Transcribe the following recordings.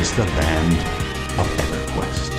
is the land of EverQuest.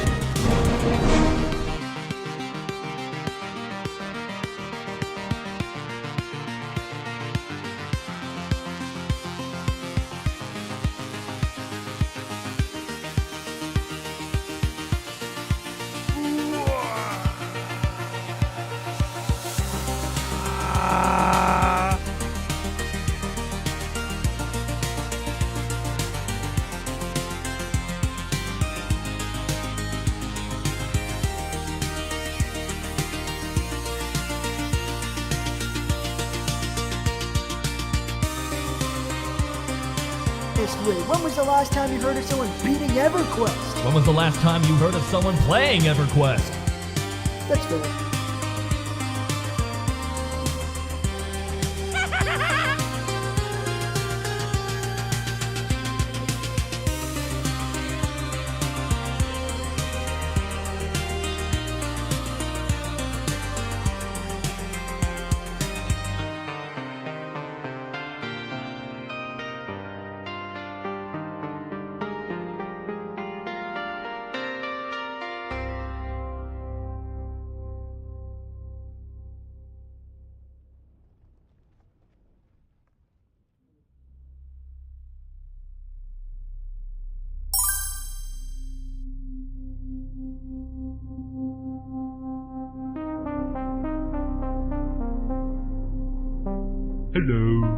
When was the last time you heard of someone beating EverQuest? When was the last time you heard of someone playing EverQuest? That's fair. Hello.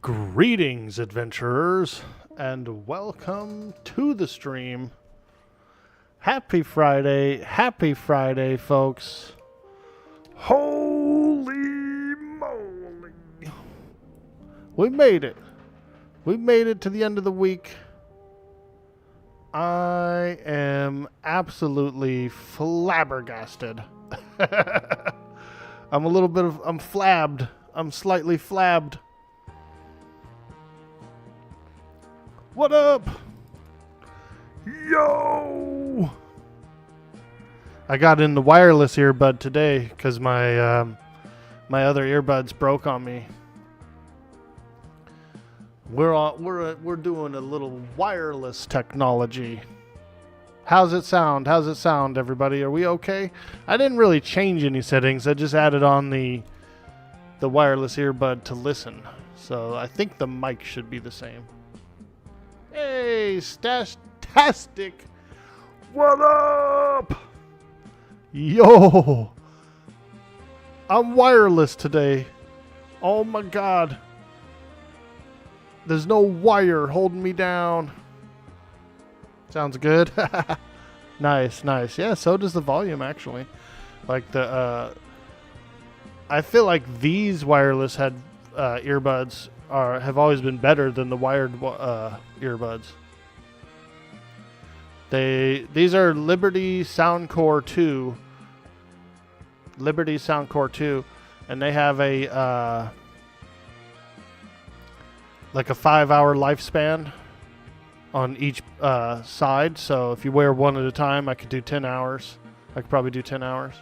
Greetings, adventurers, and welcome to the stream. Happy Friday, folks. Holy We made it. We made it to the end of the week. I am absolutely flabbergasted. I'm flabbed. I'm slightly flabbed. What up? Yo! I got in the wireless earbud today because my my other earbuds broke on me. We're doing a little wireless technology. How's it sound? How's it sound, everybody? Are we okay? I didn't really change any settings. I just added on the wireless earbud to listen. So I think the mic should be the same. Hey, Stastastic. What up? Yo. I'm wireless today. Oh my god. There's no wire holding me down. Sounds good. Nice, nice. Yeah, so does the volume, actually. Like I feel like these wireless earbuds have always been better than the wired earbuds. These are Liberty Soundcore 2. Liberty Soundcore 2, and they have a like a 5-hour lifespan on each side. So if you wear one at a time, I could do 10 hours. I could probably do 10 hours.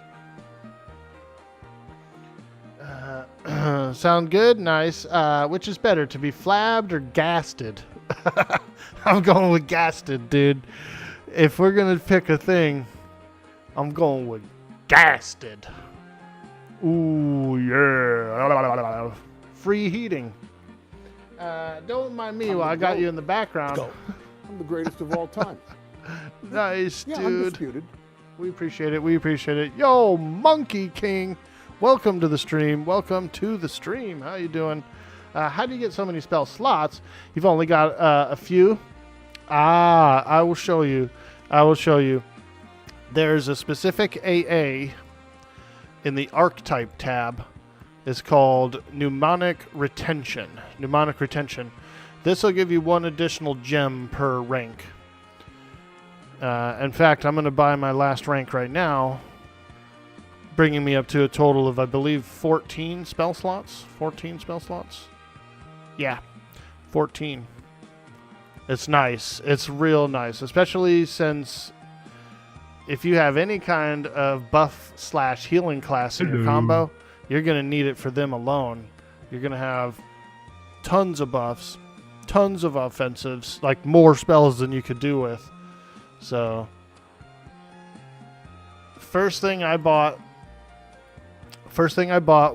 Sound good? Nice. Which is better, to be flabbed or gasted? I'm going with gasted, dude. If we're going to pick a thing, I'm going with gasted. Ooh, yeah. Free heating. Don't mind me while I got you in the background. Go. I'm the greatest of all time. Nice, Yeah, dude. undisputed. We appreciate it. We appreciate it. Yo, Monkey King. Welcome to the stream. Welcome to the stream. How you doing? How do you get so many spell slots? You've only got a few. I will show you. I will show you. There's a specific AA in the Archetype tab. It's called Mnemonic Retention. Mnemonic Retention. This will give you one additional gem per rank. In fact, I'm going to buy my last rank right now, bringing me up to a total of, I believe, 14 spell slots. 14 spell slots? Yeah, 14. It's nice. It's real nice, especially since if you have any kind of buff/healing class in your combo, you're going to need it for them alone. You're going to have tons of buffs, tons of offensives, like more spells than you could do with. So, first thing I bought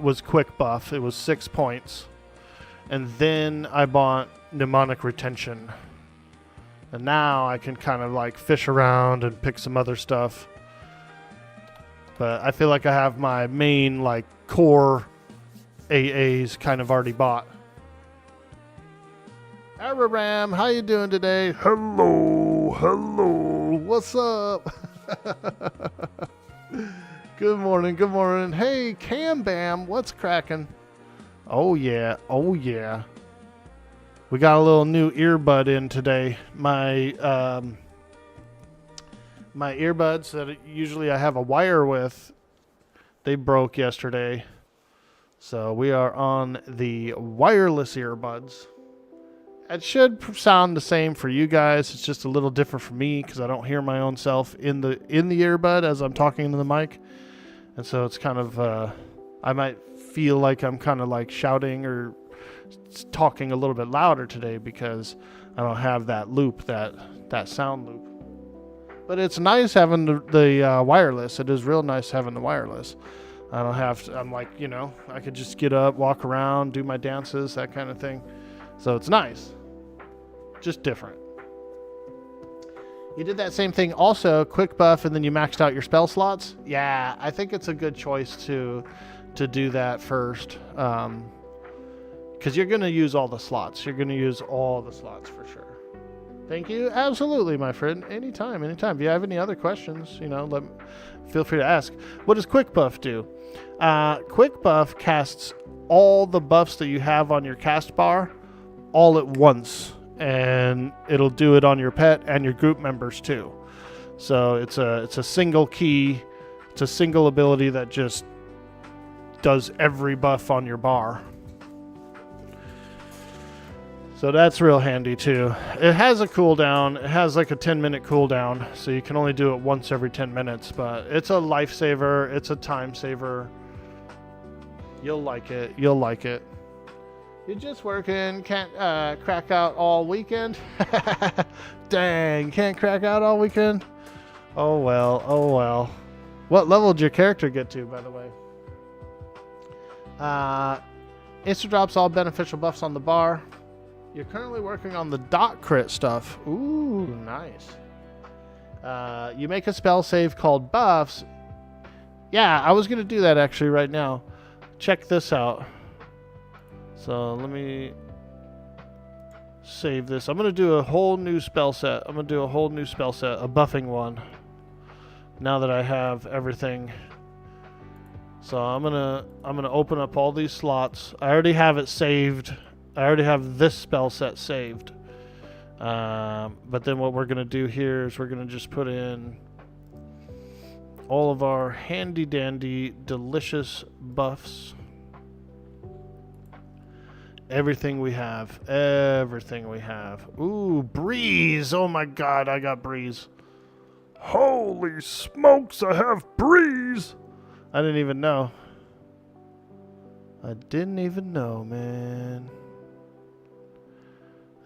was Quick Buff. It was 6 points. And then I bought Mnemonic Retention. And now I can kind of like fish around and pick some other stuff. But I feel like I have my main like core AAs kind of already bought. Araram, how you doing today? Hello, hello, what's up? Good morning, good morning. Hey, Cam Bam, what's cracking? Oh yeah, oh yeah. We got a little new earbud in today. My my earbuds that usually I have a wire with, they broke yesterday. So we are on the wireless earbuds. It should sound the same for you guys. It's just a little different for me because I don't hear my own self in the earbud as I'm talking into the mic. And so it's kind of, I might feel like I'm kind of like shouting or talking a little bit louder today because I don't have that loop, that sound loop. But it's nice having the wireless. It is real nice having the wireless. I don't have to, I'm like, you know, I could just get up, walk around, do my dances, that kind of thing. So it's nice. Just different. You did that same thing also, Quick Buff, and then you maxed out your spell slots? Yeah, I think it's a good choice to do that first. Because you're going to use all the slots. You're going to use all the slots for sure. Thank you. Absolutely, my friend. Anytime. If you have any other questions, feel free to ask. What does Quick Buff do? Quick Buff casts all the buffs that you have on your cast bar all at once, and it'll do it on your pet and your group members too. So it's a single key. It's a single ability that just does every buff on your bar. So that's real handy too. It has a cooldown. It has like a 10-minute cooldown, so you can only do it once every 10 minutes, but it's a lifesaver. It's a time saver. You'll like it. You're just working. Can't crack out all weekend. Dang, can't crack out all weekend. Oh well. What level did your character get to, by the way? Insta drops all beneficial buffs on the bar. You're currently working on the dot crit stuff. Ooh, nice. You make a spell save called buffs. Yeah, I was going to do that actually right now. Check this out. So let me save this. I'm going to do a whole new spell set. A buffing one. Now that I have everything. So I'm gonna open up all these slots. I already have it saved. I already have this spell set saved. But then what we're going to do here is we're going to just put in all of our handy dandy delicious buffs. Everything we have. Ooh, breeze. Oh my god, I got breeze. Holy smokes, I have breeze. I didn't even know, man.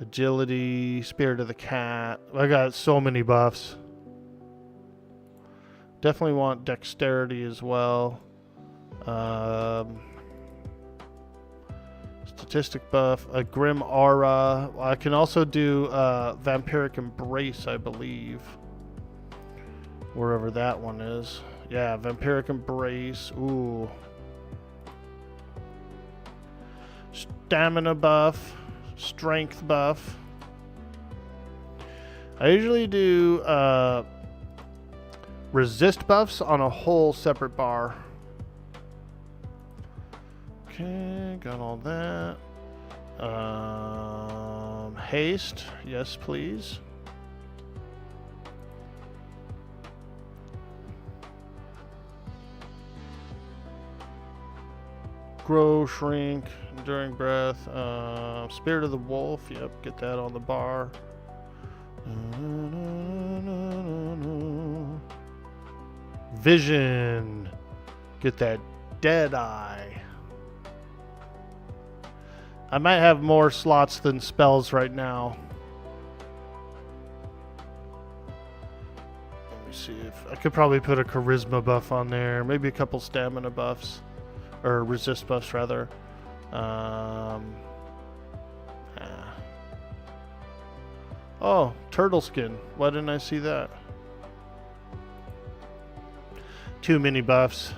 Agility, Spirit of the Cat. I got so many buffs. Definitely want Dexterity as well. Statistic buff. A Grim Aura. I can also do Vampiric Embrace, I believe. Wherever that one is. Yeah, Vampiric Embrace. Ooh. Stamina buff. Strength buff. I usually do resist buffs on a whole separate bar. Okay, got all that. Haste, yes please. Grow, Shrink, Enduring Breath, Spirit of the Wolf, yep, get that on the bar. Vision, get that Dead Eye. I might have more slots than spells right now. Let me see if I could probably put a Charisma buff on there, maybe a couple Stamina buffs. Or resist buffs, rather. Oh, turtle skin. Why didn't I see that? Too many buffs.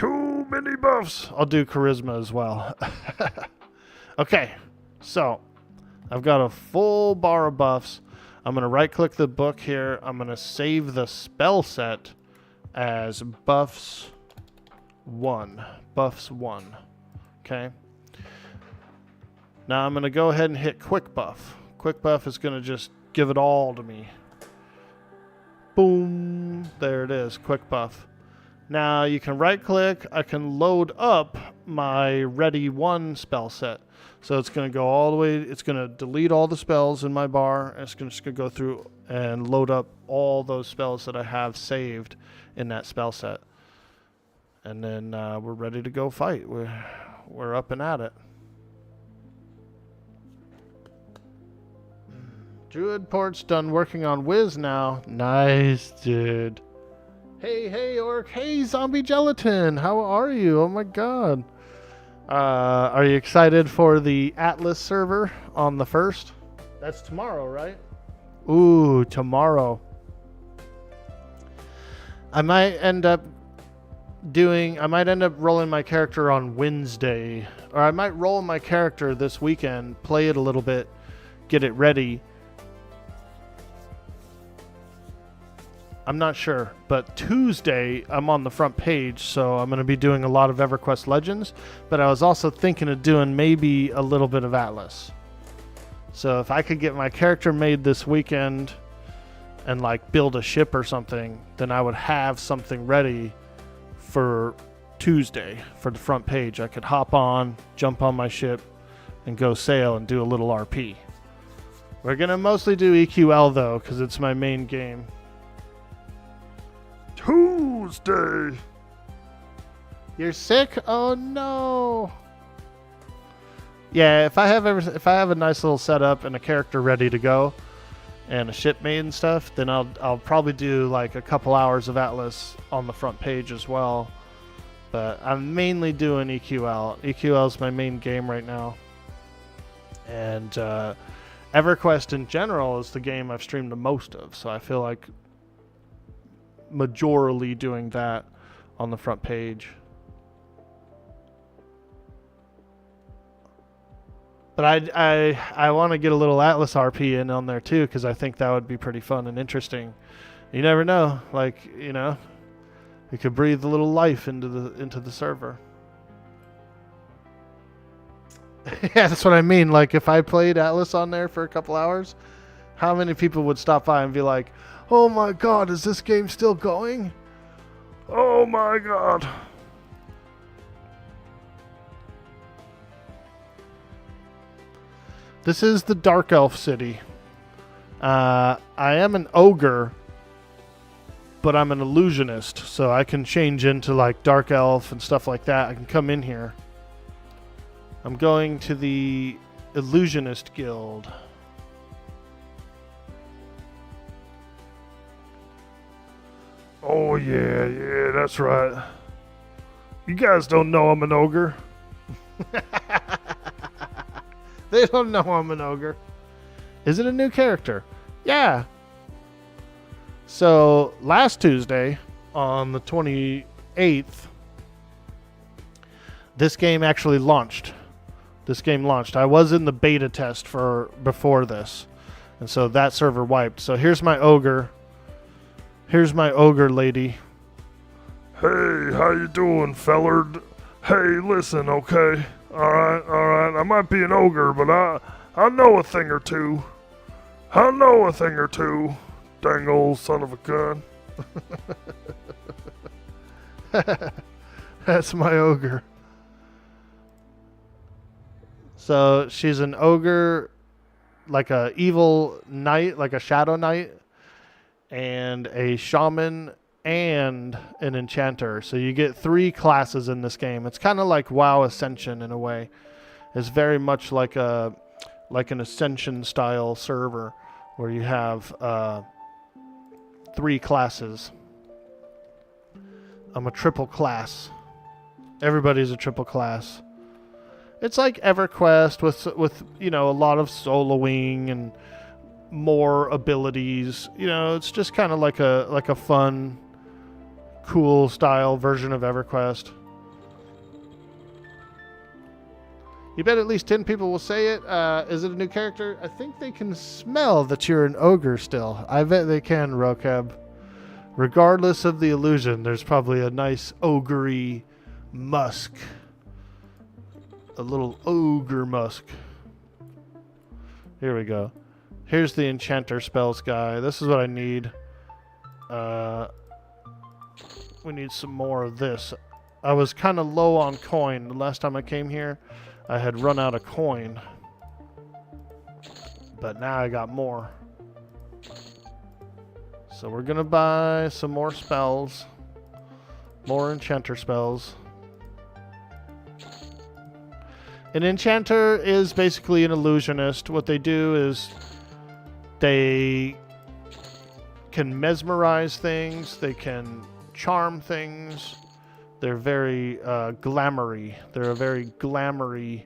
I'll do charisma as well. Okay, so I've got a full bar of buffs. I'm going to right-click the book here. I'm going to save the spell set as buffs 1. Okay. Now I'm going to go ahead and hit Quick Buff. Quick Buff is going to just give it all to me. Boom. There it is. Quick Buff. Now you can right click. I can load up my Ready 1 spell set. So it's going to go all the way. It's going to delete all the spells in my bar. And it's just going to go through and load up all those spells that I have saved in that spell set. And then we're ready to go fight. We're up and at it. Druid Port's done working on Wiz now. Nice, dude. Hey, Orc. Hey, Zombie Gelatin. How are you? Oh, my God. Are you excited for the Atlas server on the 1st? That's tomorrow, right? Ooh, tomorrow. I might end up rolling my character on Wednesday. Or I might roll my character this weekend, play it a little bit, get it ready, I'm not sure, but Tuesday I'm on the front page, so I'm going to be doing a lot of EverQuest Legends, but I was also thinking of doing maybe a little bit of Atlas. So if I could get my character made this weekend and like build a ship or something, then I would have something ready for Tuesday for the front page. I could hop on, jump on my ship, and go sail and do a little RP. We're going to mostly do EQL though, because it's my main game. Tuesday. You're sick? Oh no. Yeah, if I have a nice little setup and a character ready to go and a ship made and stuff, then I'll probably do like a couple hours of Atlas on the front page as well. But I'm mainly doing EQL. EQL is my main game right now. And EverQuest in general is the game I've streamed the most of, so I feel like majorly doing that on the front page. But I want to get a little Atlas RP in on there too, because I think that would be pretty fun and interesting. You never know, like, you know, we could breathe a little life into the server. Yeah, that's what I mean. Like, if I played Atlas on there for a couple hours, how many people would stop by and be like, "Oh my God, is this game still going? Oh my God." This is the Dark Elf City. I am an ogre, but I'm an illusionist, so I can change into like Dark Elf and stuff like that. I can come in here. I'm going to the Illusionist Guild. Oh yeah, that's right. You guys don't know I'm an ogre. They don't know I'm an ogre. Is it a new character? Yeah. So last Tuesday, on the 28th, this game actually launched. I was in the beta test for before this, and so that server wiped. So here's my ogre. Here's my ogre lady. Hey, how you doing, fellard? Hey, listen, okay? All right. I might be an ogre, but I know a thing or two. Dang old son of a gun. That's my ogre. So she's an ogre, like a evil knight, like a shadow knight, and a shaman and an enchanter. So you get 3 classes in this game. It's kind of like WoW Ascension in a way. It's very much like an Ascension style server where you have 3 classes. I'm a triple class. Everybody's a triple class. It's like EverQuest with you know, a lot of soloing and more abilities. You know, it's just kind of like a fun, cool style version of EverQuest. You bet at least 10 people will say it. Is it a new character? I think they can smell that you're an ogre still. I bet they can, Rokeb. Regardless of the illusion, there's probably a nice ogre-y musk. A little ogre musk. Here we go. Here's the enchanter spells guy. This is what I need. We need some more of this. I was kind of low on coin the last time I came here. I had run out of coin. But now I got more. So we're going to buy some more spells. More enchanter spells. An enchanter is basically an illusionist. What they do is they can mesmerize things. They can charm things. They're very glamoury. They're a very glamoury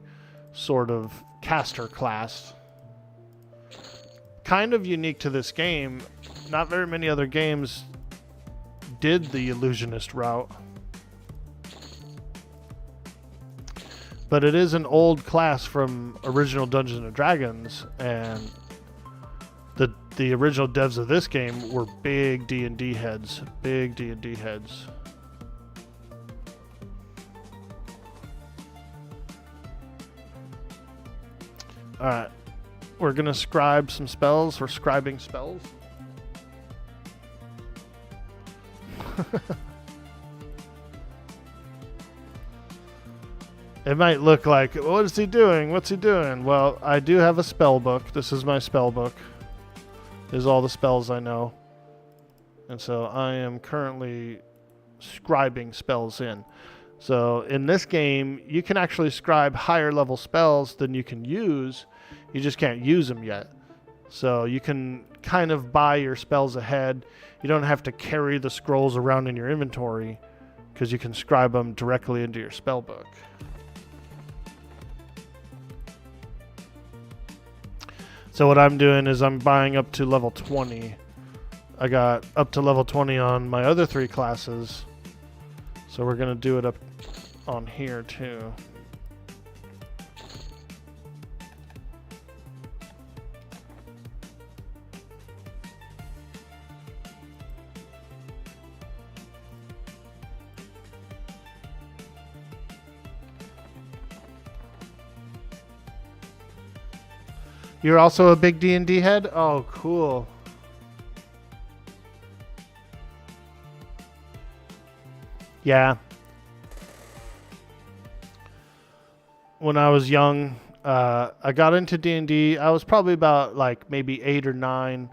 sort of caster class. Kind of unique to this game. Not very many other games did the illusionist route. But it is an old class from original Dungeons & Dragons, and the original devs of this game were big D&D heads. Big D&D heads. Alright. We're going to scribe some spells. We're scribing spells. It might look like, what is he doing? What's he doing? Well, I do have a spell book. This is my spell book. This is all the spells I know. And so I am currently scribing spells in. So in this game, you can actually scribe higher level spells than you can use. You just can't use them yet. So you can kind of buy your spells ahead. You don't have to carry the scrolls around in your inventory because you can scribe them directly into your spell book. So what I'm doing is I'm buying up to level 20. I got up to level 20 on my other 3 classes. So we're going to do it up on here too. You're also a big D&D head? Oh, cool. Yeah. When I was young, I got into D&D. I was probably about like maybe 8 or 9.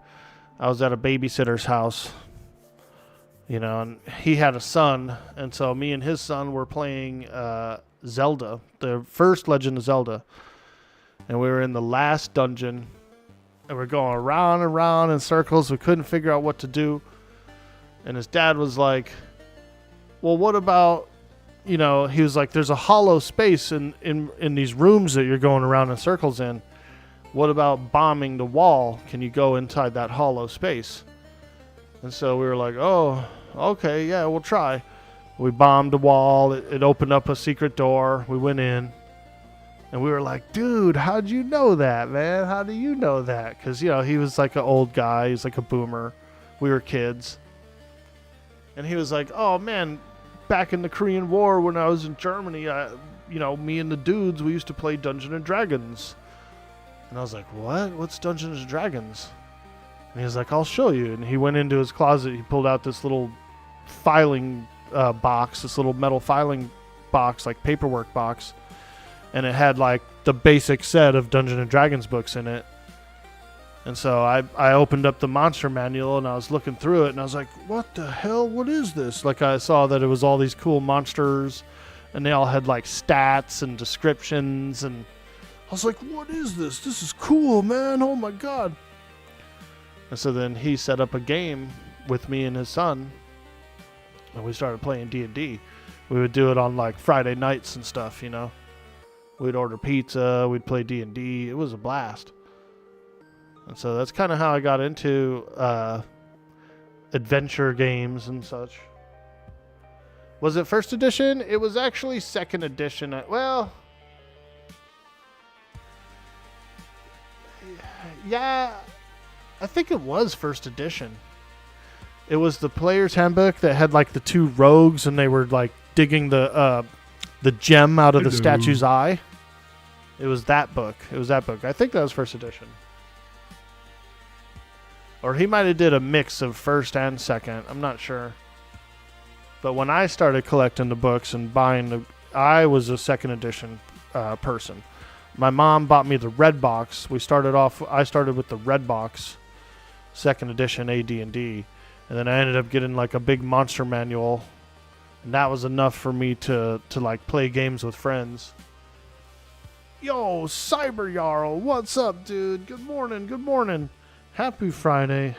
I was at a babysitter's house, you know, and he had a son. And so me and his son were playing Zelda, the first Legend of Zelda. And we were in the last dungeon, and we're going around and around in circles. We couldn't figure out what to do. And his dad was like, well, what about, you know, he was like, there's a hollow space in these rooms that you're going around in circles in. What about bombing the wall? Can you go inside that hollow space? And so we were like, oh, okay, yeah, we'll try. We bombed the wall. It opened up a secret door. We went in. And we were like, dude, how'd you know that, man? How do you know that? Because, you know, he was like an old guy. He was like a boomer. We were kids. And he was like, oh, man, back in the Korean War when I was in Germany, you know, me and the dudes, we used to play Dungeons and Dragons. And I was like, what? What's Dungeons and Dragons? And he was like, I'll show you. And he went into his closet. He pulled out this little filing box, this little metal filing box, like paperwork box. And it had like the basic set of Dungeons and Dragons books in it. And so I opened up the monster manual and I was looking through it and I was like, what the hell? What is this? Like I saw that it was all these cool monsters and they all had like stats and descriptions. And I was like, what is this? This is cool, man. Oh my God. And so then he set up a game with me and his son and we started playing D&D. We would do it on like Friday nights and stuff, you know. We'd order pizza, we'd play D&D. It was a blast. And so that's kind of how I got into adventure games and such. Was it first edition? It was actually second edition. Well, yeah, I think it was first edition. It was the player's handbook that had like the 2 rogues and they were like digging the gem out of the statue's eye. It was that book. I think that was first edition. Or he might have did a mix of first and second. I'm not sure. But when I started collecting the books and buying I was a second edition person. My mom bought me the red box. I started with the red box, second edition AD&D. And then I ended up getting like a big monster manual. And that was enough for me to like play games with friends. Yo, Cyber Jarl, what's up, dude? Good morning. Happy Friday.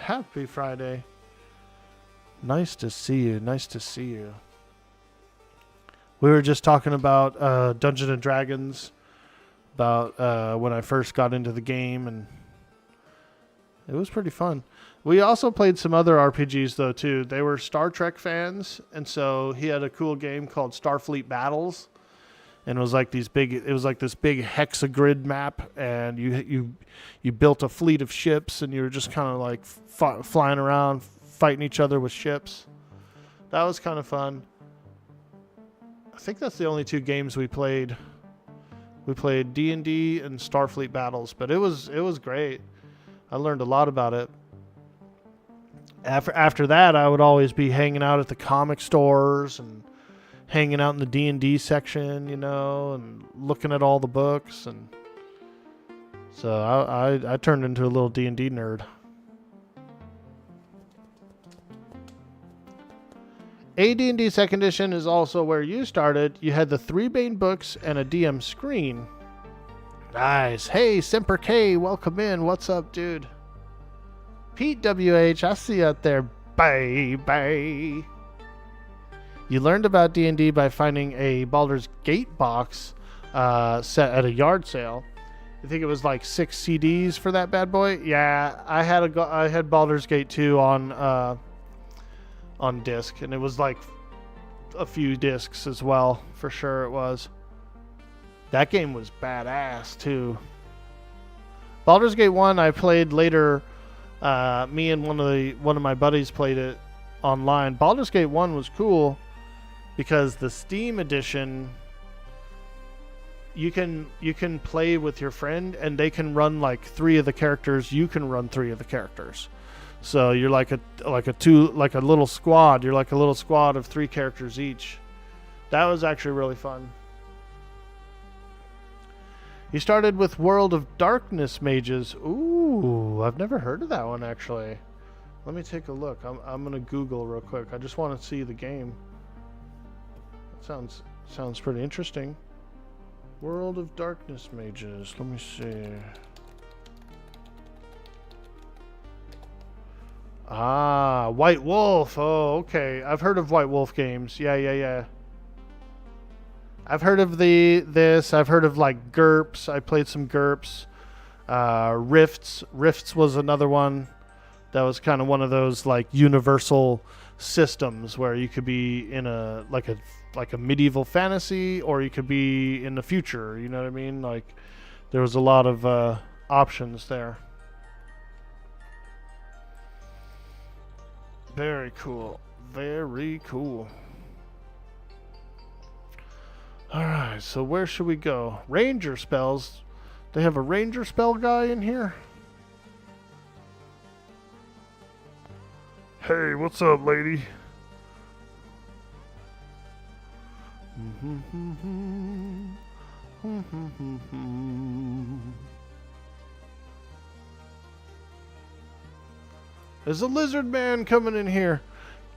Nice to see you. We were just talking about Dungeons and Dragons, about when I first got into the game, and it was pretty fun. We also played some other RPGs, though, too. They were Star Trek fans, and so he had a cool game called Starfleet Battles. and it was like this big hexagrid map, and you built a fleet of ships, and you were just kind of like flying around fighting each other with ships. That was kind of fun. I think that's the only 2 games we played. We played D&D and Starfleet Battles, but it was great. I learned a lot about it. After that, I would always be hanging out at the comic stores and hanging out in the D&D section, and looking at all the books, and so I turned into a little D&D nerd. AD&D 2nd Edition is also where you started. You had the 3 main books and a DM screen. Nice. Hey, Semper K, welcome in. What's up, dude? Pete WH, I see you out there. Bye. You learned about D&D by finding a Baldur's Gate box set at a yard sale. I think it was like 6 CDs for that bad boy. Yeah, I had Baldur's Gate 2 on disc, and it was like a few discs as well, for sure it was. That game was badass too. Baldur's Gate 1 I played later. Me and one of my buddies played it online. Baldur's Gate 1 was cool because the Steam edition, you can play with your friend, and they can run like 3 of the characters. You can run 3 of the characters. So you're like a little squad. You're like a little squad of 3 characters each. That was actually really fun. He started with World of Darkness mages. Ooh, I've never heard of that one actually. Let me take a look. I'm gonna Google real quick. I just want to see the game. That sounds pretty interesting. World of Darkness mages. Let me see. Ah, White Wolf. Oh, okay. I've heard of White Wolf games. Yeah. I've heard of this. I've heard of like GURPS. I played some GURPS. Rifts. Rifts was another one. That was kind of one of those like universal systems where you could be in a medieval fantasy, or you could be in the future. You know what I mean? Like there was a lot of options there. Very cool. Very cool. Alright, so where should we go? Ranger spells. They have a ranger spell guy in here? Hey, what's up, lady? There's a lizard man coming in here.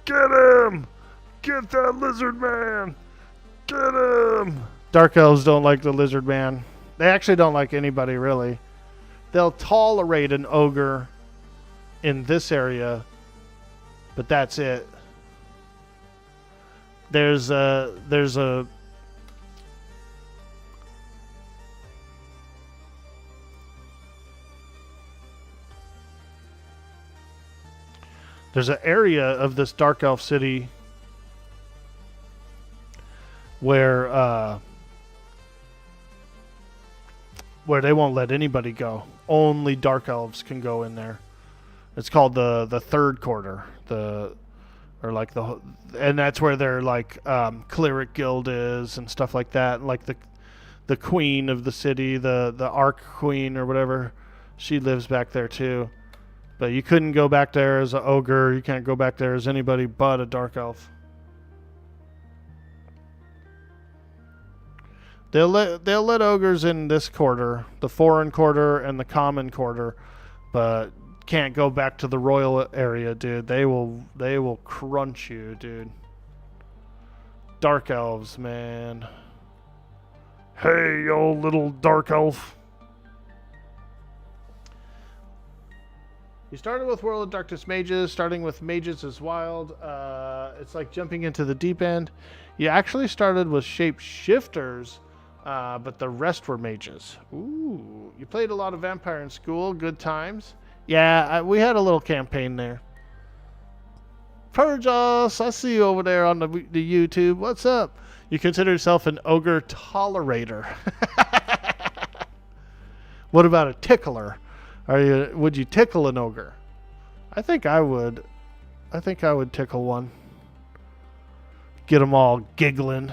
Get him! Get that lizard man! Get him! Dark elves don't like the lizard man. They actually don't like anybody, really. They'll tolerate an ogre in this area, but that's it. There's a area of this dark elf city where they won't let anybody go. Only dark elves can go in there. It's called the third quarter. And that's where their like cleric guild is and stuff like that. Like the queen of the city, the arc queen or whatever, she lives back there too. But you couldn't go back there as an ogre. You can't go back there as anybody but a dark elf. They'll let ogres in this quarter, the foreign quarter and the common quarter, but can't go back to the royal area, dude. They will crunch you, dude. Dark elves, man. Hey, you little dark elf. You started with World of Darkness mages. Starting with mages is wild. It's like jumping into the deep end. You actually started with shapeshifters, but the rest were mages. Ooh, you played a lot of vampire in school. Good times. Yeah, we had a little campaign there. Purgos, I see you over there on the YouTube. What's up? You consider yourself an ogre tolerator. What about a tickler? Would you tickle an ogre? I think I would. I think I would tickle one. Get them all giggling.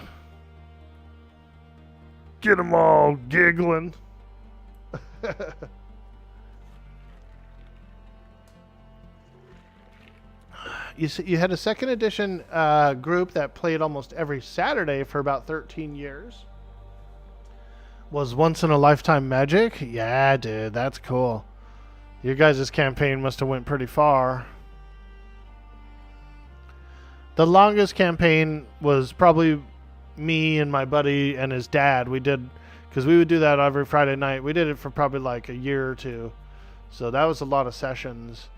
Get them all giggling. You had a second edition group that played almost every Saturday for about 13 years. Was Once in a Lifetime Magic? Yeah, dude, that's cool. Your guys' campaign must have went pretty far. The longest campaign was probably me and my buddy and his dad. We did, because we would do that every Friday night. We did it for probably like a year or two. So that was a lot of sessions.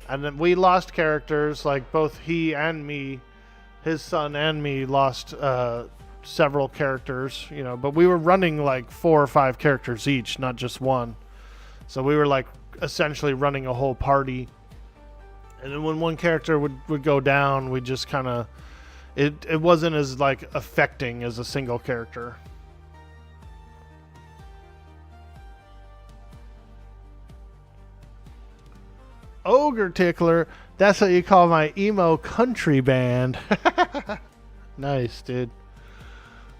And then we lost characters, like both he and me, his son and me lost several characters, you know, but we were running like 4 or 5 characters each, not just one. So we were like essentially running a whole party. And then when one character would go down, we just kind of, it wasn't as like affecting as a single character. Ogre Tickler, that's what you call my emo country band. Nice, dude.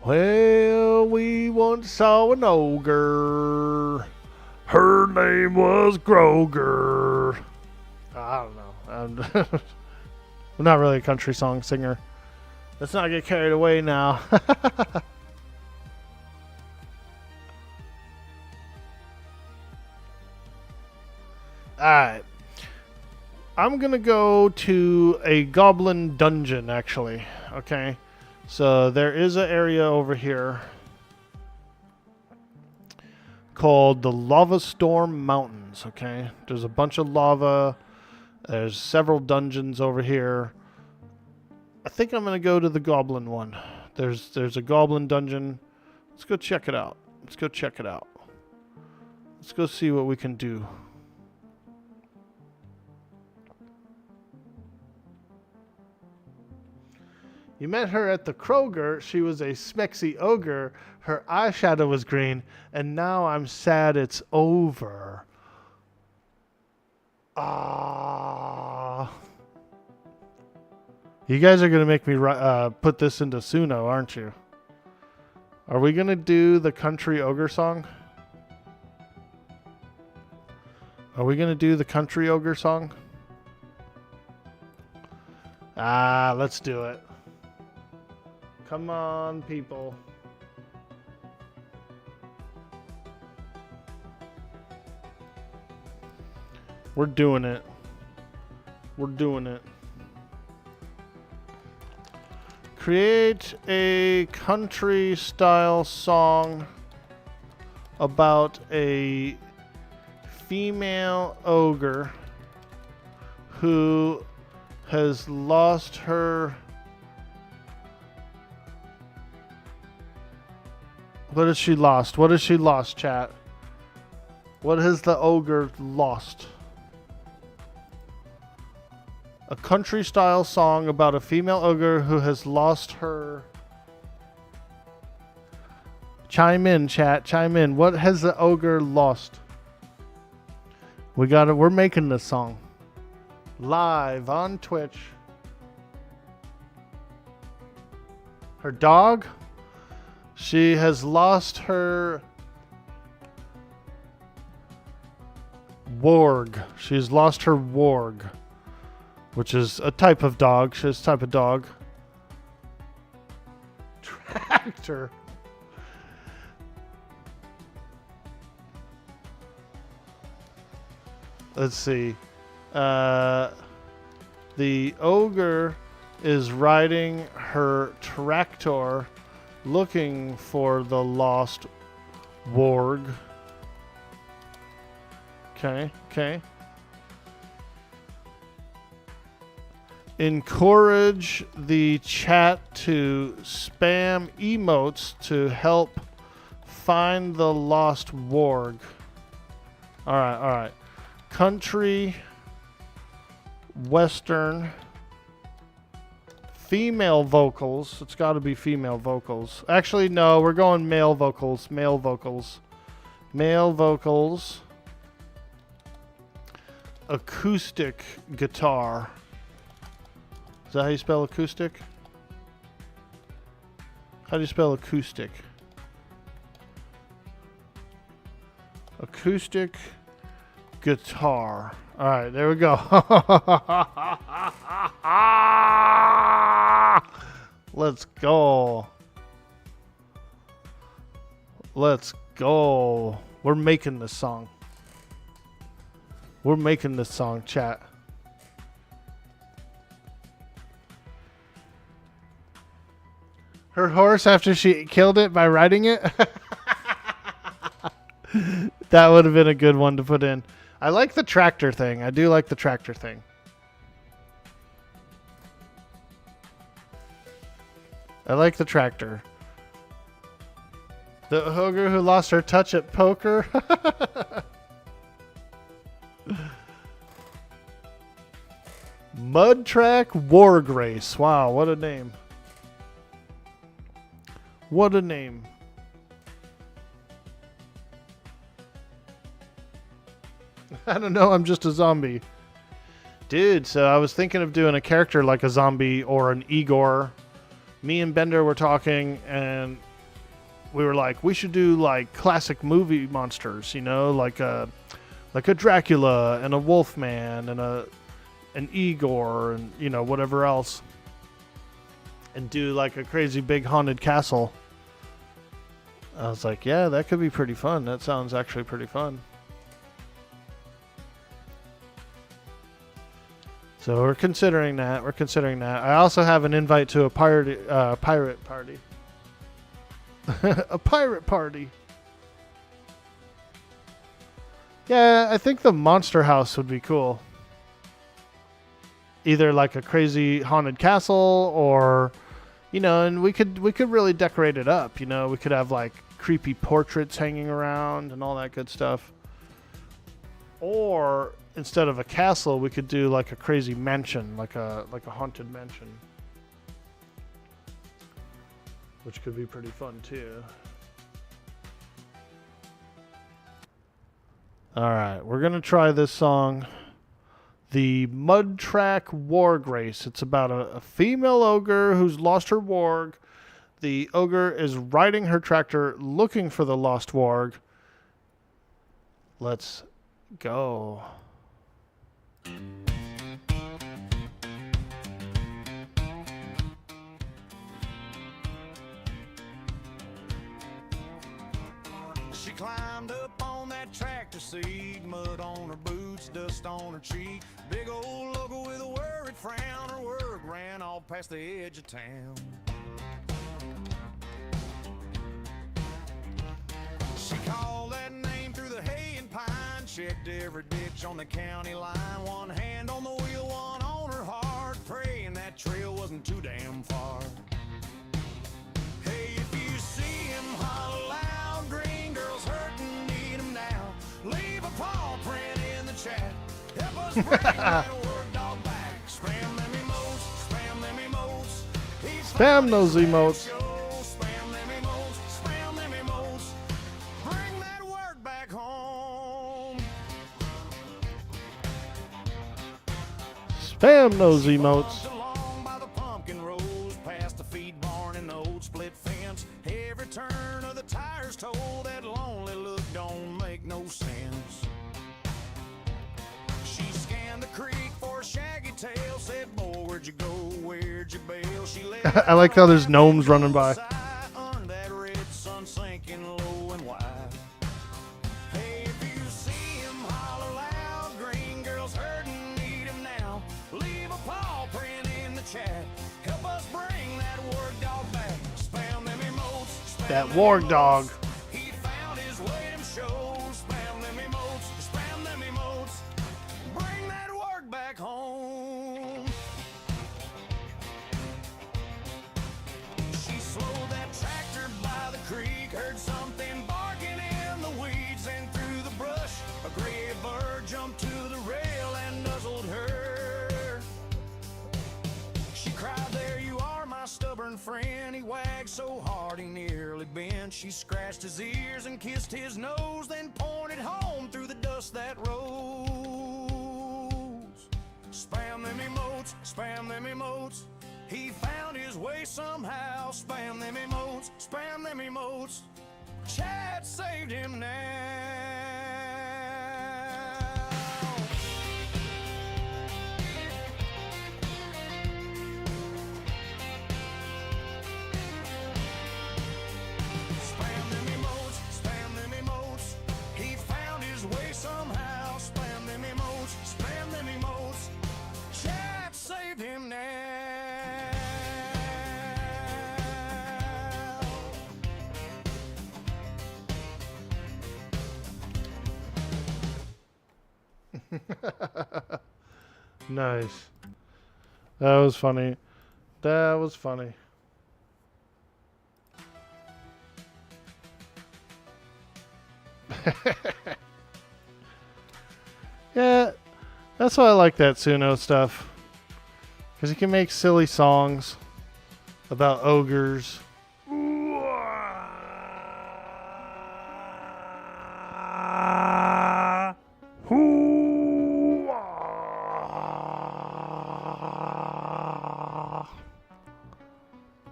Well, we once saw an ogre. Her name was Groger. I don't know. I'm not really a country song singer. Let's not get carried away now. Alright. I'm going to go to a goblin dungeon, actually. Okay. So there is an area over here called the Lava Storm Mountains. Okay. There's a bunch of lava. There's several dungeons over here. I think I'm going to go to the goblin one. There's a goblin dungeon. Let's go check it out. Let's go check it out. Let's go see what we can do. You met her at the Kroger. She was a smexy ogre. Her eyeshadow was green. And now I'm sad it's over. Ah. You guys are going to make me put this into Suno, aren't you? Are we going to do the country ogre song? Are we going to do the country ogre song? Ah, let's do it. Come on, people. We're doing it. We're doing it. Create a country style song about a female ogre who has lost her. What has she lost? What has she lost, chat? What has the ogre lost? A country style song about a female ogre who has lost her. Chime in, chat. Chime in. What has the ogre lost? We got it. We're making this song live on Twitch. Her dog? She has lost her warg. She's lost her warg, which is a type of dog. She's a type of dog. Tractor. Let's see. The ogre is riding her tractor looking for the lost warg. Okay. Encourage the chat to spam emotes to help find the lost warg. All right. Country Western. Female vocals. It's got to be female vocals. Actually, no, we're going male vocals. Male vocals. Male vocals. Acoustic guitar. Is that how you spell acoustic? How do you spell acoustic? Acoustic guitar. All right, there we go. Let's go. Let's go. We're making this song. We're making this song, chat. Her horse after she killed it by riding it? That would have been a good one to put in. I like the tractor thing. I do like the tractor thing. I like the tractor. The ogre who lost her touch at poker. Mud Track War Grace. Wow, what a name. What a name. I don't know, I'm just a zombie. Dude, so I was thinking of doing a character like a zombie or an Igor. Me and Bender were talking and we were like, we should do like classic movie monsters, you know, like a Dracula and a Wolfman and an Igor and, you know, whatever else. And do like a crazy big haunted castle. I was like, yeah, that could be pretty fun. That sounds actually pretty fun. So we're considering that. We're considering that. I also have an invite to a pirate party. A pirate party. Yeah, I think the monster house would be cool. Either like a crazy haunted castle or, you know, and we could really decorate it up, you know. We could have like creepy portraits hanging around and all that good stuff. Or instead of a castle, we could do like a crazy mansion, like a haunted mansion. Which could be pretty fun too. Alright, we're going to try this song. The Mud Track War Grace. It's about a female ogre who's lost her warg. The ogre is riding her tractor looking for the lost warg. Let's go. She climbed up on that tractor seat, mud on her boots, dust on her cheek. Big old logo with a worried frown. Her work ran all past the edge of town. She called that name through the hay and pine, checked every ditch on the county line. One hand on the wheel, one on her heart, praying that trail wasn't too damn far. Hey, if you see him, holler loud. Green girls hurting, need him now. Leave a paw print in the chat. Help us bring that word dog back. Spam them emotes, spam them emotes. Spam those emotes. Spam them emotes, spam them emotes. Bring that word back home. Spam those emotes. Along by the pumpkin rows, past the feed barn and the old split fence. Every turn of the tires told that lonely look don't make no sense. She scanned the creek for a shaggy tail, said, boy, where'd you go, where'd you bail? She let I like how there's gnomes running by. under that red sun sinking low and wide. Hey, if you see him, holler loud. Green girls hurting, need him now. Leave a paw print in the chat. Help us bring that word dog back. Spam them emotes. Spam That them warg emotes. dog. He found his way to show. Spam them emotes. Spam them emotes. Bring that word back home. She slowed that tractor by the creek, heard something barking in the weeds, and through the brush, a gray bird jumped to the rail and nuzzled her friend, he wagged so hard he nearly bent. She scratched his ears and kissed his nose, then pointed home through the dust that rose. Spam them emotes, spam them emotes. He found his way somehow. Spam them emotes, spam them emotes. Chat saved him now. Spam them emotes, spam them emotes. He found his way somehow. Spam them emotes, spam them emotes. Chat saved him now. Nice. That was funny. That was funny. Yeah, that's why I like that Suno stuff. Because you can make silly songs about ogres.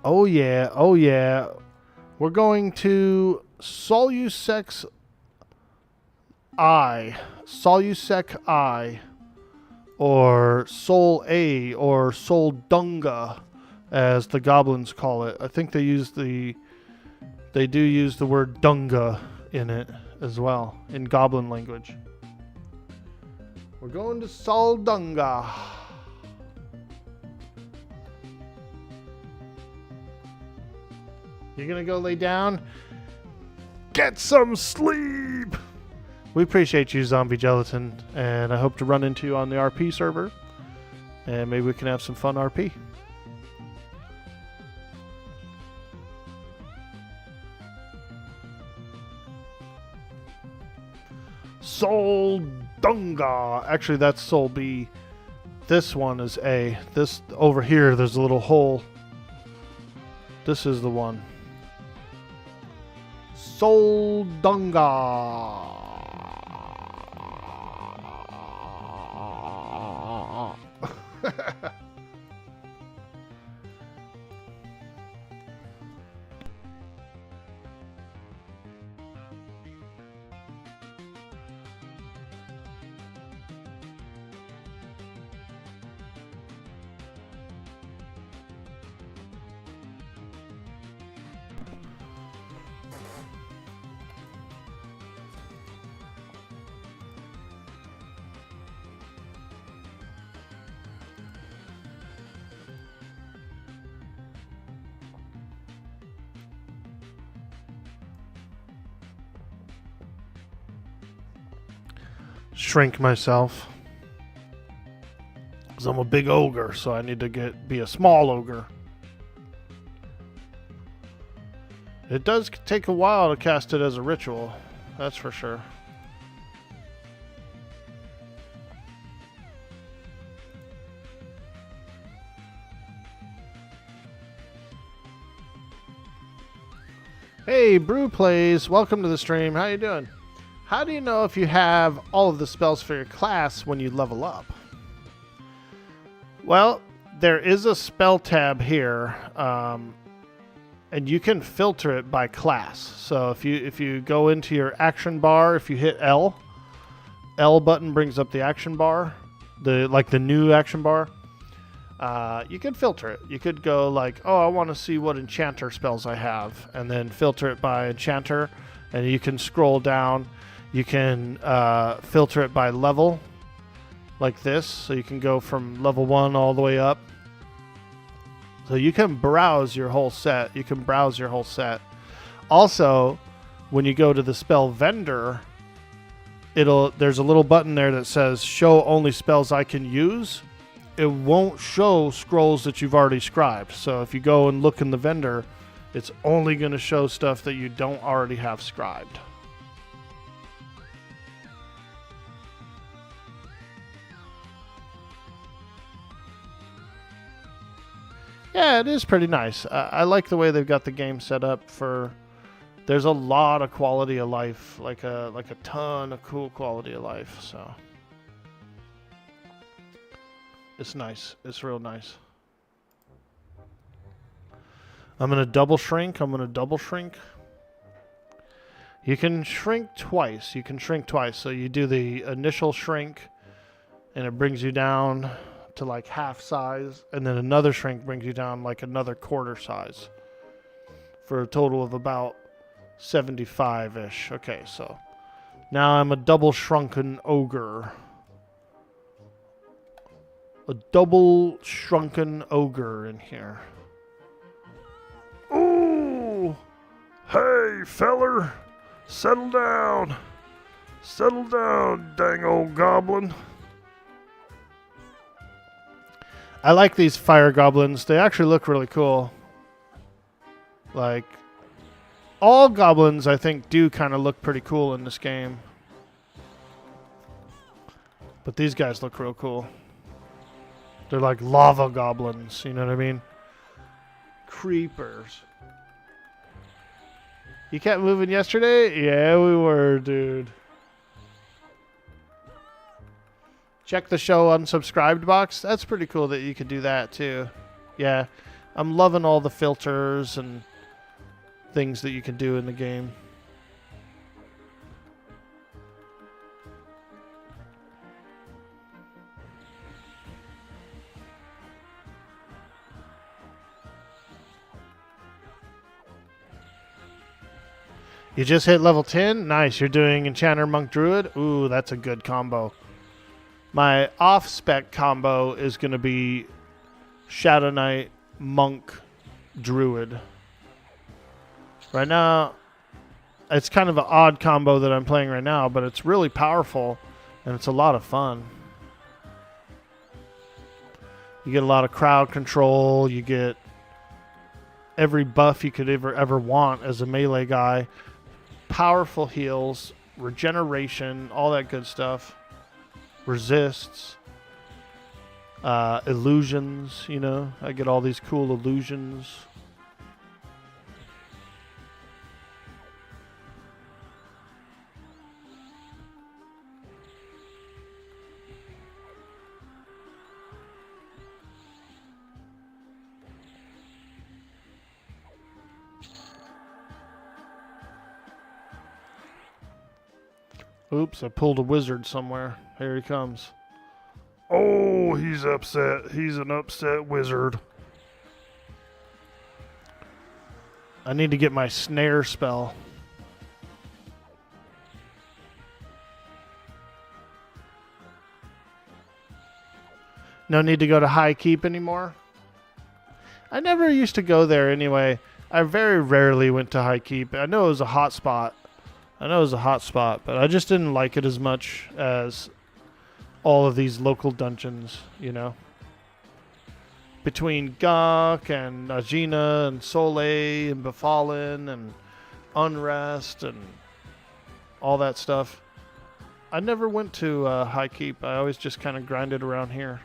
Oh yeah, oh yeah. We're going to Solusec I, or Sol A, or Sol Dunga, as the goblins call it. I think they do use the word Dunga in it as well, in goblin language. We're going to Sol Dunga. You're gonna go lay down? Get some sleep! We appreciate you, Zombie Gelatin, and I hope to run into you on the RP server, and maybe we can have some fun RP. Sol Dunga. Actually, that's Sol B. This one is A. This over here, there's a little hole. This is the one. Sol Dunga. Shrink myself, because I'm a big ogre, so I need to be a small ogre. It does take a while to cast it as a ritual, that's for sure. Hey, Brew Plays, welcome to the stream. How you doing? How do you know if you have all of the spells for your class when you level up? Well, there is a spell tab here, and you can filter it by class. So if you go into your action bar, if you hit L button brings up the action bar, the new action bar. You could filter it. You could go like, oh, I want to see what enchanter spells I have, and then filter it by enchanter, and you can scroll down. You can filter it by level, like this, so you can go from level 1 all the way up. So you can browse your whole set. Also, when you go to the spell vendor, there's a little button there that says show only spells I can use. It won't show scrolls that you've already scribed. So if you go and look in the vendor, it's only going to show stuff that you don't already have scribed. Yeah, it is pretty nice. I like the way they've got the game set up for. There's a lot of quality of life, like a ton of cool quality of life. So it's nice. It's real nice. I'm gonna double shrink. You can shrink twice. So you do the initial shrink, and it brings you down to like half size, and then another shrink brings you down like another quarter size, for a total of about 75-ish. Okay, so now I'm a double shrunken ogre. A double shrunken ogre in here. Ooh! Hey, feller! Settle down! Settle down, dang old goblin. I like these fire goblins. They actually look really cool. Like, all goblins, I think, do kind of look pretty cool in this game. But these guys look real cool. They're like lava goblins, you know what I mean? Creepers. You kept moving yesterday? Yeah, we were, dude. Check the show unsubscribed box. That's pretty cool that you could do that, too. Yeah, I'm loving all the filters and things that you can do in the game. You just hit level 10? Nice. You're doing Enchanter, Monk, Druid? Ooh, that's a good combo. My off-spec combo is going to be Shadow Knight, Monk, Druid. Right now, it's kind of an odd combo that I'm playing right now, but it's really powerful, and it's a lot of fun. You get a lot of crowd control. You get every buff you could ever want as a melee guy. Powerful heals, regeneration, all that good stuff. Resists. Illusions, you know. I get all these cool illusions. Oops, I pulled a wizard somewhere. Here he comes. Oh, he's upset. He's an upset wizard. I need to get my snare spell. No need to go to High Keep anymore? I never used to go there anyway. I very rarely went to High Keep. I know it was a hot spot. But I just didn't like it as much as all of these local dungeons, you know. Between Gawk and Najina and Soleil and Befallen and Unrest and all that stuff. I never went to High Keep. I always just kind of grinded around here.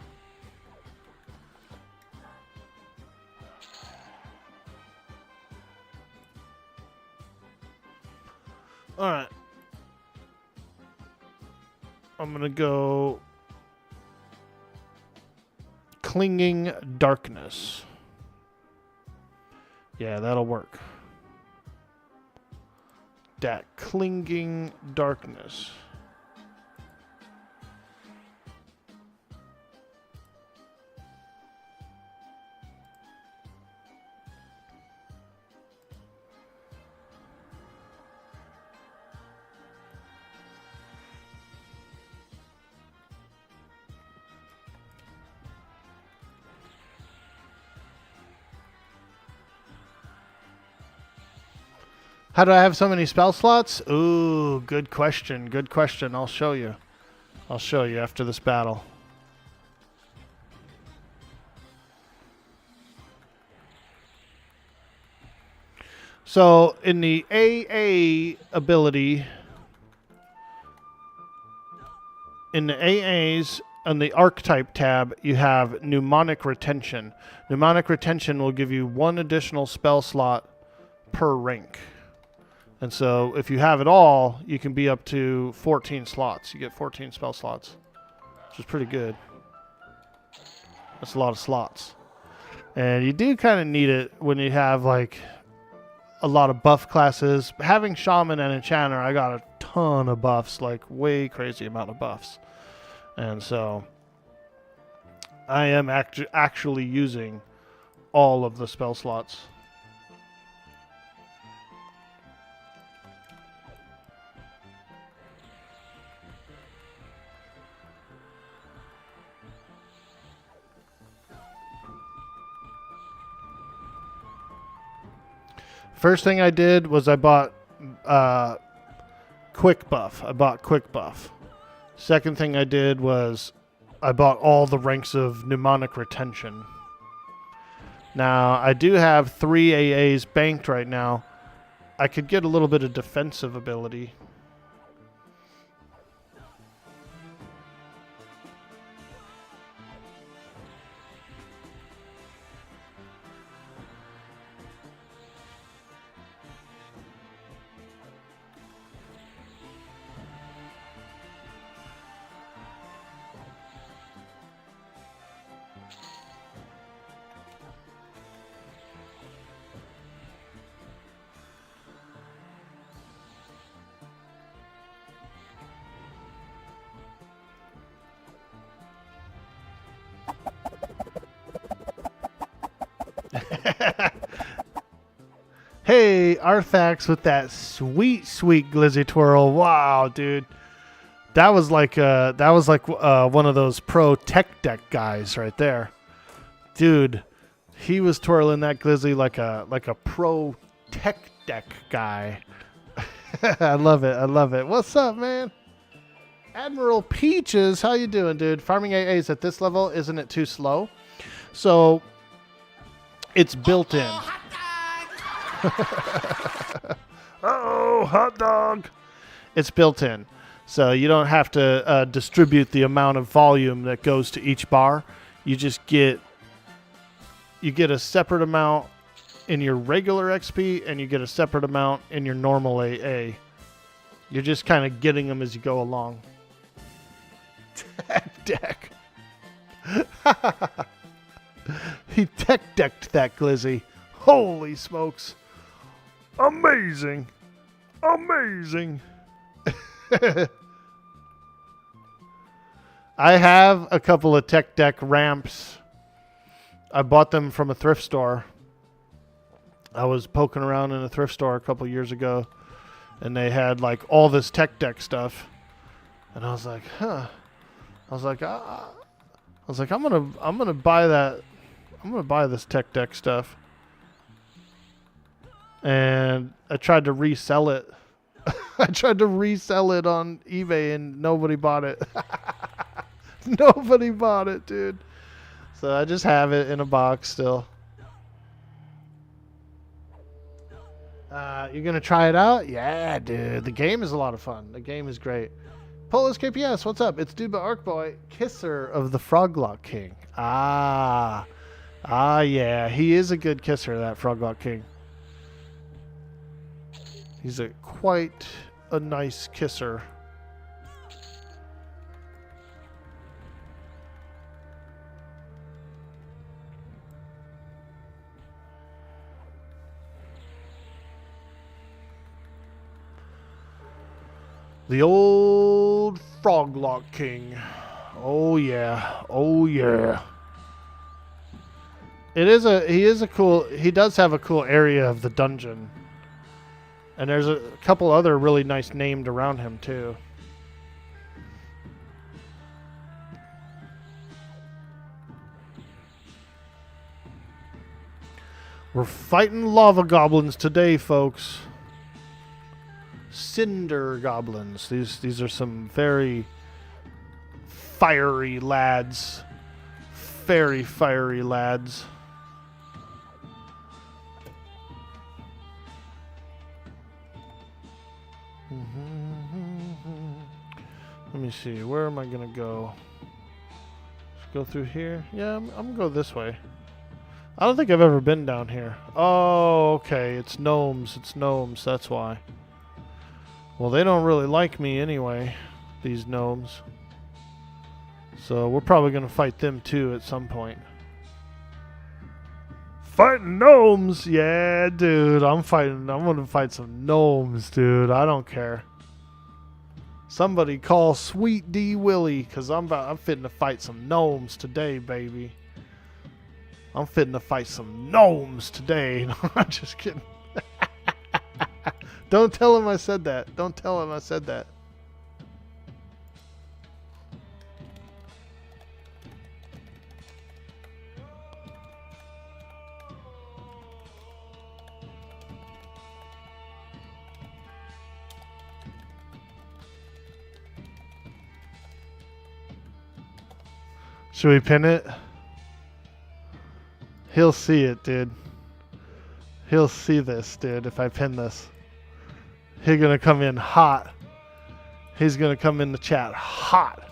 Alright. I'm going to go Clinging Darkness. Yeah, that'll work. That Clinging Darkness. How do I have so many spell slots? Ooh, good question. Good question. I'll show you. I'll show you after this battle. So in the AA ability, in the AAs, on the archetype tab, you have mnemonic retention. Mnemonic retention will give you 1 additional spell slot per rank. And so if you have it all, you can be up to 14 slots. You get 14 spell slots, which is pretty good. That's a lot of slots. And you do kind of need it when you have like a lot of buff classes. Having Shaman and Enchanter, I got a ton of buffs, like way crazy amount of buffs. And so I am actually using all of the spell slots. First thing I did was I bought quick buff. I bought quick buff. Second thing I did was I bought all the ranks of mnemonic retention. Now, I do have 3 AAs banked right now. I could get a little bit of defensive ability. Hey, Arthax with that sweet, sweet glizzy twirl. Wow, dude. That was like one of those pro tech deck guys right there. Dude, he was twirling that glizzy like a pro tech deck guy. I love it. I love it. What's up, man? Admiral Peaches, how you doing, dude? Farming AAs at this level, isn't it too slow? So it's built in. Oh, hot dog. It's built in. So you don't have to distribute the amount of volume that goes to each bar. You just get a separate amount in your regular XP and you get a separate amount in your normal AA. You're just kind of getting them as you go along. Tech deck. He tech decked that glizzy. Holy smokes. Amazing. Amazing. I have a couple of tech deck ramps. I bought them from a thrift store. I was poking around in a thrift store a couple years ago, and they had like all this tech deck stuff, and I was like, huh. I was like, I'm gonna buy that. I'm gonna buy this tech deck stuff. And I tried to resell it. I tried to resell it on eBay and nobody bought it. Nobody bought it, dude. So I just have it in a box still. You're going to try it out? Yeah, dude. The game is a lot of fun. The game is great. Polis KPS, what's up? It's Duba Arkboy, kisser of the Froglock King. Ah, yeah. He is a good kisser, that Froglock King. He's quite a nice kisser. The old Froglock King. Oh yeah. Oh yeah. He does have a cool area of the dungeon. And there's a couple other really nice named around him, too. We're fighting lava goblins today, folks. Cinder goblins. These are some very fiery lads. Very fiery lads. Let me see. Where am I going to go? go through here. Yeah, I'm gonna go this way. I don't think I've ever been down here. Oh, okay. It's gnomes. It's gnomes. That's why. Well, they don't really like me anyway, these gnomes. So we're probably gonna fight them too at some point. Fighting gnomes! Yeah, dude. I'm gonna fight some gnomes, dude. I don't care. Somebody call Sweet D Willie, cause I'm fitting to fight some gnomes today, baby. I'm fitting to fight some gnomes today. No, I'm just kidding. Don't tell him I said that. Don't tell him I said that. Should we pin it? He'll see it, dude. He'll see this, dude, if I pin this. He's gonna come in hot. He's gonna come in the chat hot.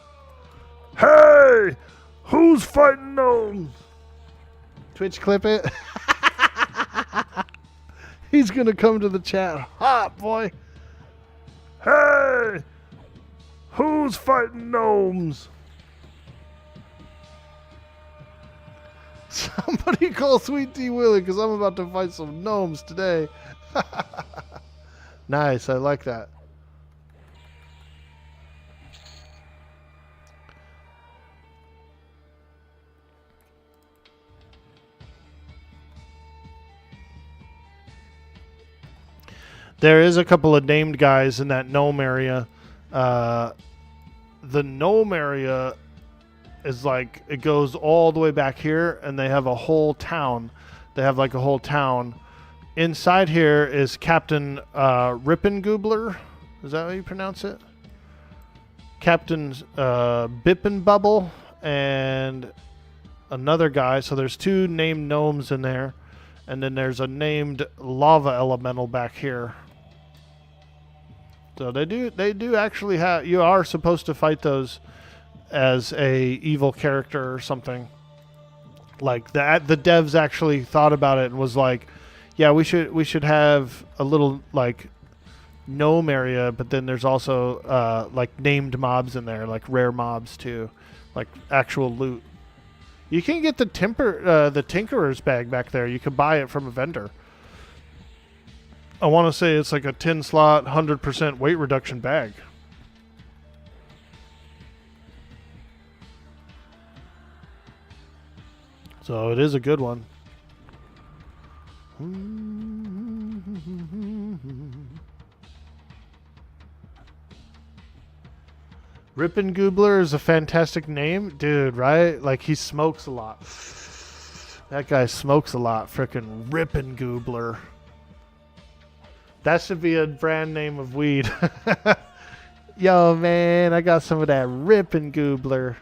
Hey! Who's fighting gnomes? Twitch clip it. He's gonna come to the chat hot, boy. Hey! Who's fighting gnomes? Somebody call Sweet Tea Willie because I'm about to fight some gnomes today. Nice, I like that. There is a couple of named guys in that gnome area. The gnome area is like, it goes all the way back here, and they have a whole town. They have like a whole town. Inside here is Captain Rippengoobler. Is that how you pronounce it? Captain Bippenbubble and another guy. So there's two named gnomes in there. And then there's a named lava elemental back here. So they do actually have, you are supposed to fight those as a evil character or something. Like that, the devs actually thought about it and was like, yeah, we should have a little like gnome area, but then there's also like named mobs in there, like rare mobs too, like actual loot. You can get the Tinkerer's bag back there. You can buy it from a vendor. I want to say it's like a 10 slot, 100% weight reduction bag. So it is a good one. Rippengoobler is a fantastic name. Dude, right? Like, he smokes a lot. That guy smokes a lot. Frickin' Rippengoobler. That should be a brand name of weed. Yo, man, I got some of that Rippengoobler.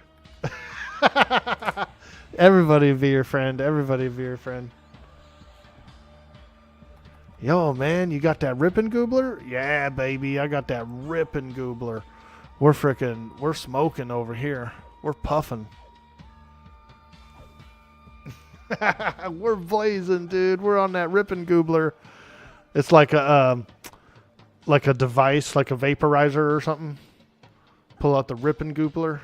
Everybody be your friend. Everybody be your friend. Yo, man, you got that Rippengoobler? Yeah, baby, I got that Rippengoobler. We're smoking over here. We're puffing. We're blazing, dude. We're on that Rippengoobler. It's like a device, like a vaporizer or something. Pull out the Rippengoobler.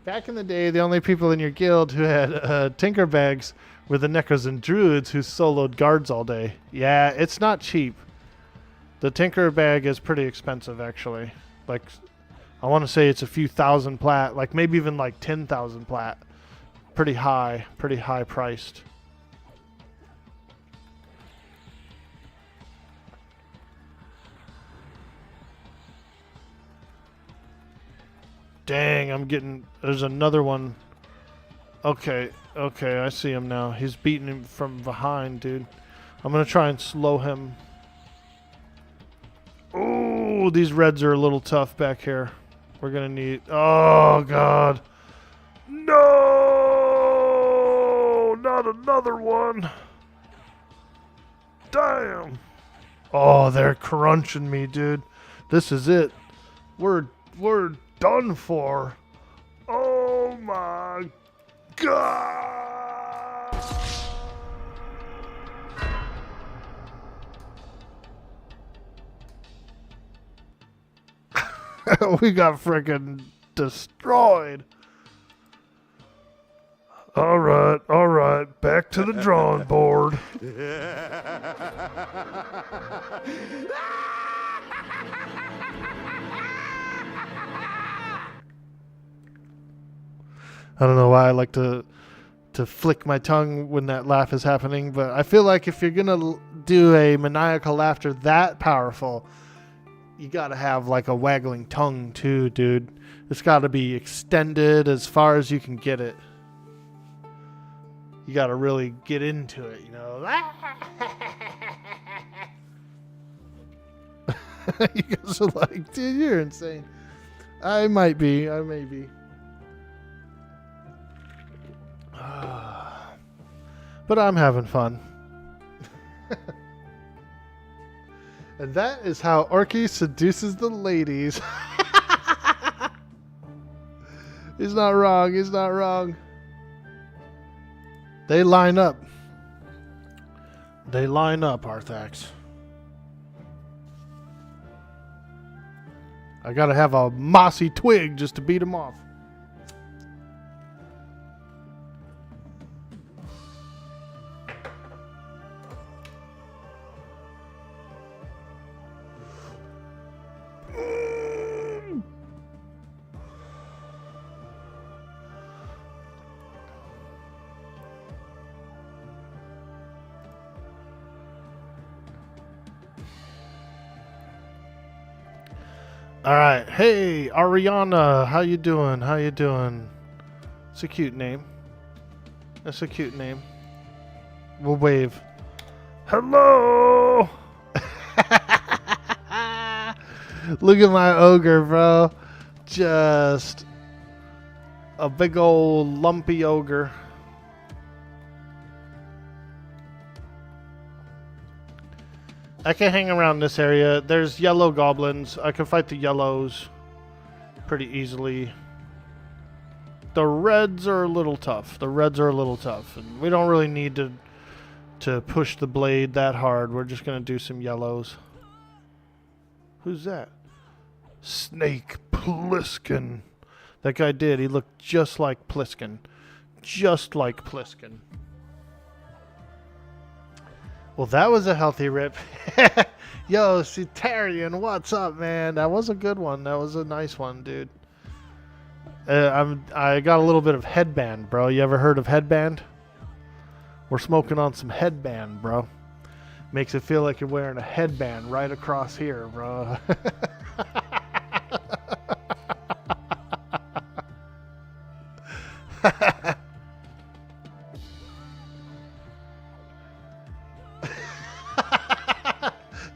Back in the day, the only people in your guild who had tinker bags were the Necros and Druids who soloed guards all day. Yeah, it's not cheap. The tinker bag is pretty expensive, actually. Like, I want to say it's a few thousand plat, like maybe even like 10,000 plat. Pretty high priced. Dang, there's another one. Okay, I see him now. He's beating him from behind, dude. I'm gonna try and slow him. Oh, these reds are a little tough back here. We're gonna need, oh God. No, not another one. Damn. Oh, they're crunching me, dude. This is it. We're we're done for. Oh my god. We got freaking destroyed. All right, back to the drawing board. I don't know why I like to flick my tongue when that laugh is happening, but I feel like if you're gonna do a maniacal laughter that powerful, you gotta have like a waggling tongue too, dude. It's gotta be extended as far as you can get it. You gotta really get into it, you know. You guys are like, dude, you're insane. I may be. But I'm having fun. And that is how Orky seduces the ladies. He's not wrong. They line up, Arthax. I gotta have a mossy twig just to beat him off. All right. Hey, Ariana. How you doing? It's a cute name. We'll wave. Hello. Look at my ogre, bro. Just a big old lumpy ogre. I can hang around this area. There's yellow goblins. I can fight the yellows pretty easily. The reds are a little tough. And we don't really need to push the blade that hard. We're just going to do some yellows. Who's that? Snake Plissken. That guy did. He looked just like Plissken. Well, that was a healthy rip. Yo, Cetarian, what's up, man? That was a good one. That was a nice one, dude. I got a little bit of headband, bro. You ever heard of headband? We're smoking on some headband, bro. Makes it feel like you're wearing a headband right across here, bro.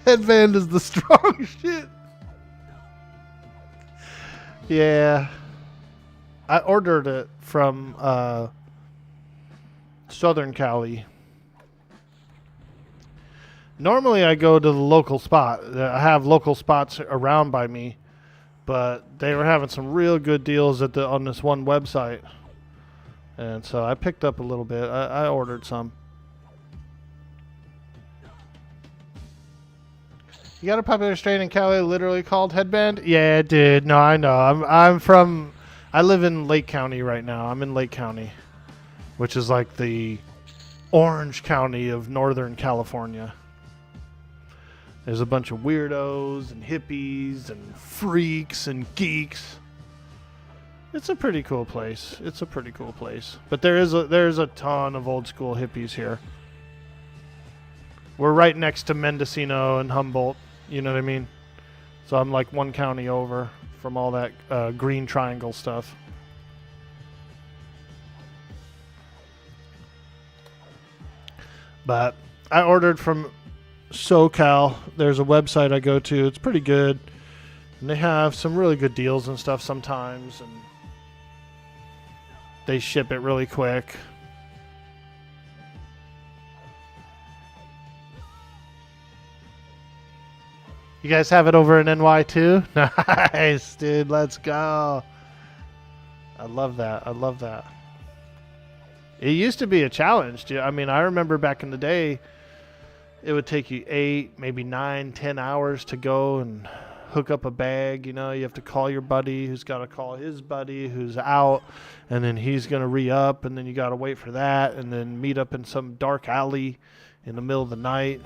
Headband is the strong shit. Yeah. I ordered it from Southern Cali. Normally I go to the local spot. I have local spots around by me, but they were having some real good deals on this one website. And so I picked up a little bit. I ordered some. You got a popular strain in Cali literally called headband? Yeah, dude. No, I know. I live in Lake County right now. I'm in Lake County, which is like the Orange County of Northern California. There's a bunch of weirdos and hippies and freaks and geeks. It's a pretty cool place. But there's a ton of old school hippies here. We're right next to Mendocino and Humboldt. You know what I mean? So I'm like one county over from all that green triangle stuff. But I ordered from SoCal. There's a website I go to. It's pretty good. And they have some really good deals and stuff sometimes. And they ship it really quick. You guys have it over in NY too? Nice, dude. Let's go. I love that. I love that. It used to be a challenge, dude. I mean, I remember back in the day, it would take you 8, maybe 9, 10 hours to go and hook up a bag. You know, you have to call your buddy who's got to call his buddy who's out, and then he's going to re-up, and then you got to wait for that, and then meet up in some dark alley in the middle of the night.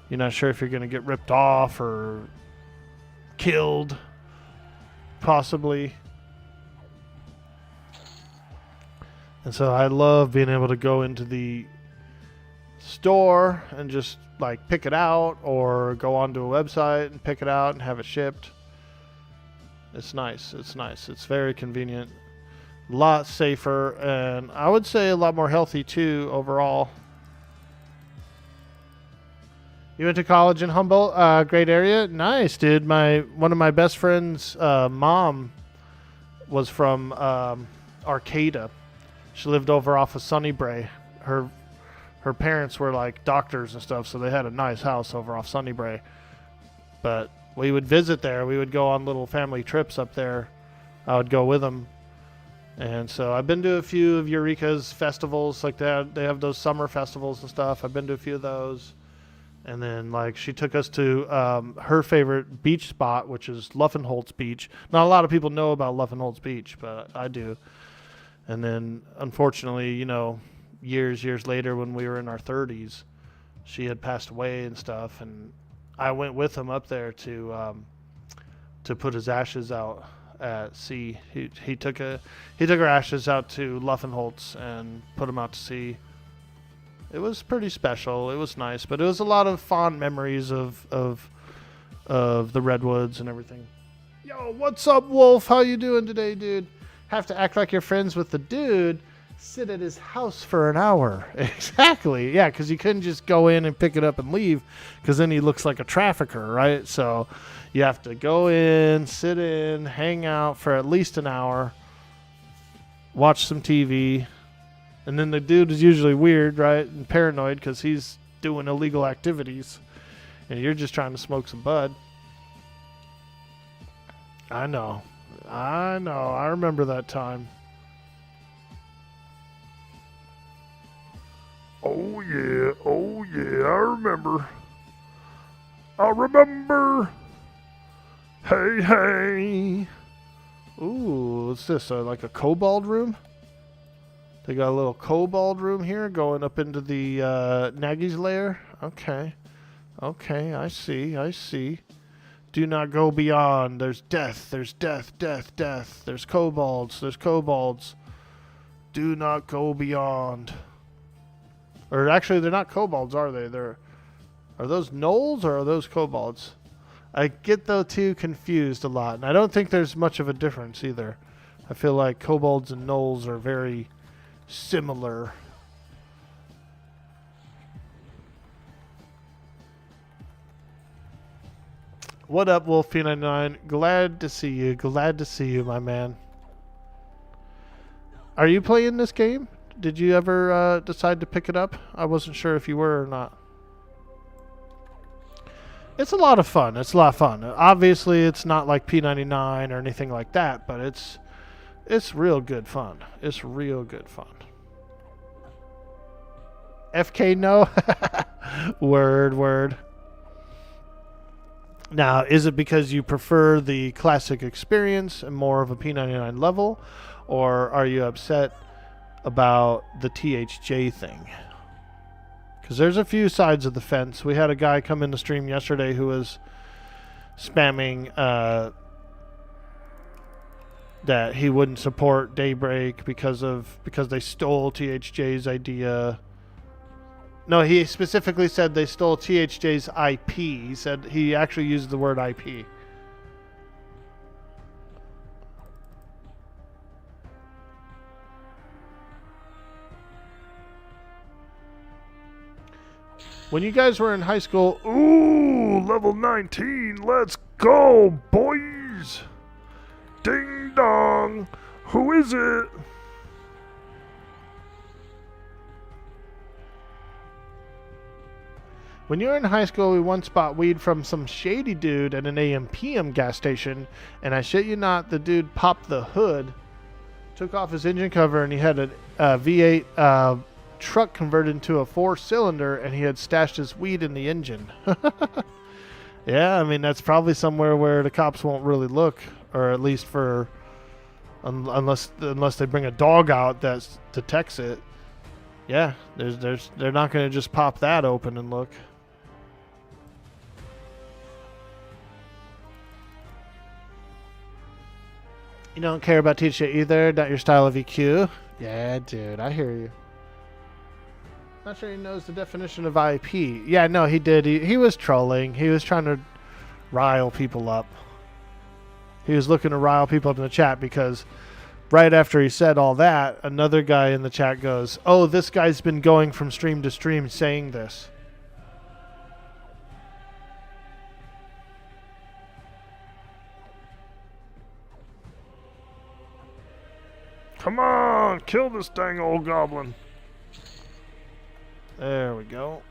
You're not sure if you're going to get ripped off or killed, possibly. And so I love being able to go into the store and just like pick it out, or go onto a website and pick it out and have it shipped. It's nice. It's nice. It's very convenient. A lot safer, and I would say a lot more healthy too overall. You went to college in Humboldt, great area. Nice, dude. One of my best friends' mom was from Arcata. She lived over off of Sunnybray. Her parents were like doctors and stuff, so they had a nice house over off Sunnybray. But we would visit there. We would go on little family trips up there. I would go with them. And so I've been to a few of Eureka's festivals like that. They have those summer festivals and stuff. I've been to a few of those. And then like she took us to her favorite beach spot, which is Luffenholtz Beach. Not a lot of people know about Luffenholtz Beach, but I do. And then unfortunately, you know, years later when we were in our 30s, she had passed away and stuff, and I went with him up there to put his ashes out at sea. He took her ashes out to Luffenholtz and put them out to sea. It was pretty special. It was nice, but it was a lot of fond memories of the redwoods and everything. Yo, what's up, Wolf? How you doing today, dude? Have to act like you're friends with the dude. Sit at his house for an hour. Exactly. Yeah, because you couldn't just go in and pick it up and leave, because then he looks like a trafficker, right? So you have to go in, sit in, hang out for at least an hour, watch some TV. And then the dude is usually weird, right, and paranoid because he's doing illegal activities, and you're just trying to smoke some bud. I know. I remember that time. Oh yeah, I remember. Hey. Ooh, what's this? Like a kobold room? They got a little kobold room here going up into the Nagy's lair. Okay, I see. Do not go beyond. There's death. There's kobolds. Do not go beyond. Or actually, they're not kobolds, are they? Are those gnolls or are those kobolds? I get the two confused a lot, and I don't think there's much of a difference either. I feel like kobolds and gnolls are very similar. What up, Wolf P99? Glad to see you, my man. Are you playing this game? Did you ever decide to pick it up? I wasn't sure if you were or not. It's a lot of fun. Obviously, it's not like P99 or anything like that, but it's real good fun. FK no? Word. Now, is it because you prefer the classic experience and more of a P99 level, or are you upset about the THJ thing? Because there's a few sides of the fence. We had a guy come in the stream yesterday who was spamming that he wouldn't support Daybreak because they stole THJ's idea. No, he specifically said they stole THJ's IP. He said he actually used the word IP. When you guys were in high school, ooh, level 19, let's go, boys. Ding dong. Who is it? When you were in high school, we once bought weed from some shady dude at an AM/PM gas station, and I shit you not, the dude popped the hood, took off his engine cover, and he had a V8 truck converted into a 4-cylinder, and he had stashed his weed in the engine. Yeah, I mean, that's probably somewhere where the cops won't really look, or at least for unless they bring a dog out that detects it. Yeah, they're not going to just pop that open and look. You don't care about teacher either, not your style of EQ. Yeah, dude, I hear you. Not sure he knows the definition of IP. Yeah, no, he did. He was trolling. He was trying to rile people up. He was looking to rile people up in the chat because right after he said all that, another guy in the chat goes, "Oh, this guy's been going from stream to stream saying this." Come on, kill this dang old goblin. There we go.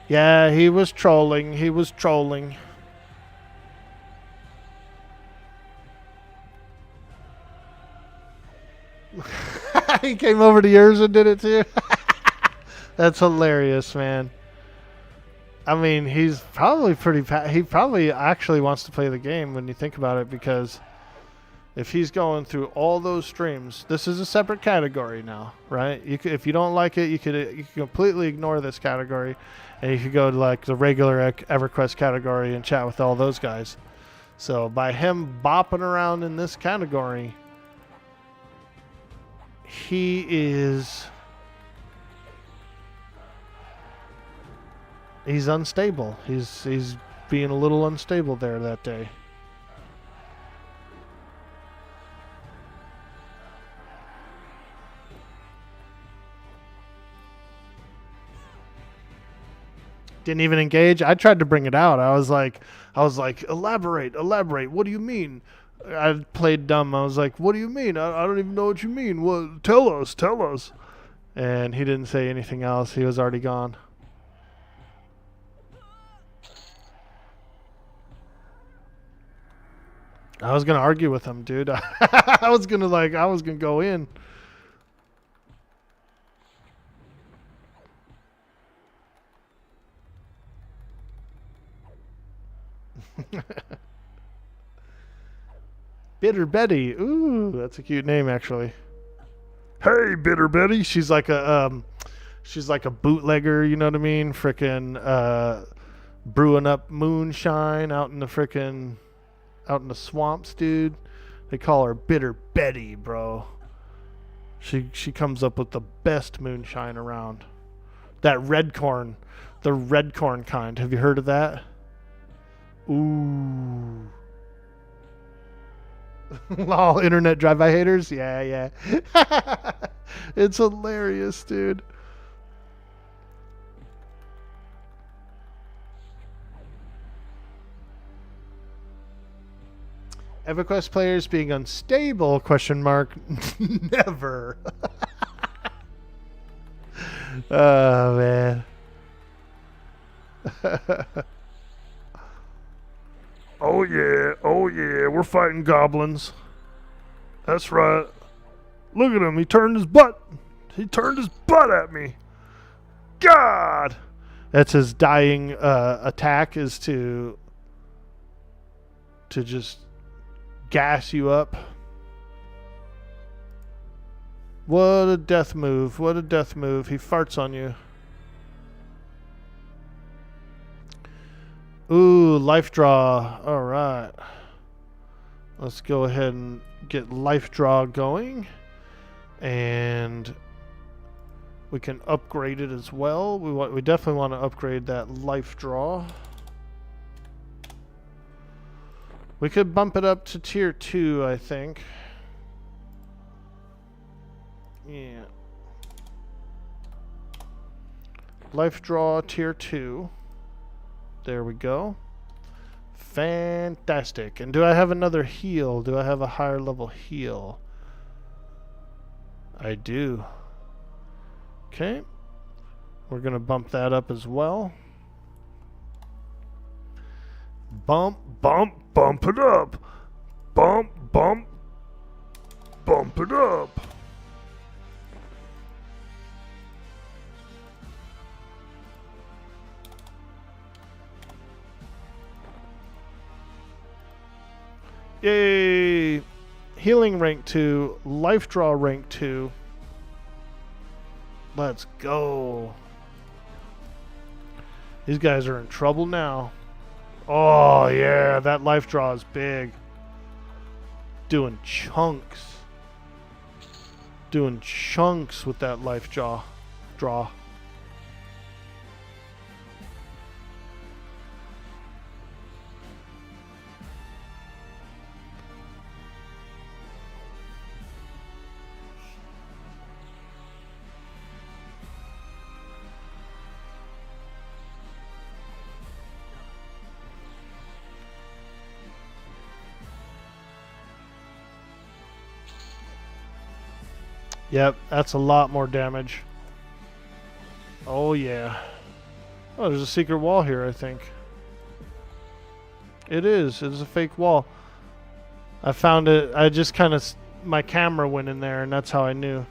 Yeah, he was trolling. He was trolling. He came over to yours and did it too. That's hilarious, man. I mean, he's probably he probably actually wants to play the game when you think about it, because if he's going through all those streams, this is a separate category now, right? If you don't like it, you could completely ignore this category, and you could go to like the regular EverQuest category and chat with all those guys. So by him bopping around in this category, he's unstable. He's being a little unstable there that day. Didn't even engage. I tried to bring it out. I was like, elaborate. What do you mean? I played dumb. I was like, what do you mean? I don't even know what you mean. What? Tell us. And he didn't say anything else. He was already gone. I was gonna argue with him, dude. I was gonna go in. Bitter Betty. Ooh, that's a cute name, actually. Hey, Bitter Betty. She's like a bootlegger. You know what I mean? Frickin' brewing up moonshine out in the swamps, dude. They call her Bitter Betty, bro. She comes up with the best moonshine around. That red corn, the red corn kind. Have you heard of that? Ooh. All internet drive-by haters? Yeah. It's hilarious, dude. EverQuest players being unstable? ? Never. Oh, man. Oh yeah, we're fighting goblins. That's right. Look at him, he turned his butt at me. God! That's his dying attack, is to just gas you up. What a death move. He farts on you. Ooh, life draw. All right. Let's go ahead and get life draw going. And we can upgrade it as well. We definitely want to upgrade that life draw. We could bump it up to tier 2, I think. Yeah. Life draw tier 2. There we go. Fantastic. And do I have another heal? Do I have a higher level heal? I do. Okay. We're going to bump that up as well. Bump, bump, bump it up. Bump, bump, bump it up. Yay! Healing rank 2, life draw rank 2. Let's go. These guys are in trouble now. Oh yeah, that life draw is big. Doing chunks. Doing chunks with that life draw. Yep, that's a lot more damage. Oh yeah. Oh, there's a secret wall here, I think. It is. It is a fake wall. I found it. I just kind of... My camera went in there, and that's how I knew.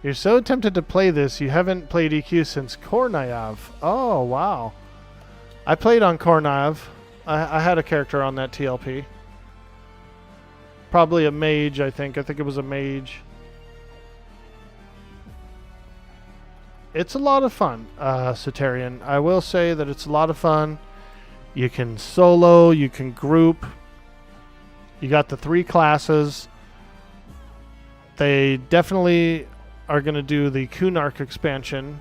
You're so tempted to play this, you haven't played EQ since Kornaev. Oh, wow. I played on Kornaev. I had a character on that TLP. Probably a mage, I think. I think it was a mage. It's a lot of fun, Soterian. I will say that it's a lot of fun. You can solo, you can group. You got the 3 classes. They definitely are going to do the Kunark expansion,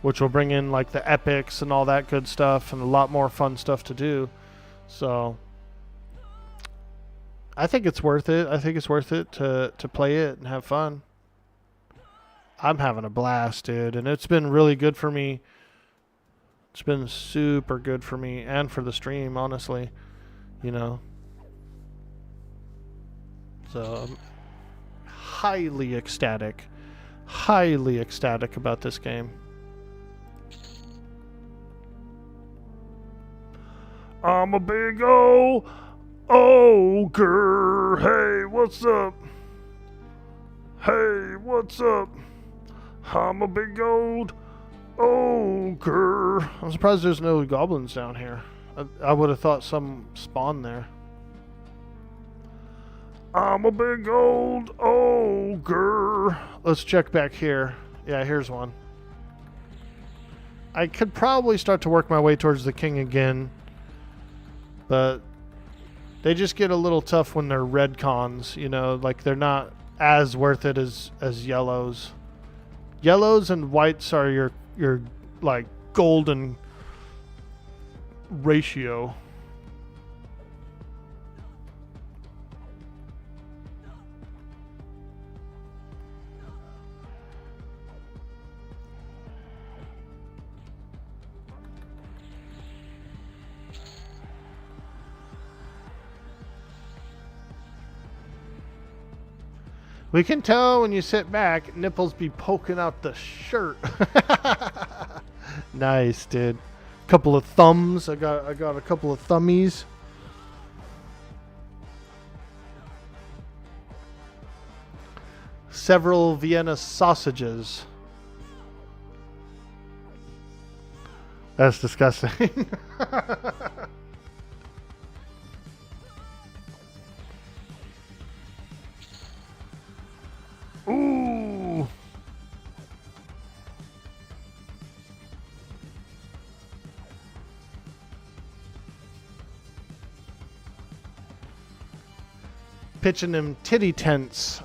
which will bring in like the epics and all that good stuff and a lot more fun stuff to do. So I think it's worth it. I think it's worth it to play it and have fun. I'm having a blast, dude, and it's been really good for me. It's been super good for me and for the stream, honestly, you know. So I'm highly ecstatic about this game. I'm a big ol' ogre. Hey, what's up? Hey, what's up? I'm a big old ogre. I'm surprised there's no goblins down here. I would have thought some spawned there. I'm a big old ogre. Let's check back here. Yeah, here's one. I could probably start to work my way towards the king again, but they just get a little tough when they're red cons, you know, like they're not as worth it as yellows. Yellows and whites are your like golden ratio. We can tell when you sit back, nipples be poking out the shirt. Nice, dude. Couple of thumbs. I got a couple of thummies. Several Vienna sausages. That's disgusting. Ooh. Pitching them titty tents.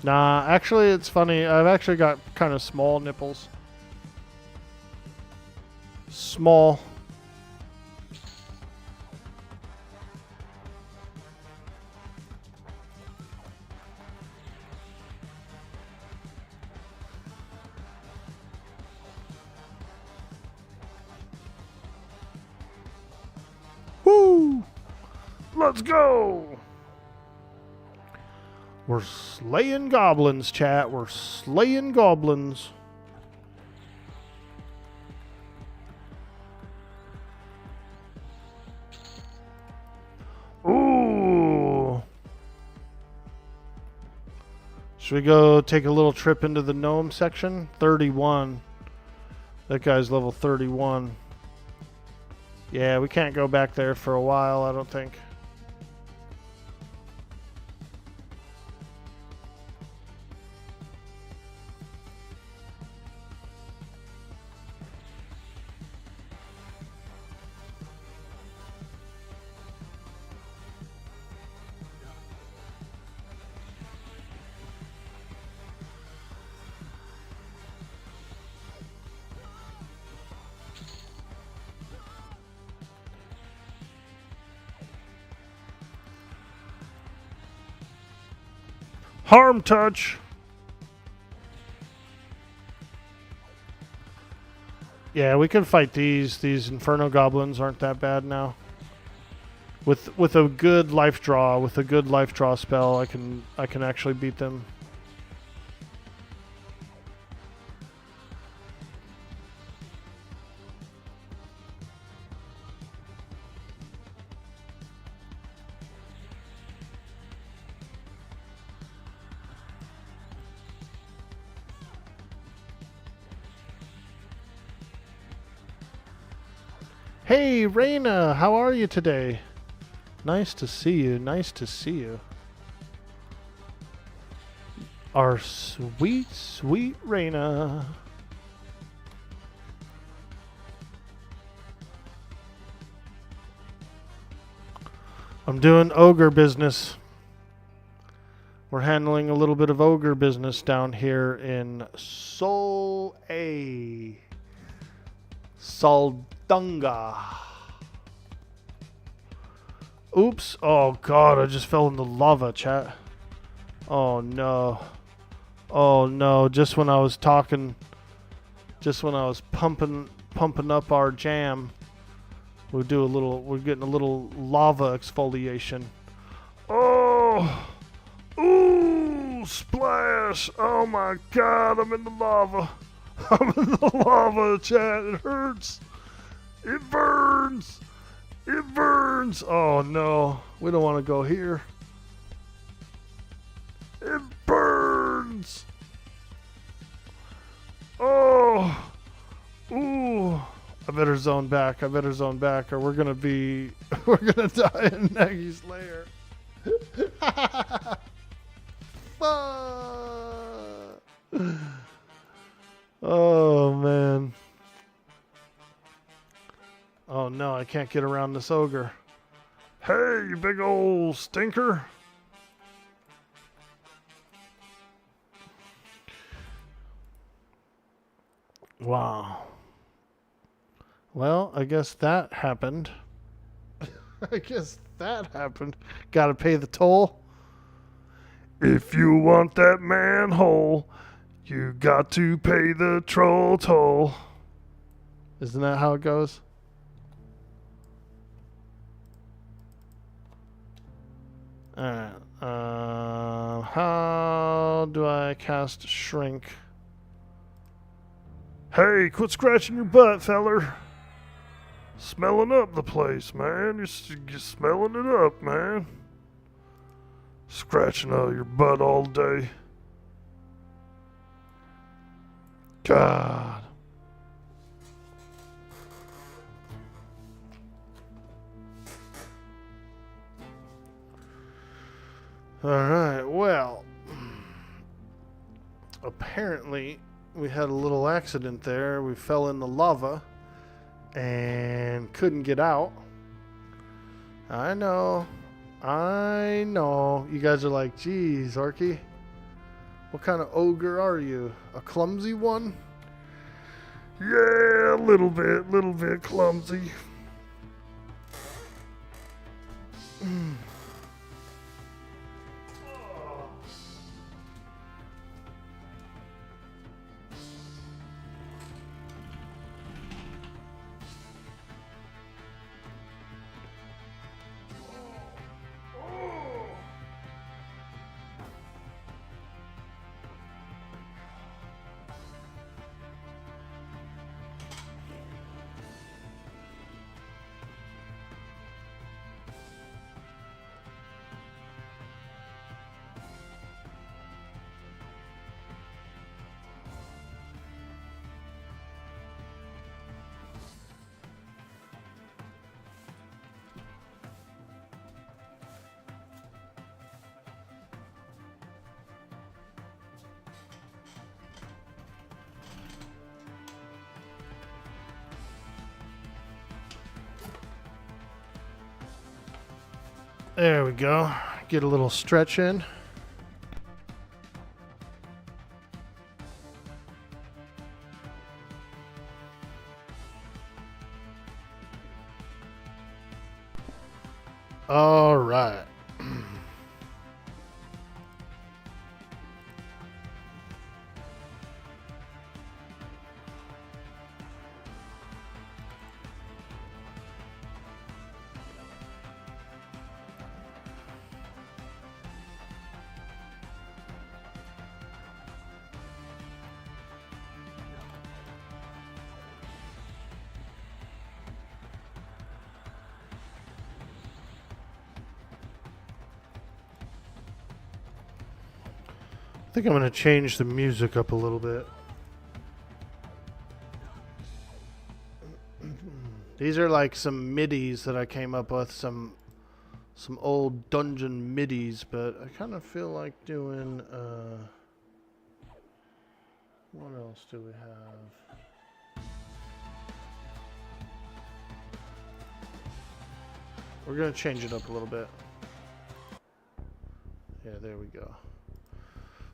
Nah, actually it's funny. I've actually got kind of small nipples. Small. Let's go! We're slaying goblins, chat. We're slaying goblins. Ooh. Should we go take a little trip into the gnome section? 31. That guy's level 31. Yeah, we can't go back there for a while, I don't think. Harm touch. Yeah, we can fight these. These Inferno Goblins aren't that bad now. With a good life draw, spell, I can actually beat them. Hey, Raina, how are you today? Nice to see you. Nice to see you. Our sweet, sweet Raina. I'm doing ogre business. We're handling a little bit of ogre business down here in Sol A. Saldunga. Oops. Oh god, I just fell in the lava, chat. Oh no. Oh no, just when I was talking, just when I was pumping up our jam, we're getting a little lava exfoliation. Oh! Ooh, splash! Oh my god, I'm in the lava. I'm in the lava, chat. It hurts. It burns. It burns. Oh no, we don't want to go here. It burns. Oh. Ooh. I better zone back. Or we're gonna die in Nagy's lair. Oh man. Oh no, I can't get around this ogre. Hey, you big old stinker. Wow. Well, I guess that happened. Gotta pay the toll. If you want that manhole, you got to pay the troll toll. Isn't that how it goes? Alright. How do I cast Shrink? Hey, quit scratching your butt, feller. Smelling up the place, man. You're smelling it up, man. Scratching out your butt all day. God. Alright, well. Apparently, we had a little accident there. We fell in the lava and couldn't get out. I know. You guys are like, geez, Orky, what kind of ogre are you? A clumsy one? Yeah, a little bit clumsy. There we go. Get a little stretch in. All right. I think I'm going to change the music up a little bit. These are like some midis that I came up with, some old dungeon midis, but I kind of feel like doing, what else do we have? We're going to change it up a little bit. Yeah, there we go.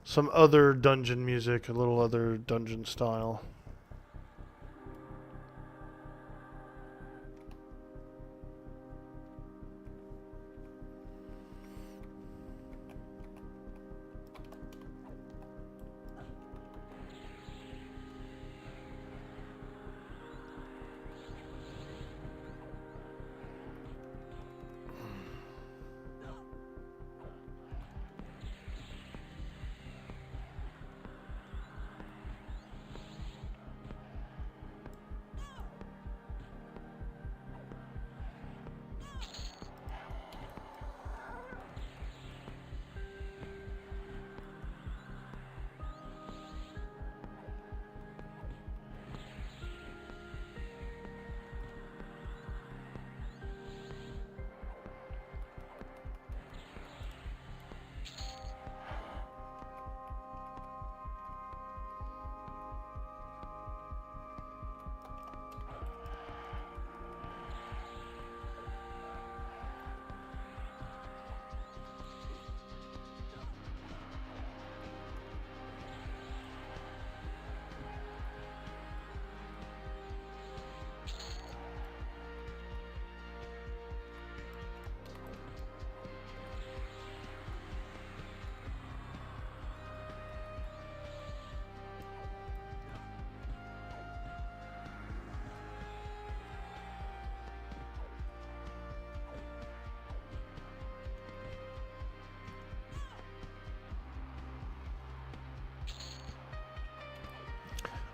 Some other dungeon music, a little other dungeon style.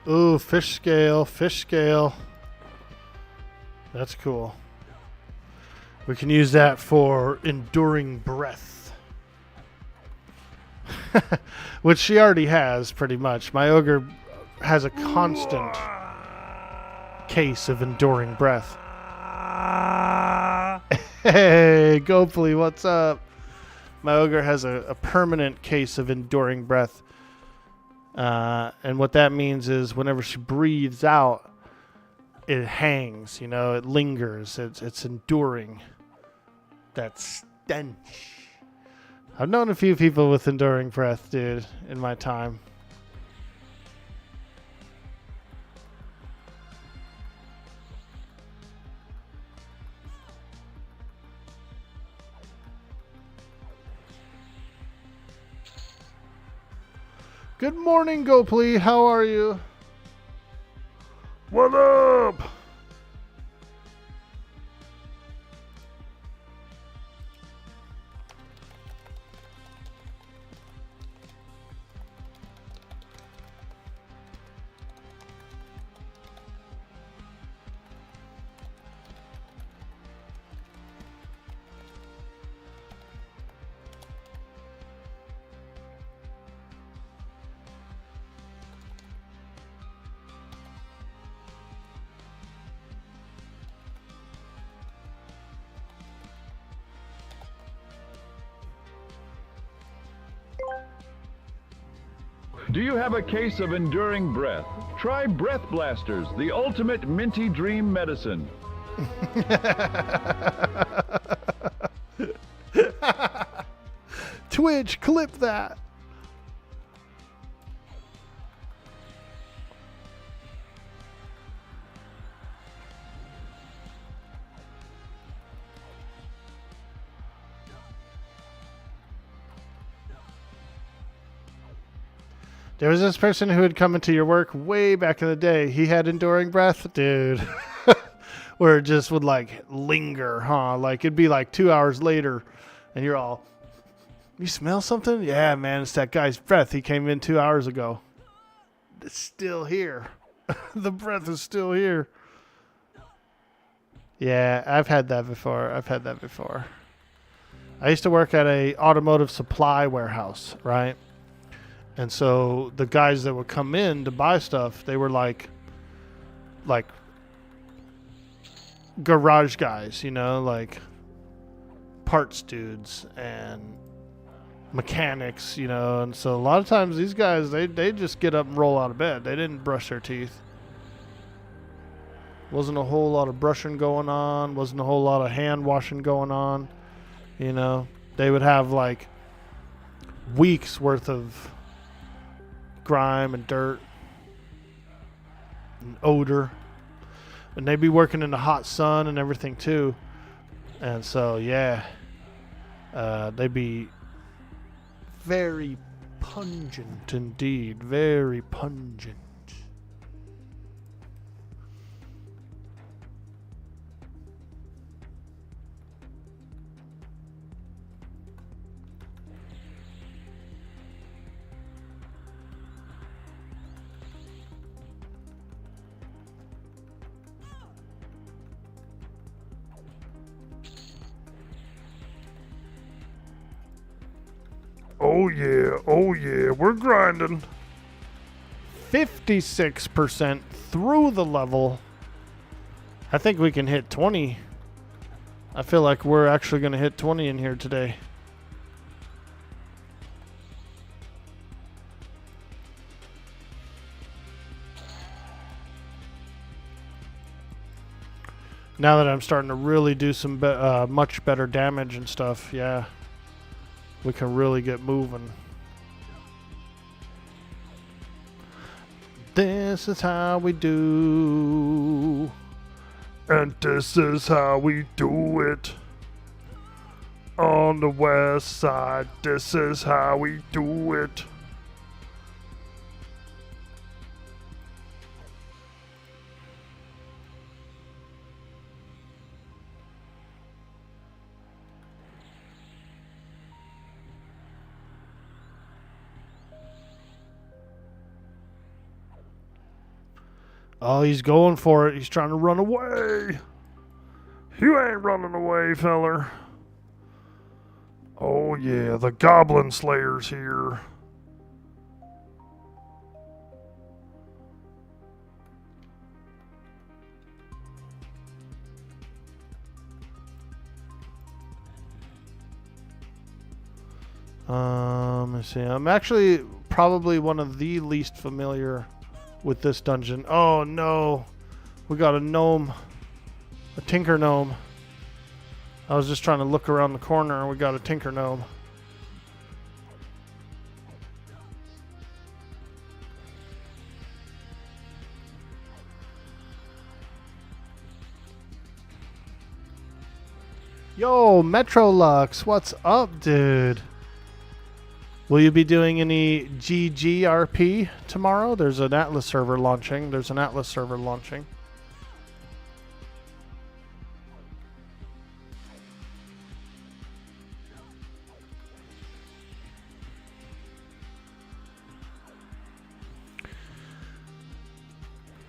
Ooh, fish scale, fish scale. That's cool. We can use that for enduring breath. Which she already has, pretty much. My ogre has a constant case of enduring breath. Hey, Gopley, what's up? My ogre has a permanent case of enduring breath. And what that means is whenever she breathes out, it hangs, you know, it lingers. It's enduring that stench. I've known a few people with enduring breath, dude, in my time. Good morning, Gopley. How are you? What up? Do you have a case of enduring breath? Try Breath Blasters, the ultimate minty dream medicine. Twitch, clip that. There was this person who had come into your work way back in the day. He had enduring breath, dude. Where it just would like linger, huh? Like it'd be like 2 hours later and you're all, you smell something? Yeah, man, it's that guy's breath. He came in 2 hours ago. It's still here. The breath is still here. Yeah, I've had that before. I used to work at a automotive supply warehouse, right? And so the guys that would come in to buy stuff, they were like garage guys, you know, like parts dudes and mechanics, you know. And so a lot of times these guys, they just get up and roll out of bed. They didn't brush their teeth. Wasn't a whole lot of brushing going on. Wasn't a whole lot of hand washing going on. You know, they would have like weeks worth of grime and dirt and odor, and they'd be working in the hot sun and everything too. And so yeah, they'd be very pungent indeed, very pungent. Oh yeah, we're grinding. 56% through the level. I think we can hit 20. I feel like we're actually going to hit 20 in here today. Now that I'm starting to really do some much better damage and stuff, yeah. We can really get moving. This is how we do. And this is how we do it. On the west side, this is how we do it. Oh, he's going for it. He's trying to run away. You ain't running away, feller. Oh, yeah, the Goblin Slayer's here. Let me see. I'm actually probably one of the least familiar with this dungeon. Oh no, we got a gnome, a tinker gnome. I was just trying to look around the corner and we got a tinker gnome. Yo, Metrolux, what's up, dude? Will you be doing any GGRP tomorrow? There's an Atlas server launching.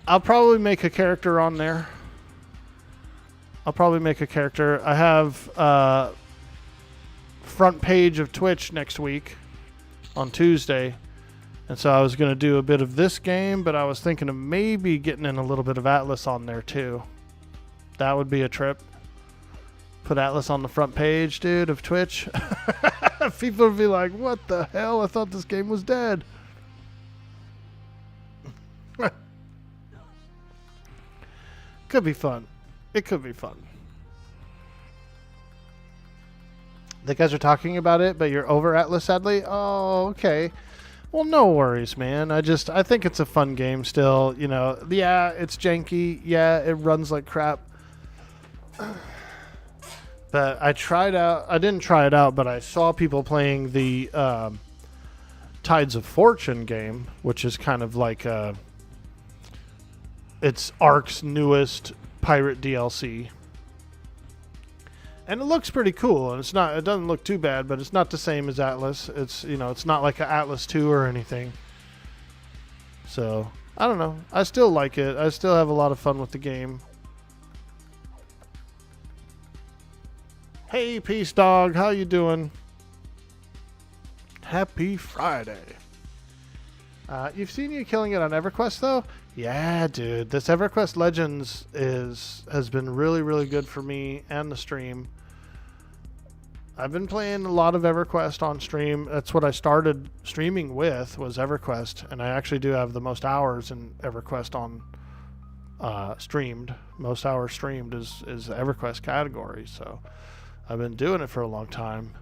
I'll probably make a character on there. I have front page of Twitch next week on Tuesday. And so I was going to do a bit of this game, but I was thinking of maybe getting in a little bit of Atlas on there too. That would be a trip. Put Atlas on the front page, dude, of Twitch. People would be like, what the hell? I thought this game was dead. Could be fun. It could be fun. The guys are talking about it, but you're over Atlas, sadly? Oh, okay. Well, no worries, man. I think it's a fun game still. You know, yeah, it's janky. Yeah, it runs like crap. But I didn't try it out, but I saw people playing the Tides of Fortune game, which is kind of like it's Ark's newest pirate DLC. And it looks pretty cool, and it doesn't look too bad, but it's not the same as Atlas. It's, you know, it's not like an Atlas 2 or anything. So, I don't know. I still like it. I still have a lot of fun with the game. Hey, Peace Dog, how you doing? Happy Friday. You've seen you killing it on EverQuest, though? Yeah, dude. This EverQuest Legends has been really, really good for me and the stream. I've been playing a lot of EverQuest on stream. That's what I started streaming with, was EverQuest. And I actually do have the most hours in EverQuest on streamed. Most hours streamed is the EverQuest category. So I've been doing it for a long time.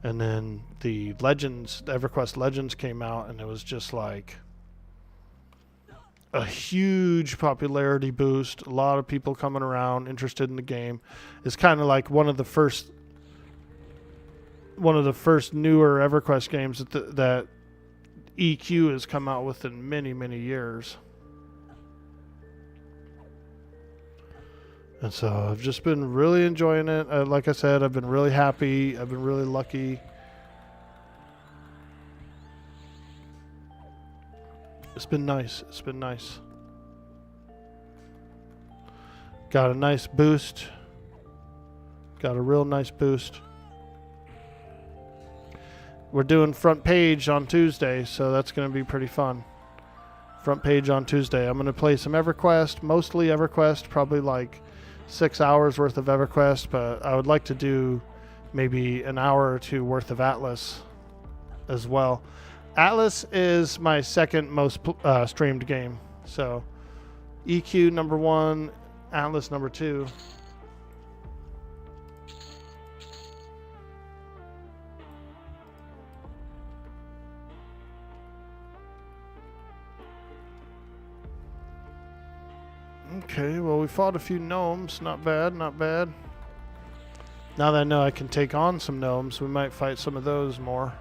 And then the EverQuest Legends came out, and it was just like a huge popularity boost. A lot of people coming around interested in the game. It's kind of like one of the first newer EverQuest games that EQ has come out with in many, many years. And so I've just been really enjoying it. Like I said, I've been really happy. I've been really lucky. It's been nice. It's been nice. Got a nice boost. Got a real nice boost. We're doing front page on Tuesday, so that's going to be pretty fun. Front page on Tuesday. I'm going to play some EverQuest, mostly EverQuest, probably like 6 hours worth of EverQuest, but I would like to do maybe an hour or two worth of Atlas as well. Atlas is my second most streamed game. So EQ number 1, Atlas number 2. Okay, well, we fought a few gnomes. Not bad, not bad. Now that I know I can take on some gnomes, we might fight some of those more.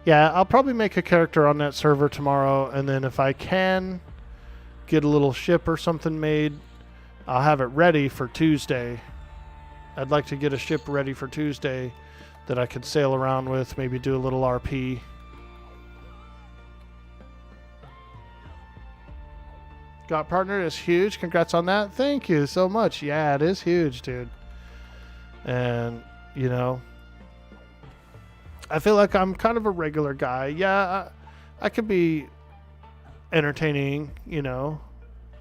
Yeah, I'll probably make a character on that server tomorrow, and then if I can get a little ship or something made, I'll have it ready for Tuesday. I'd like to get a ship ready for Tuesday that I could sail around with, maybe do a little RP. Got partnered is huge. Congrats on that. Thank you so much. Yeah, it is huge, dude. And, you know, I feel like I'm kind of a regular guy. Yeah, I could be entertaining, you know,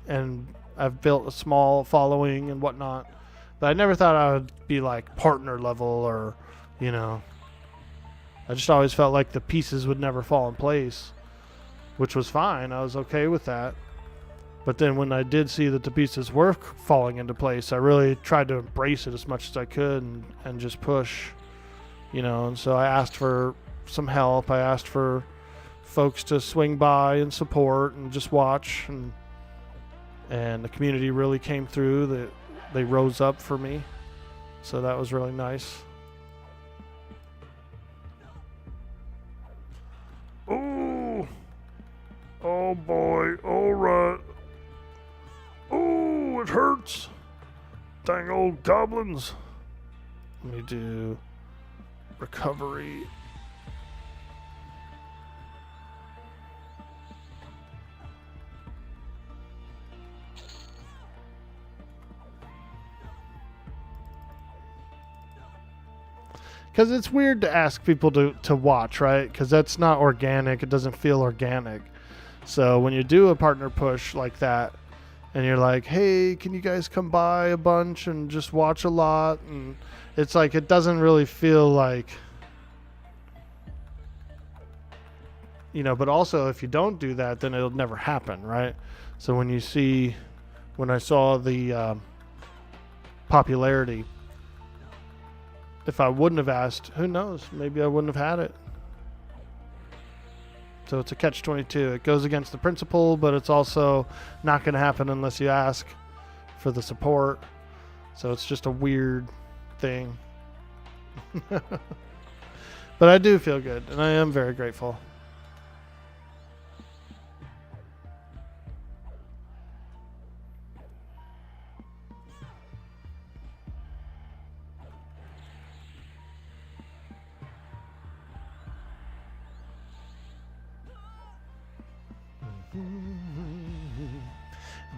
and I've built a small following and whatnot. But I never thought I would be like partner level or, you know, I just always felt like the pieces would never fall in place, which was fine. I was okay with that. But then when I did see that the pieces were falling into place, I really tried to embrace it as much as I could and just push, you know. And so I asked for some help. I asked for folks to swing by and support and just watch. And the community really came through. They rose up for me. So that was really nice. Oh, oh boy. All right. Oh, it hurts. Dang old goblins. Let me do recovery. Because it's weird to ask people to watch, right? Because that's not organic. It doesn't feel organic. So when you do a partner push like that, and you're like, hey, can you guys come by a bunch and just watch a lot? And it's like, it doesn't really feel like you know, but also if you don't do that, then it'll never happen, right? So when I saw the popularity, if I wouldn't have asked, who knows? Maybe I wouldn't have had it. So it's a catch-22. It goes against the principle, but it's also not going to happen unless you ask for the support. So it's just a weird thing. But I do feel good, and I am very grateful.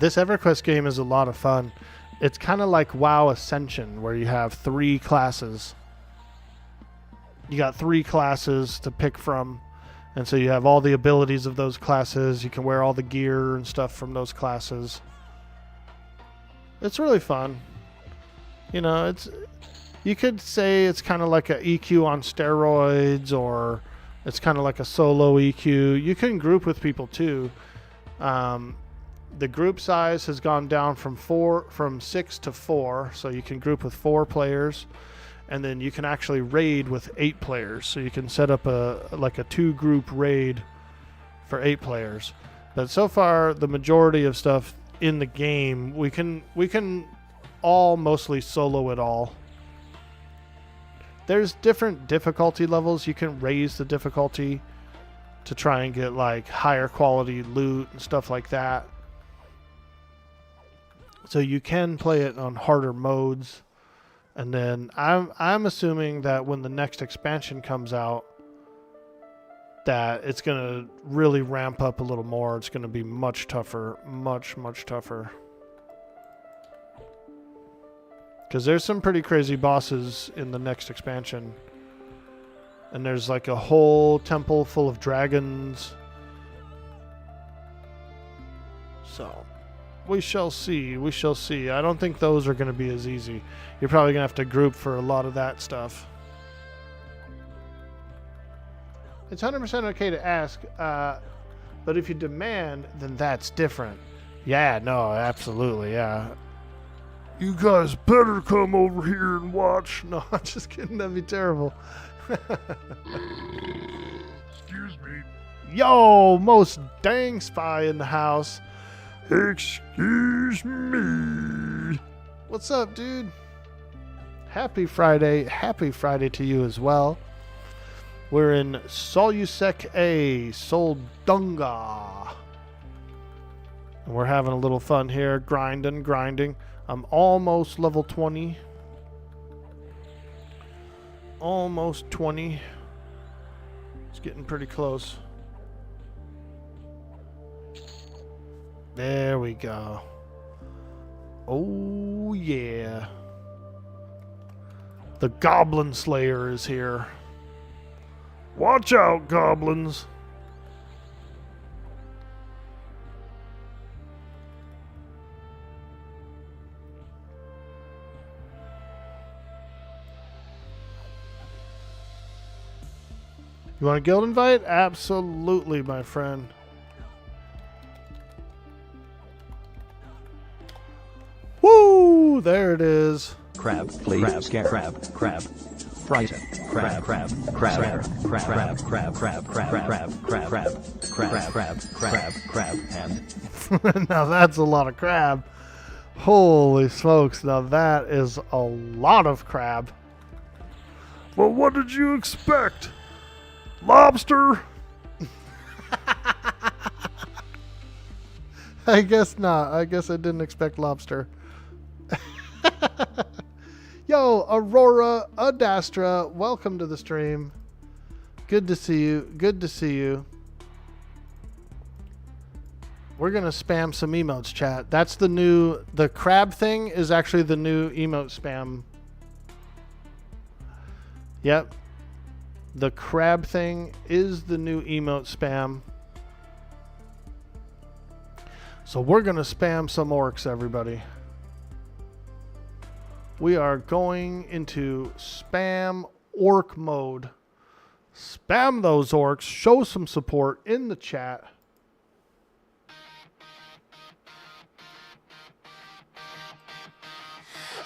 This EverQuest game is a lot of fun. It's kind of like WoW Ascension, where you have 3 classes. You got 3 classes to pick from, and so you have all the abilities of those classes. You can wear all the gear and stuff from those classes. It's really fun. You know, you could say it's kind of like a EQ on steroids, or it's kind of like a solo EQ. You can group with people too. The group size has gone down from 6 to 4, so you can group with 4 players, and then you can actually raid with 8 players. So you can set up a 2-group raid for 8 players. But so far, the majority of stuff in the game, we can all mostly solo it all. There's different difficulty levels. You can raise the difficulty to try and get like higher quality loot and stuff like that. So you can play it on harder modes, and then I'm assuming that when the next expansion comes out, that it's gonna really ramp up a little more. It's gonna be much tougher, much tougher. Because there's some pretty crazy bosses in the next expansion, and there's like a whole temple full of dragons. So we shall see. We shall see. I don't think those are going to be as easy. You're probably going to have to group for a lot of that stuff. It's 100% okay to ask, but if you demand, then that's different. Yeah, no, absolutely, yeah. You guys better come over here and watch. No, I'm just kidding. That'd be terrible. Excuse me. Yo, most dang spy in the house. Excuse me. What's up, dude? Happy Friday. Happy Friday to you as well. We're in Solusek A, Soldunga. And we're having a little fun here, grinding. I'm almost level 20. Almost 20. It's getting pretty close. There we go. Oh, yeah. The Goblin Slayer is here. Watch out, goblins. You want a guild invite? Absolutely, my friend. Woo! There it is. Crab, please. Crab. Frighten. Crab. And Now that's a lot of crab. Holy smokes, now that is a lot of crab. Well, what did you expect? Lobster? I guess not. I guess I didn't expect lobster. Yo, Aurora Adastra, welcome to the stream. Good to see you. Good to see you. We're going to spam some emotes, chat. That's the crab thing is actually the new emote spam. Yep. The crab thing is the new emote spam. So we're going to spam some orcs, everybody. We are going into spam orc mode. Spam those orcs. Show some support in the chat.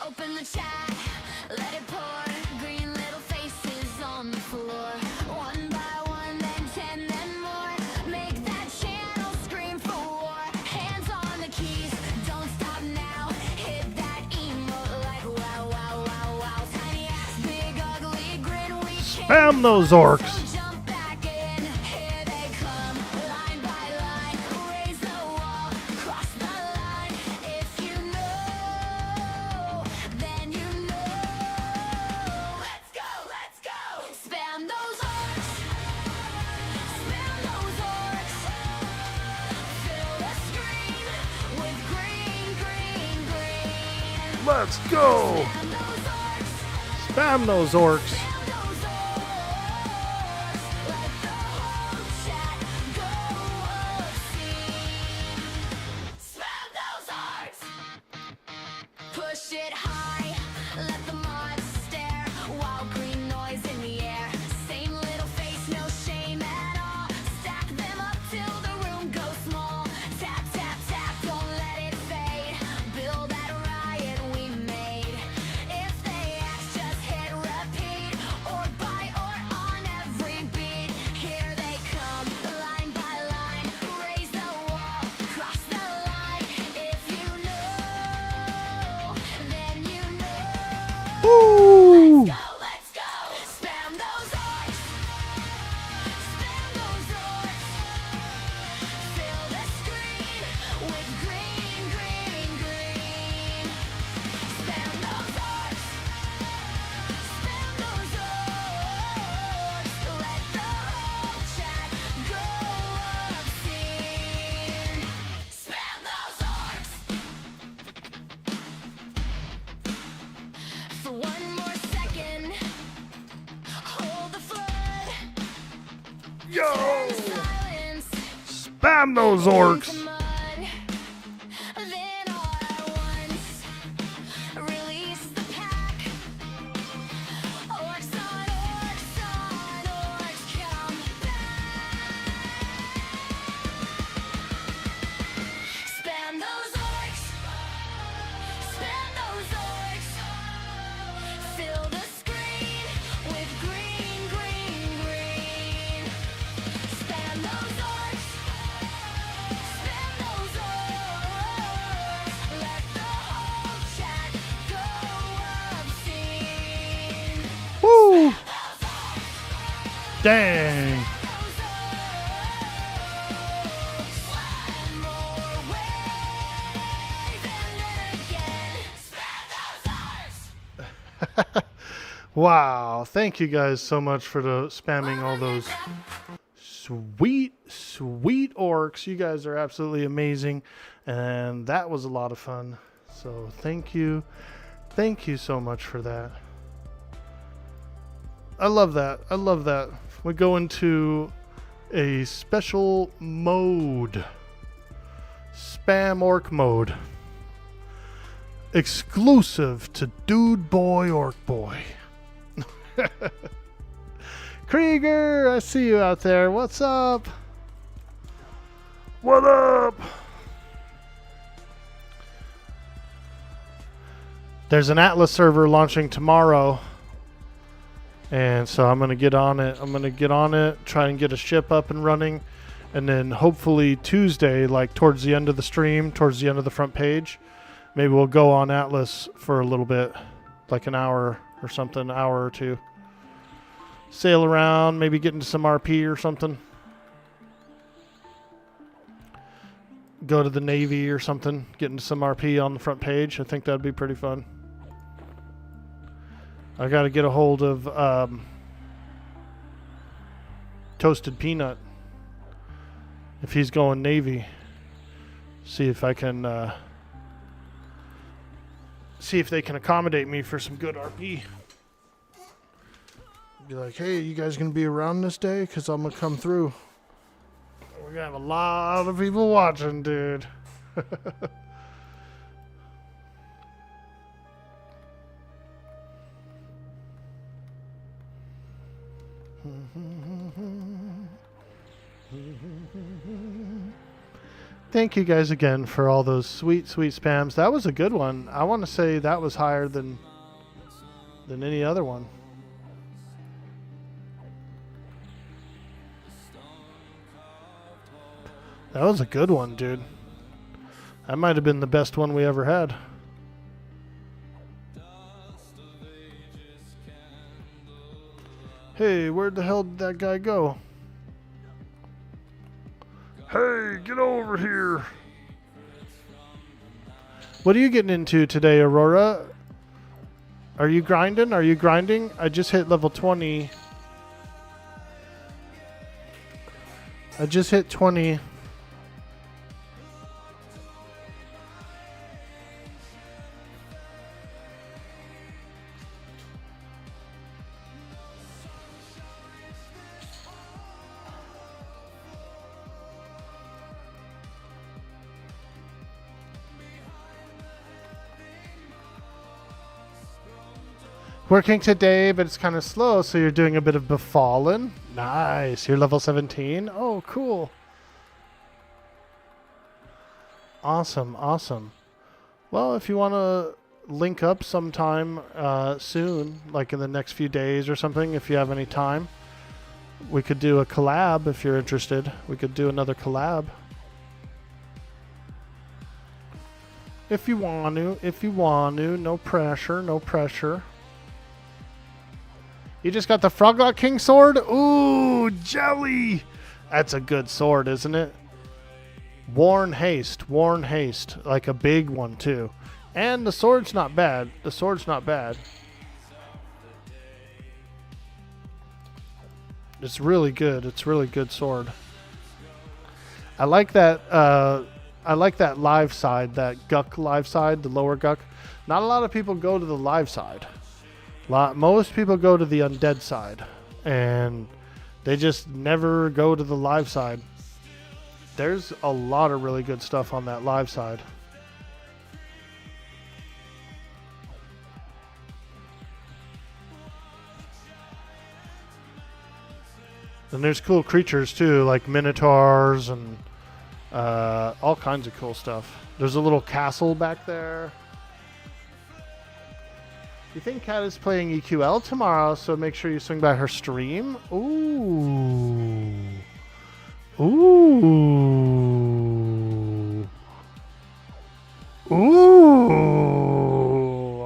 Open the chat, let it pour. Green little faces on the floor. One by one, then 10, then more. Make that channel scream for war. Hands on the keys, don't stop now. Hit that emote like wow, wow, wow, wow. Tiny ass, big ugly grin. We Spam those orcs. so jump back in. Here they come, line by line. Raise the wall, cross the line. If you know, then you know. Let's go, let's go. Spam those orcs. Spam those orcs. Fill the screen with green, green, green. Let's go! Spam those orcs. Spam those orcs. Spam those orcs. Let the whole chat go obscene. Spam those orcs. Push it high, let the mods stare. Wild green noise in the air. Same little face, no shame at all. Stack them up till the room goes small. Tap, tap, tap, don't let it fade. Build that riot we made. If they ask, just hit repeat. Or by or on every beat. Here they come, line by line. Raise the wall, cross the line. If you know, then you know. Woo! Let's go. Spam those orcs. Spam those orcs. Fill the screen with green, green, green. Spam those orcs. Spam those orcs. Let the whole chat go obscene. Spam those orcs. For one more second, hold the flood. Yo! Silence Spam those orcs. into mud. Then all at once, release the pack. Orcs on orcs on orcs, come back. Spam those orcs. Spam those orcs. Fill the screen with green, green, green. Spam those orcs. Spam those orcs. Let the whole chat go obscene. Woo! Dang. Those orcs. One more wave and then again. Spam those orcs. Wow. Thank you guys so much for the spamming all those sweet, sweet orcs. You guys are absolutely amazing. And that was a lot of fun. So thank you. Thank you so much for that. I love that. I love that. We go into a special mode. Spam orc mode. Exclusive to Dude Boy Orc Boy. Krieger, I see you out there. What's up? What up? There's an Atlas server launching tomorrow. And so I'm going to get on it. Try and get a ship up and running. And then hopefully Tuesday, like towards the end of the stream, towards the end of the front page, maybe we'll go on Atlas for a little bit, like an hour or something, an hour or two. Sail around, maybe get into some RP or something. Go to the Navy or something, get into some RP on the front page. I think that'd be pretty fun. I got to get a hold of Toasted Peanut. If he's going Navy, see if I can see if they can accommodate me for some good RP. Be like, hey, you guys gonna be around this day? Because I'm gonna come through. We're gonna have a lot of people watching, dude. Thank you guys again for all those sweet, sweet spams. That was a good one. I want to say that was higher than any other one. That was a good one, dude. That might have been the best one we ever had. Hey, where the hell did that guy go? Hey, get over here. What are you getting into today, Aurora? Are you grinding? Are you grinding? I just hit level 20. I just hit 20. Working today, but it's kind of slow, so you're doing a bit of Befallen. Nice. You're level 17. Oh, cool. Awesome, awesome. Well, if you want to link up sometime soon, like in the next few days or something, if you have any time, we could do a collab if you're interested. We could do another collab. If you want to, no pressure, no pressure. You just got the Froglot King sword? Ooh, jelly! That's a good sword, isn't it? Worn haste, like a big one too. And the sword's not bad. The sword's not bad. It's really good. It's really good sword. I like that. I like that live side, that Guck live side, the lower Guck. Not a lot of people go to the live side. Most people go to the undead side, and they just never go to the live side. There's a lot of really good stuff on that live side. And there's cool creatures too, like minotaurs and all kinds of cool stuff. There's a little castle back there. You think Kat is playing EQL tomorrow, so make sure you swing by her stream. Ooh. Ooh. Ooh.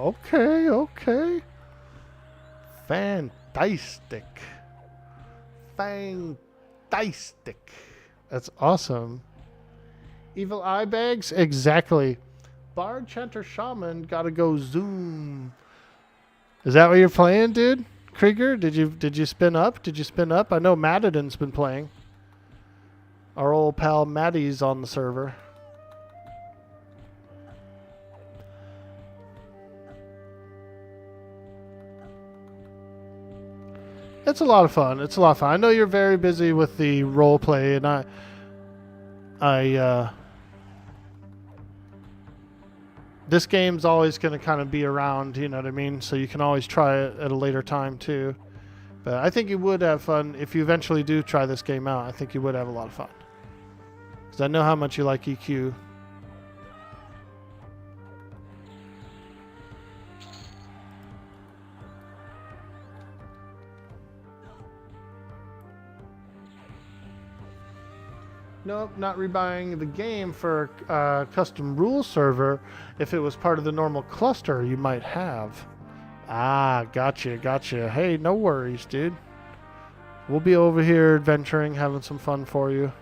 Okay, okay. Fantastic. Fantastic. That's awesome. Evil eye bags? Exactly. Bard, Chanter, Shaman gotta go zoom. Is that what you're playing, dude? Krieger, did you spin up? Did you spin up? I know Madden's been playing. Our old pal Maddie's on the server. It's a lot of fun. It's a lot of fun. I know you're very busy with the role play, and this game's always going to kind of be around, you know what I mean? So you can always try it at a later time too. But I think you would have fun if you eventually do try this game out. I think you would have a lot of fun. Because I know how much you like EQ. Nope, not rebuying the game for custom rule server. If it was part of the normal cluster, you might have. Ah, gotcha, gotcha. Hey, no worries, dude. We'll be over here adventuring, having some fun for you.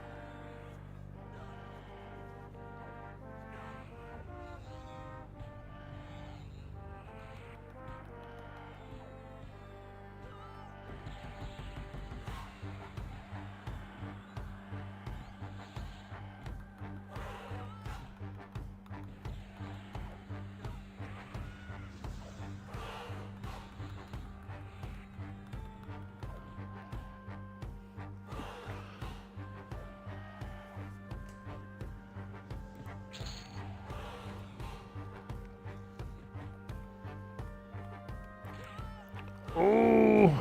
Oh,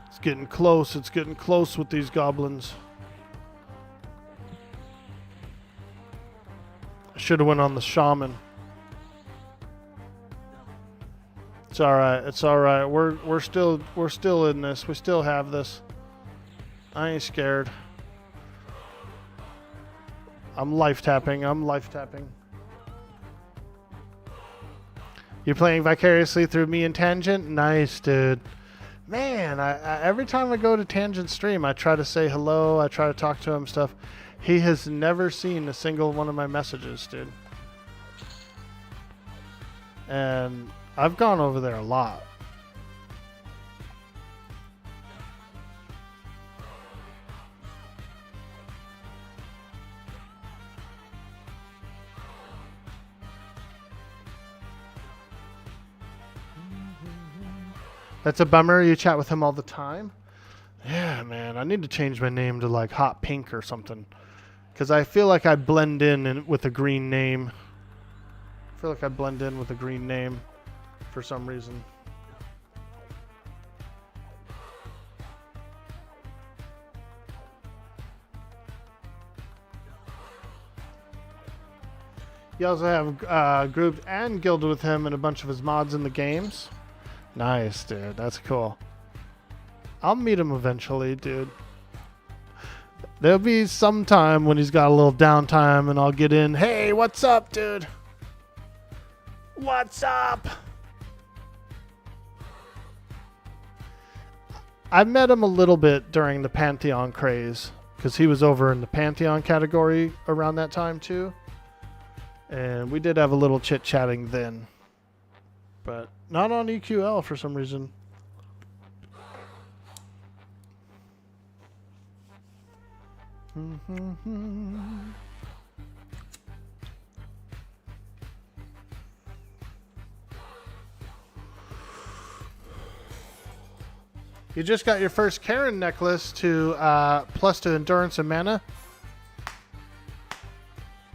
it's getting close. It's getting close with these goblins. should have went on the shaman. It's all right. It's all right. We're still in this. We still have this. I ain't scared. I'm life tapping. I'm life tapping. You're playing vicariously through me and Tangent? Nice, dude. Man, I every time I go to Tangent stream, I try to say hello. I try to talk to him stuff. He has never seen a single one of my messages, dude. And I've gone over there a lot. That's a bummer. You chat with him all the time? Yeah, man. I need to change my name to like Hot Pink or something. Because I feel like I blend in with a green name. I feel like I blend in with a green name for some reason. You also have grouped and guilded with him and a bunch of his mods in the games. Nice, dude. That's cool. I'll meet him eventually, dude. There'll be some time when he's got a little downtime and I'll get in. Hey, what's up, dude? What's up? I met him a little bit during the Pantheon craze because he was over in the Pantheon category around that time too. And we did have a little chit-chatting then. But not on EQL for some reason. You just got your first Karen necklace to plus to endurance and mana.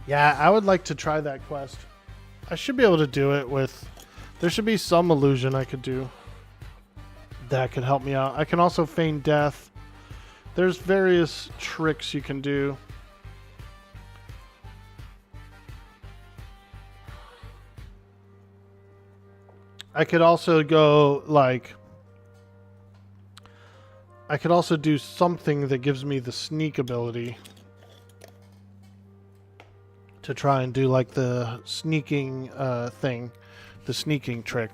Yeah, I would like to try that quest. I should be able to do it with... There should be some illusion I could do that could help me out. I can also feign death. There's various tricks you can do. I could also go like... I could also do something that gives me the sneak ability. To try and do like the sneaking thing. The sneaking trick.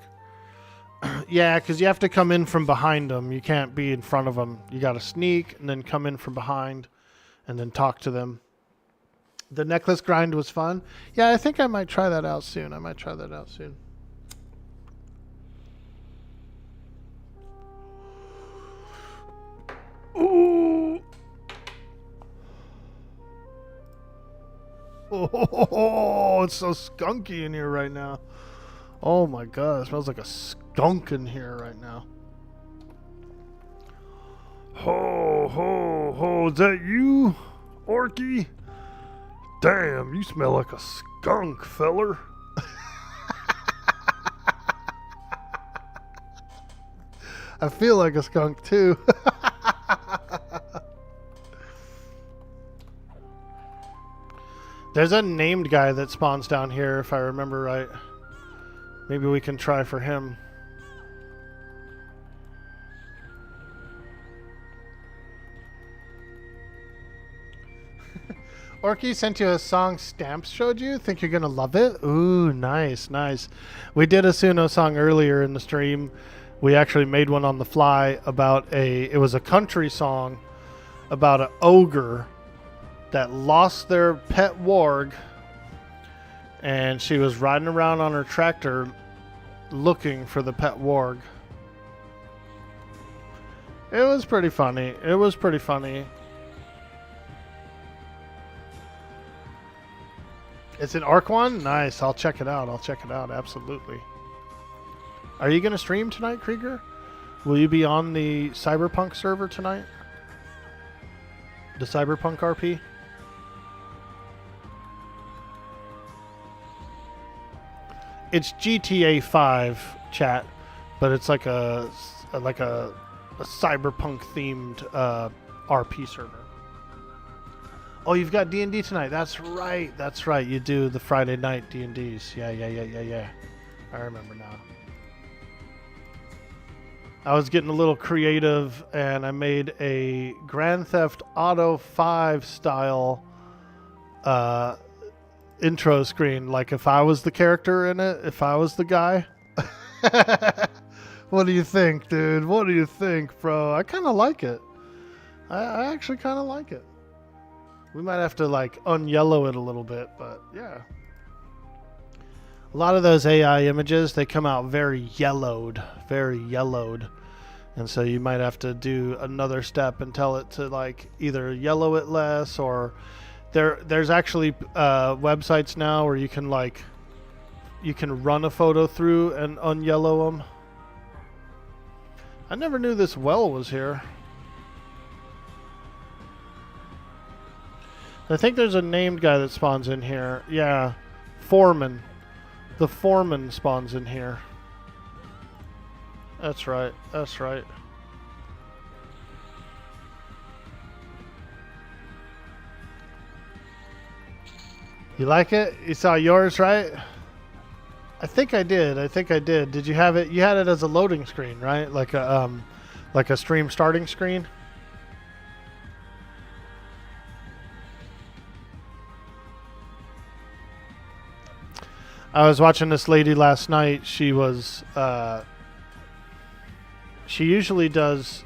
Yeah, because you have to come in from behind them. You can't be in front of them. You got to sneak and then come in from behind and then talk to them. The necklace grind was fun. Yeah, I think I might try that out soon. Ooh. Oh, it's so skunky in here right now. Oh my god, it smells like a skunk in here right now. Ho, ho, ho, is that you, Orky? Damn, you smell like a skunk, feller. I feel like a skunk too. There's a named guy that spawns down here, if I remember right. Maybe we can try for him. Orky sent you a song Stamps showed you. Think you're gonna love it? Ooh, nice, nice. We did a Suno song earlier in the stream. We actually made one on the fly about it was a country song about an ogre that lost their pet warg, and she was riding around on her tractor looking for the pet warg. It was pretty funny. It's an Arc one? Nice. I'll check it out. Absolutely. Are you going to stream tonight, Krieger? Will you be on the Cyberpunk server tonight? The Cyberpunk RP? It's GTA 5 chat, but it's like a cyberpunk themed RP server. Oh, you've got D&D tonight. That's right. That's right. You do the Friday night D&Ds. Yeah. I remember now. I was getting a little creative, and I made a Grand Theft Auto 5 style intro screen. Like if I was the character in it, if I was the guy. What do you think, dude? What do you think, bro? I kind of like it. I actually kind of like it. We might have to like unyellow it a little bit, but yeah. A lot of those AI images, they come out very yellowed. And so you might have to do another step and tell it to like either yellow it less, or there's actually websites now where you can run a photo through and unyellow them. I never knew this well was here. I think there's a named guy that spawns in here. Yeah, Foreman. The Foreman spawns in here. That's right. You like it? You saw yours, right? I think I did. Did you have it? You had it as a loading screen, right? Like a stream starting screen. I was watching this lady last night. She was, she usually does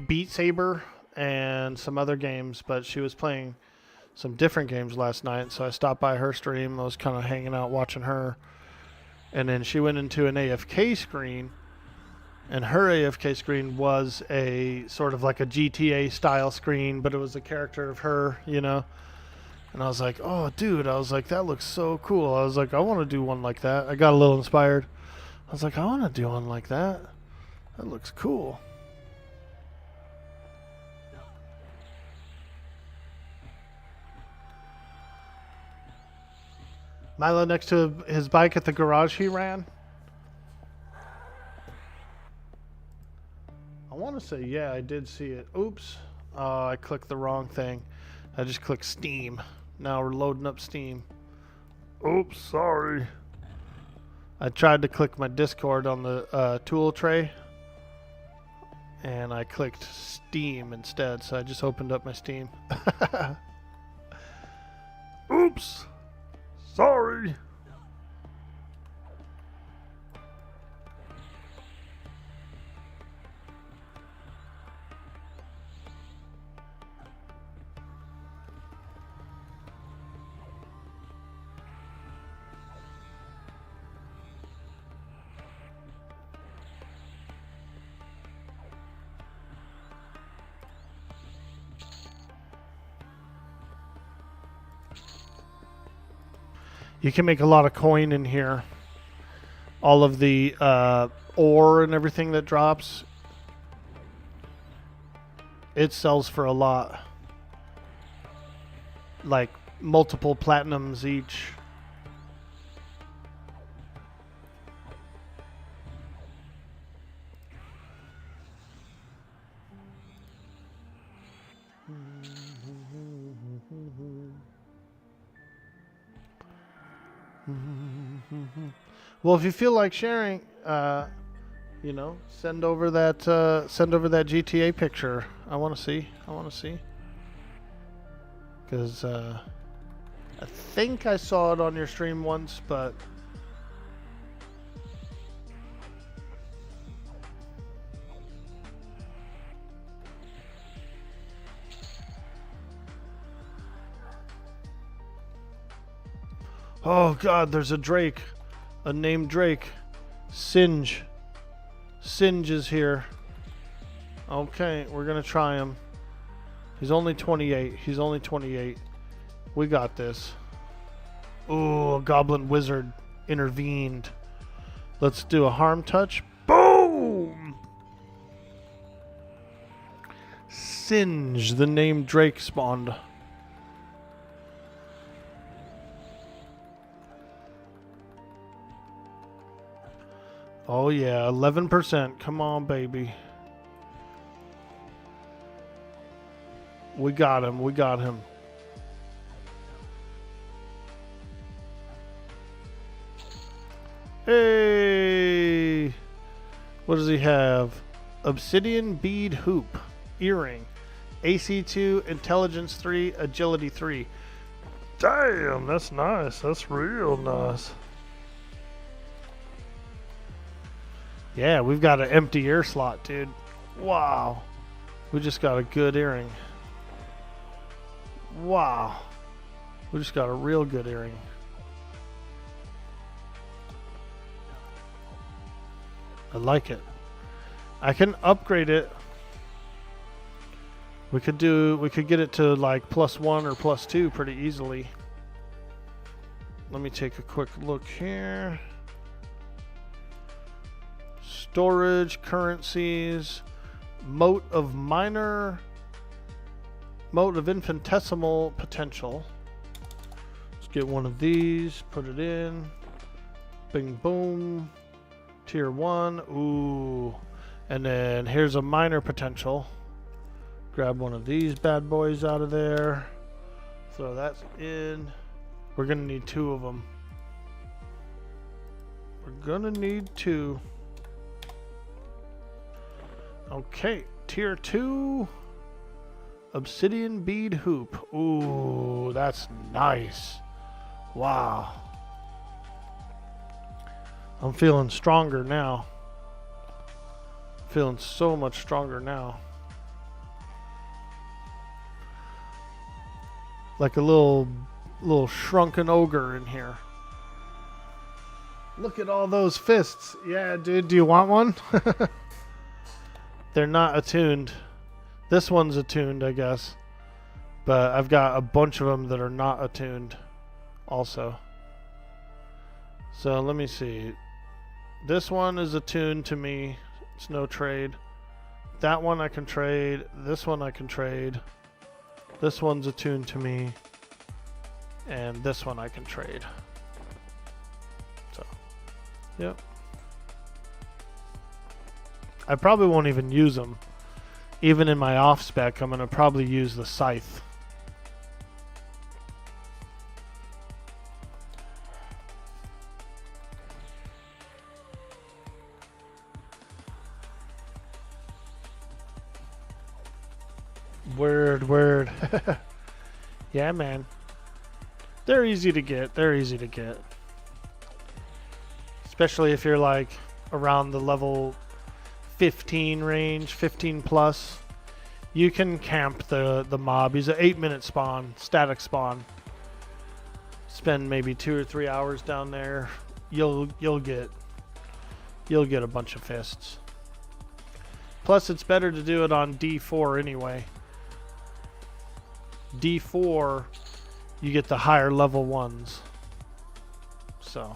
Beat Saber and some other games, but she was playing some different games last night. So I stopped by her stream. I was kind of hanging out watching her. And then she went into an AFK screen, and her AFK screen was a sort of like a GTA style screen, but it was a character of her, you know. And I was like, oh, dude, I was like, that looks so cool. I was like, I want to do one like that. I got a little inspired. I was like, I want to do one like that. That looks cool. Milo next to his bike at the garage he ran. I want to say, yeah, I did see it. Oops. I clicked the wrong thing. I just clicked Steam. Now we're loading up Steam. Oops, sorry. I tried to click my Discord on the tool tray, and I clicked Steam instead, so I just opened up my Steam. Oops, sorry. You can make a lot of coin in here. All of the ore and everything that drops, it sells for a lot. Like multiple platinums each. Well, if you feel like sharing, you know, send over that GTA picture. I want to see. Because I think I saw it on your stream once, but oh God, there's a Drake. A named Drake. Singe. Singe is here. Okay, we're gonna try him. He's only 28. We got this. Ooh, a Goblin Wizard intervened. Let's do a harm touch. Boom! Singe, the named Drake spawned. Oh yeah, 11%. Come on, baby. We got him. Hey! What does he have? Obsidian bead hoop. Earring. AC 2, Intelligence 3, Agility 3. Damn, that's nice. That's real nice. Yeah, we've got an empty ear slot, dude. Wow. We just got a good earring. Wow. We just got a real good earring. I like it. I can upgrade it. We could get it to like +1 or +2 pretty easily. Let me take a quick look here. Storage, currencies, mote of infinitesimal potential. Let's get one of these, put it in. Bing boom. Tier 1. Ooh. And then here's a minor potential. Grab one of these bad boys out of there. Throw that in. We're going to need 2 of them. We're going to need 2. Okay. Tier 2. Obsidian bead hoop. Ooh, that's nice. Wow. I'm feeling stronger now. Feeling so much stronger now. Like a little shrunken ogre in here. Look at all those fists. Yeah, dude, do you want one? They're not attuned. This one's attuned, I guess. But I've got a bunch of them that are not attuned also. So let me see. This one is attuned to me. It's no trade. That one I can trade. This one I can trade. This one's attuned to me. And this one I can trade. So, yep. I probably won't even use them. Even in my off spec, I'm going to probably use the scythe. Word. Yeah, man. They're easy to get. Especially if you're like around the level 15 range, 15 plus. You can camp the mob. He's an 8-minute spawn, static spawn. Spend maybe 2 or 3 hours down there. You'll get a bunch of fists. Plus, it's better to do it on D4 anyway. D4, you get the higher level ones. So.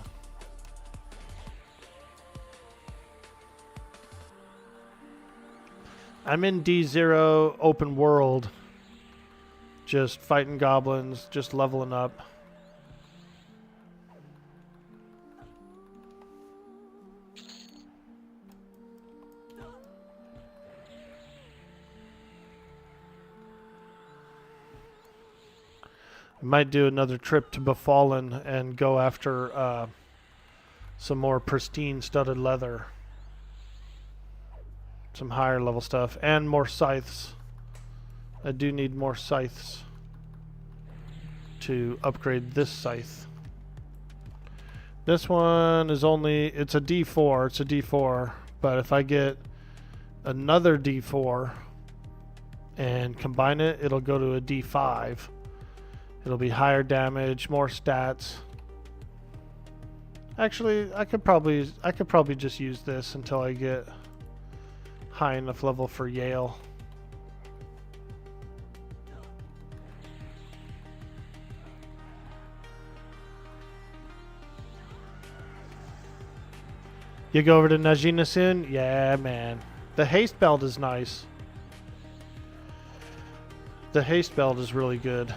I'm in D0 open world. Just fighting goblins, just leveling up. I might do another trip to Befallen and go after some more pristine studded leather. Some higher level stuff. And more scythes. I do need more scythes to upgrade this scythe. This one is only, it's a D4. It's a D4. But if I get another D4 and combine it, it'll go to a D5. It'll be higher damage, more stats. Actually, I could probably just use this until I get high enough level for Yale. You go over to Najina soon? Yeah, man. The haste belt is nice. The haste belt is really good.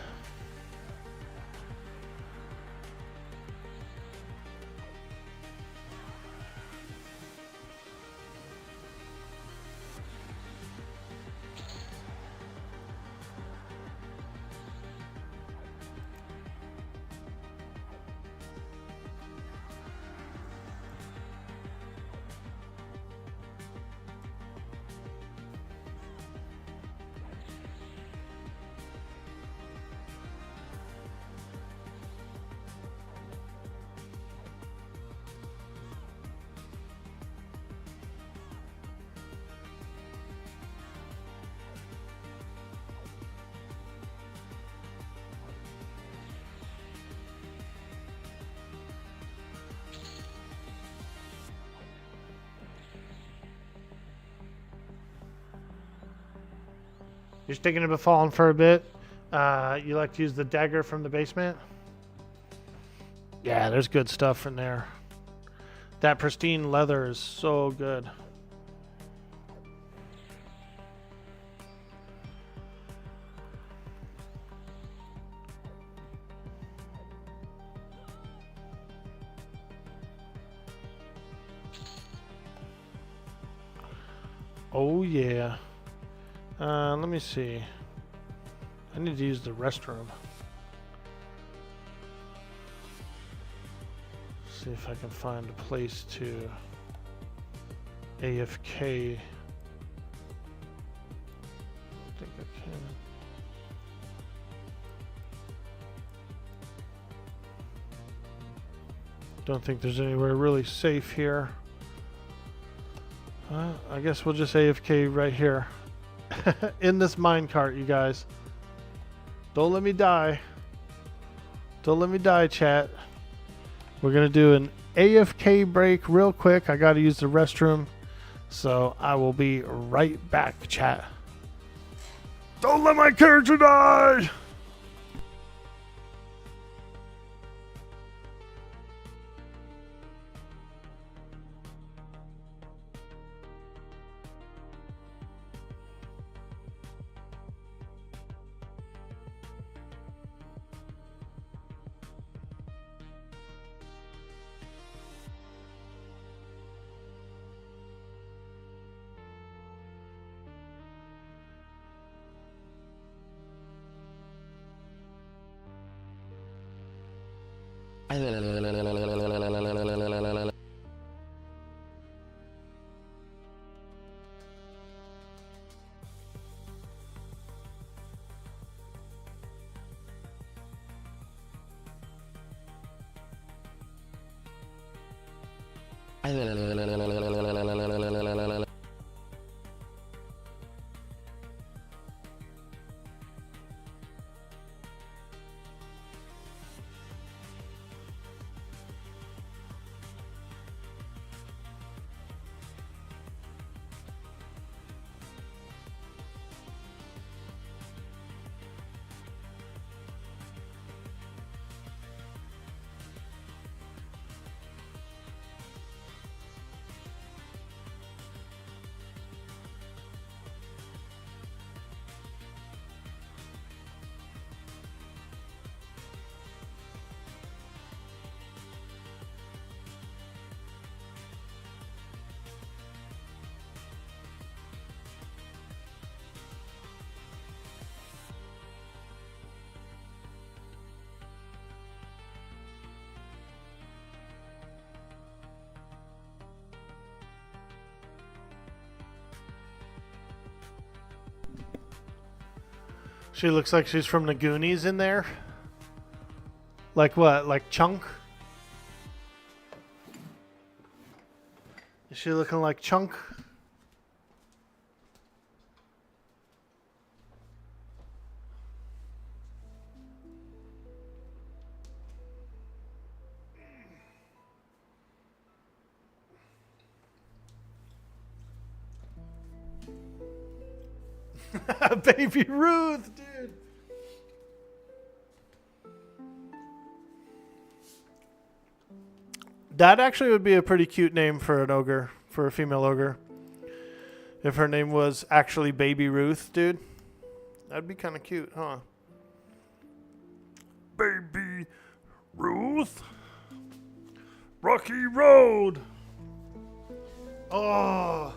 You're thinking about falling for a bit. You like to use the dagger from the basement? Yeah, there's good stuff in there. That pristine leather is so good. Oh yeah. Let me see. I need to use the restroom. See if I can find a place to AFK. I think I can. Don't think there's anywhere really safe here. I guess we'll just AFK right here. In this minecart, you guys. Don't let me die. Don't let me die, chat. We're going to do an AFK break real quick. I got to use the restroom. So I will be right back, chat. Don't let my character die! She looks like she's from the Goonies in there. Like what? Like Chunk? Is she looking like Chunk? Baby Ruth, dude. That actually would be a pretty cute name for an ogre, for a female ogre. If her name was actually Baby Ruth, dude. That'd be kind of cute, huh? Baby Ruth. Rocky Road. Oh.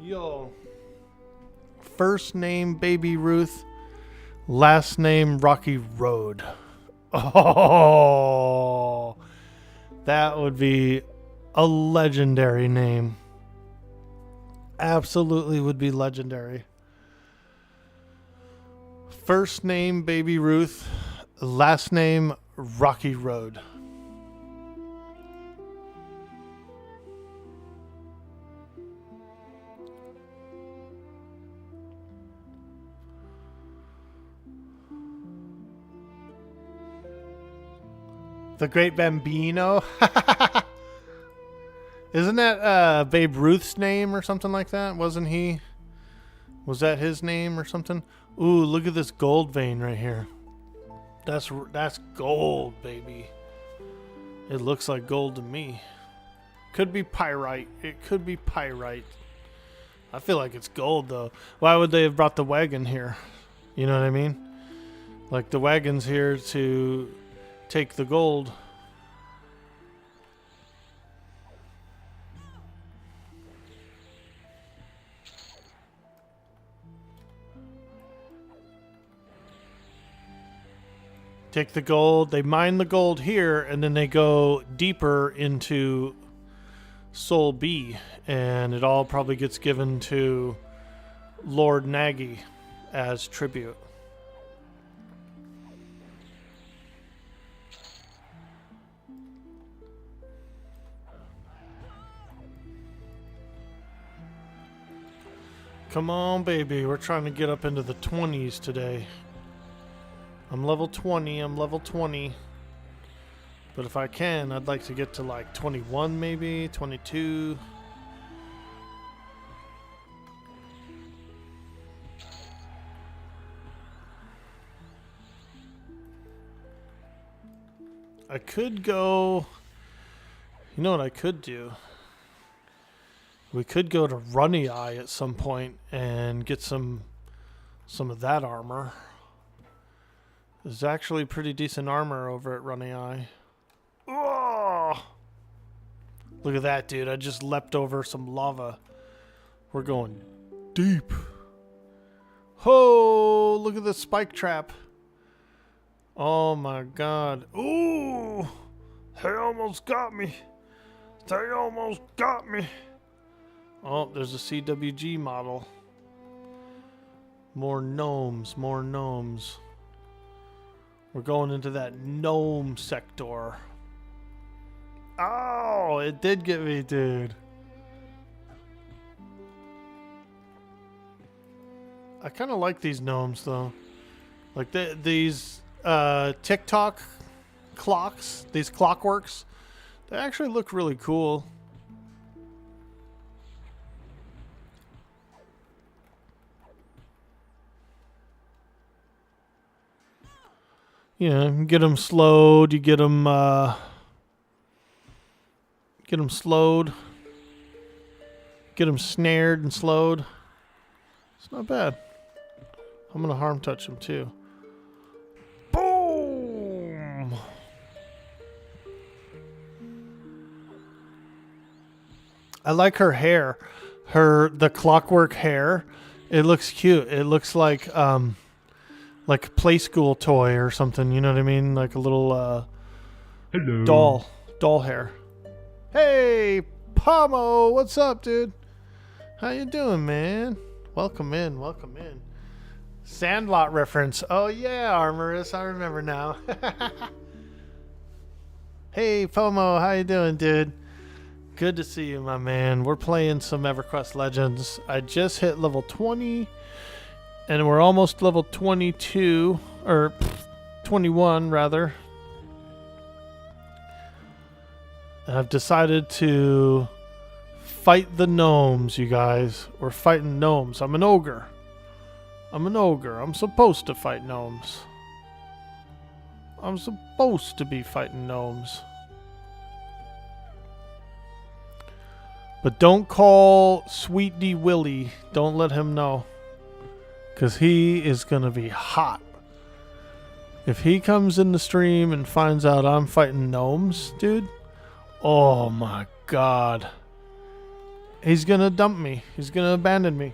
Yo. First name Baby Ruth, last name Rocky Road. Oh, that would be a legendary name. Absolutely would be legendary. First name Baby Ruth, last name Rocky Road. The Great Bambino. Isn't that Babe Ruth's name or something like that? Wasn't he Was that his name or something? Ooh, look at this gold vein right here. That's gold, baby. It looks like gold to me. Could be pyrite. It could be pyrite. I feel like it's gold, though. Why would they have brought the wagon here? You know what I mean? Like, the wagon's here to take the gold. Take the gold, they mine the gold here, and then they go deeper into Soul B, and it all probably gets given to Lord Nagy as tribute. Come on, baby, we're trying to get up into the 20s today. I'm level 20, I'm level 20. But if I can, I'd like to get to like 21 maybe, 22. I could go... You know what I could do? We could go to Runny Eye at some point and get some of that armor. There's actually pretty decent armor over at Runny Eye. Oh! Look at that, dude. I just leapt over some lava. We're going deep. Oh, look at the spike trap. Oh my god. Ooh! They almost got me. They almost got me. Oh, there's a CWG model. More gnomes, more gnomes. We're going into that gnome sector. Oh, it did get me, dude. I kind of like these gnomes, though. Like these TikTok clocks, these clockworks, they actually look really cool. You know, get them slowed. You get them slowed. Get them snared and slowed. It's not bad. I'm gonna harm touch them too. Boom! I like her hair. The clockwork hair. It looks cute. It looks like a play school toy or something, you know what I mean? Like a little doll hair. Hey, Pomo, what's up, dude? How you doing, man? Welcome in, welcome in. Sandlot reference. Oh yeah, Armorous, I remember now. Hey, Pomo, how you doing, dude? Good to see you, my man. We're playing some EverQuest Legends. I just hit level 20. And we're almost level 22, or 21 rather. And I've decided to fight the gnomes, you guys. We're fighting gnomes. I'm an ogre. I'm an ogre. I'm supposed to fight gnomes. I'm supposed to be fighting gnomes. But don't call Sweet D Willie. Don't let him know. Because he is going to be hot. If he comes in the stream and finds out I'm fighting gnomes, dude. Oh my god. He's going to dump me. He's going to abandon me.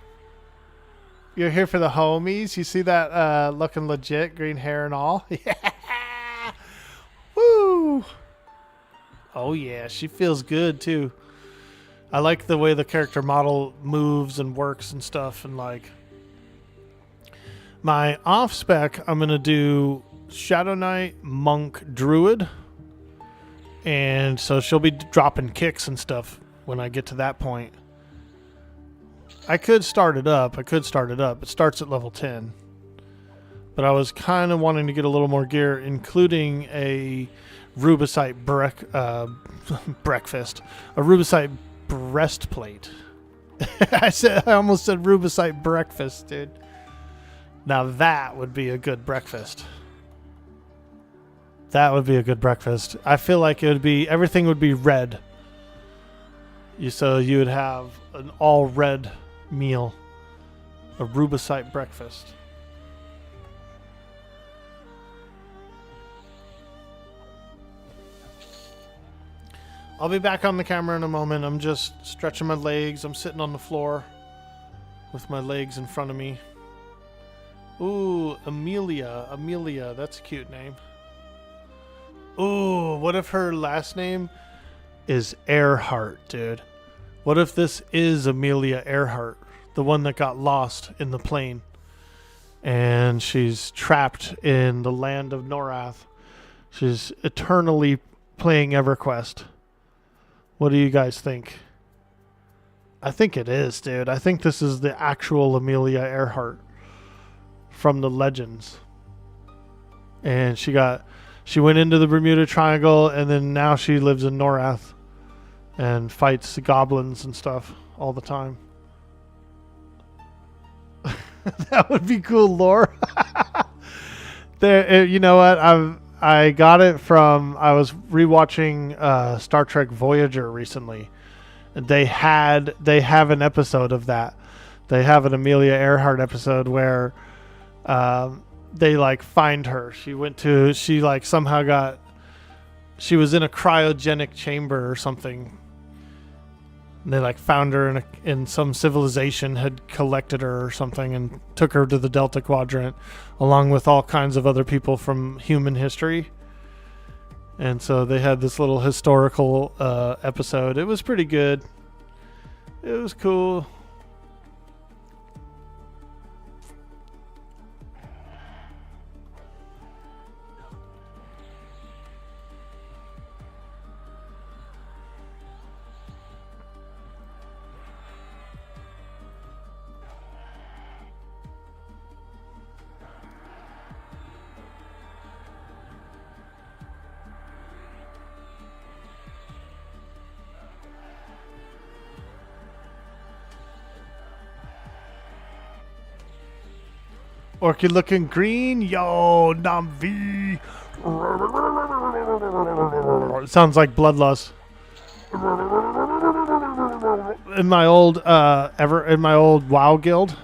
You're here for the homies. You see that looking legit, green hair and all? Yeah. Woo. Oh yeah, she feels good too. I like the way the character model moves and works and stuff, and like... My off spec, I'm going to do Shadow Knight, Monk, Druid. And so she'll be dropping kicks and stuff when I get to that point. I could start it up. It starts at level 10. But I was kind of wanting to get a little more gear, including a Rubicite breakfast. A Rubicite breastplate. I almost said rubicite breakfast, dude. Now that would be a good breakfast. That would be a good breakfast. I feel like it would be, everything would be red. So you would have an all red meal. A rubicite breakfast. I'll be back on the camera in a moment. I'm just stretching my legs. I'm sitting on the floor with my legs in front of me. Ooh, Amelia. Amelia, that's a cute name. Ooh, what if her last name is Earhart, dude? What if this is Amelia Earhart, the one that got lost in the plane? And she's trapped in the land of Norath. She's eternally playing EverQuest. What do you guys think? I think it is, dude. I think this is the actual Amelia Earhart from the Legends. And she went into the Bermuda Triangle, and then now she lives in Norath and fights the goblins and stuff all the time. That would be cool lore. There, you know what? I got it from, I was rewatching Star Trek Voyager recently. And they have an episode of that. They have an Amelia Earhart episode where they like find her. She was in a cryogenic chamber or something. And they like found her in some civilization had collected her or something and took her to the Delta Quadrant along with all kinds of other people from human history. And so they had this little historical episode. It was pretty good. It was cool. Orchid looking green, yo, Namvi. It sounds like Bloodlust. In my old WoW guild,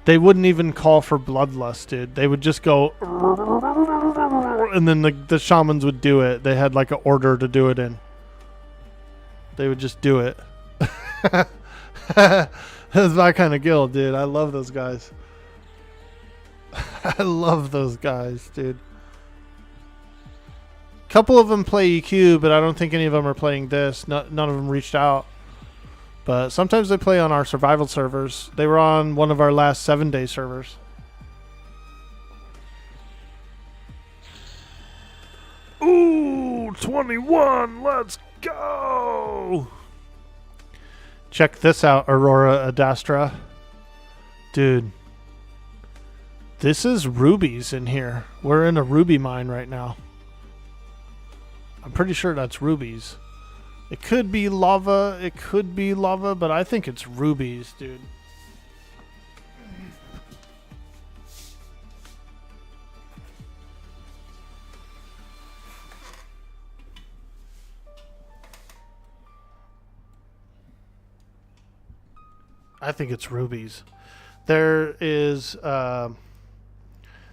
they wouldn't even call for Bloodlust, dude. They would just go, and then the shamans would do it. They had like an order to do it in. They would just do it. That's my kind of guild, dude. I love those guys. I love those guys, dude. Couple of them play EQ, but I don't think any of them are playing this. None of them reached out. But sometimes they play on our survival servers. They were on one of our last 7-day servers. Ooh, 21. Let's go. Check this out, Aurora Adastra. Dude. This is rubies in here. We're in a ruby mine right now. I'm pretty sure that's rubies. It could be lava. It could be lava, but I think it's rubies, dude. I think it's rubies. There is...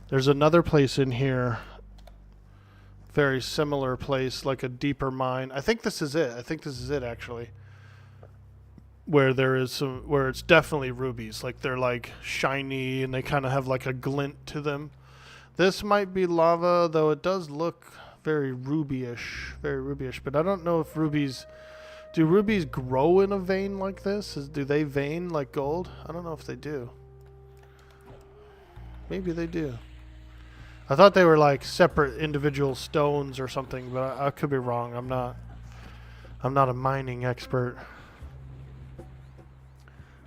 there's another place in here, very similar place, like a deeper mine. I think this is it. I think this is it, actually. Where there is some, where it's definitely rubies. Like they're like shiny and they kind of have like a glint to them. This might be lava, though it does look very rubyish, but I don't know if rubies, do rubies grow in a vein like this? Do they vein like gold? I don't know if they do. Maybe they do. I thought they were like separate individual stones or something, but I could be wrong. I'm not a mining expert.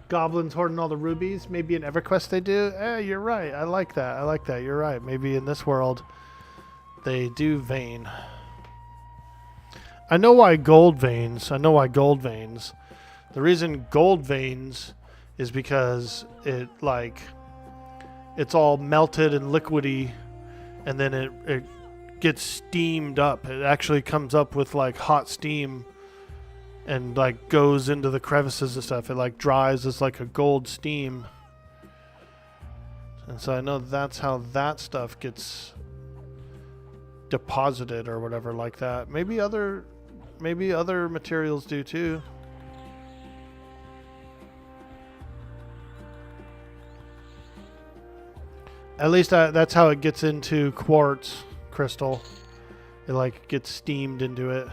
Goblins hoarding all the rubies. Maybe in EverQuest they do. You're right. I like that. You're right. Maybe in this world they do vein. I know why gold veins. The reason gold veins is because it's all melted and liquidy, and then it gets steamed up. It actually comes up with like hot steam and like goes into the crevices and stuff. It like dries as like a gold steam. And so I know that's how that stuff gets deposited or whatever like that. Maybe other materials do too. At least that's how it gets into quartz crystal. It like gets steamed into it.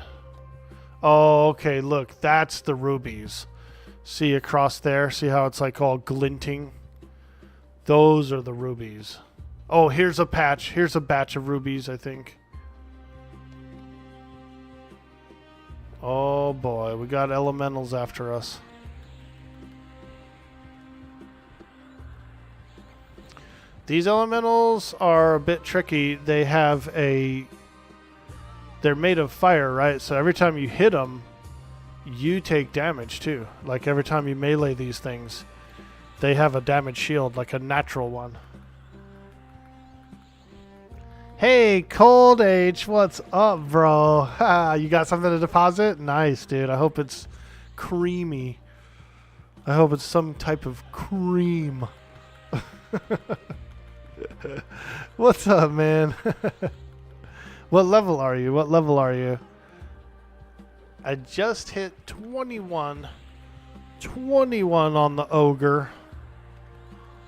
Oh, okay, look, that's the rubies. See across there? See how it's like all glinting? Those are the rubies. Oh, here's a patch. Here's a batch of rubies, I think. Oh boy, we got elementals after us. These elementals are a bit tricky. They're made of fire, right? So every time you hit them, you take damage too. Like every time you melee these things, they have a damage shield, like a natural one. Hey, Cold H, what's up, bro? You got something to deposit? Nice, dude. I hope it's creamy. I hope it's some type of cream. What's up, man? What level are you? What level are you? I just hit 21. 21 on the ogre.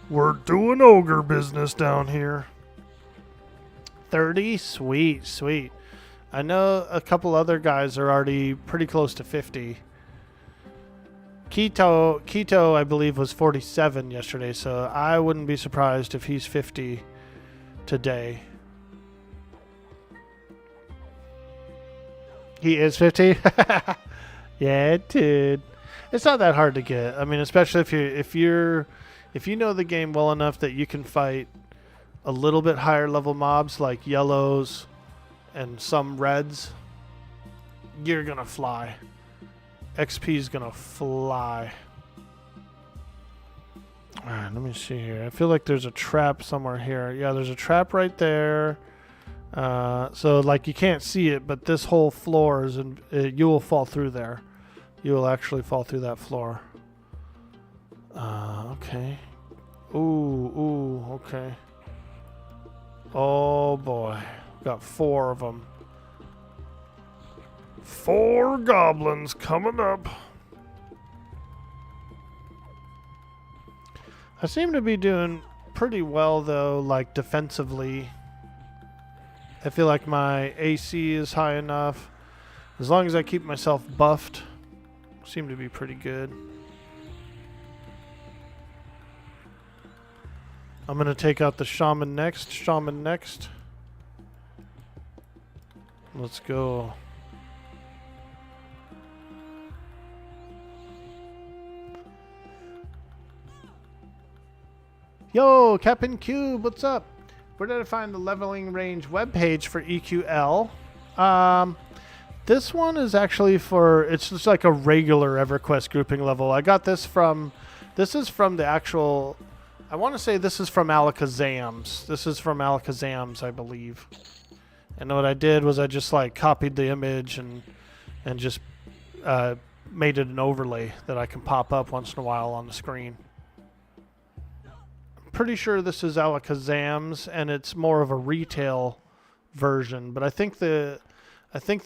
We're doing ogre business down here. 30? Sweet, sweet. I know a couple other guys are already pretty close to 50. Keto, I believe, was 47 yesterday, so I wouldn't be surprised if he's 50 today. He is 50? Yeah, dude. It's not that hard to get. I mean, especially if you know the game well enough that you can fight a little bit higher level mobs like yellows and some reds, you're gonna fly. XP is gonna fly. Alright, let me see here. I feel like there's a trap somewhere here. Yeah, there's a trap right there. So like you can't see it, but this whole floor is you will fall through there. You will actually fall through that floor. Okay. Ooh, okay. Oh boy. Got 4 of them. 4 goblins coming up. I seem to be doing pretty well though, like defensively. I feel like my AC is high enough. As long as I keep myself buffed, seem to be pretty good. I'm gonna take out the shaman next. Let's go. Yo, Captain Cube, what's up? Where did I find the leveling range webpage for EQL? This one is actually it's just like a regular EverQuest grouping level. I got this is from the actual, I want to say this is from Alakazam's. This is from Alakazam's, I believe. And what I did was I just like copied the image and just made it an overlay that I can pop up once in a while on the screen. Pretty sure this is Alakazam's and it's more of a retail version, but I think the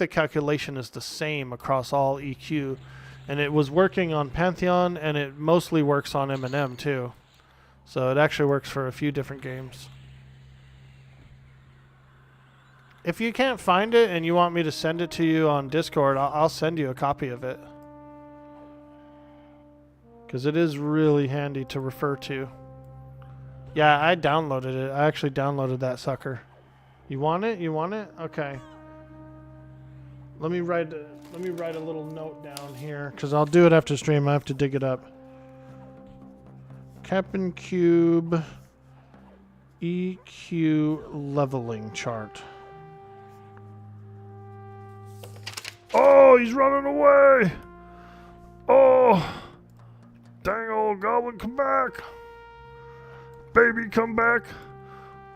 calculation is the same across all EQ, and it was working on Pantheon and it mostly works on M&M too, so it actually works for a few different games. If you can't find it and you want me to send it to you on Discord, I'll send you a copy of it, because it is really handy to refer to. Yeah, I downloaded it. I actually downloaded that sucker. You want it? You want it? Okay. Let me write a little note down here, because I'll do it after stream. I have to dig it up. Captain Cube EQ leveling chart. Oh, he's running away. Oh, dang old goblin, come back. Baby, come back.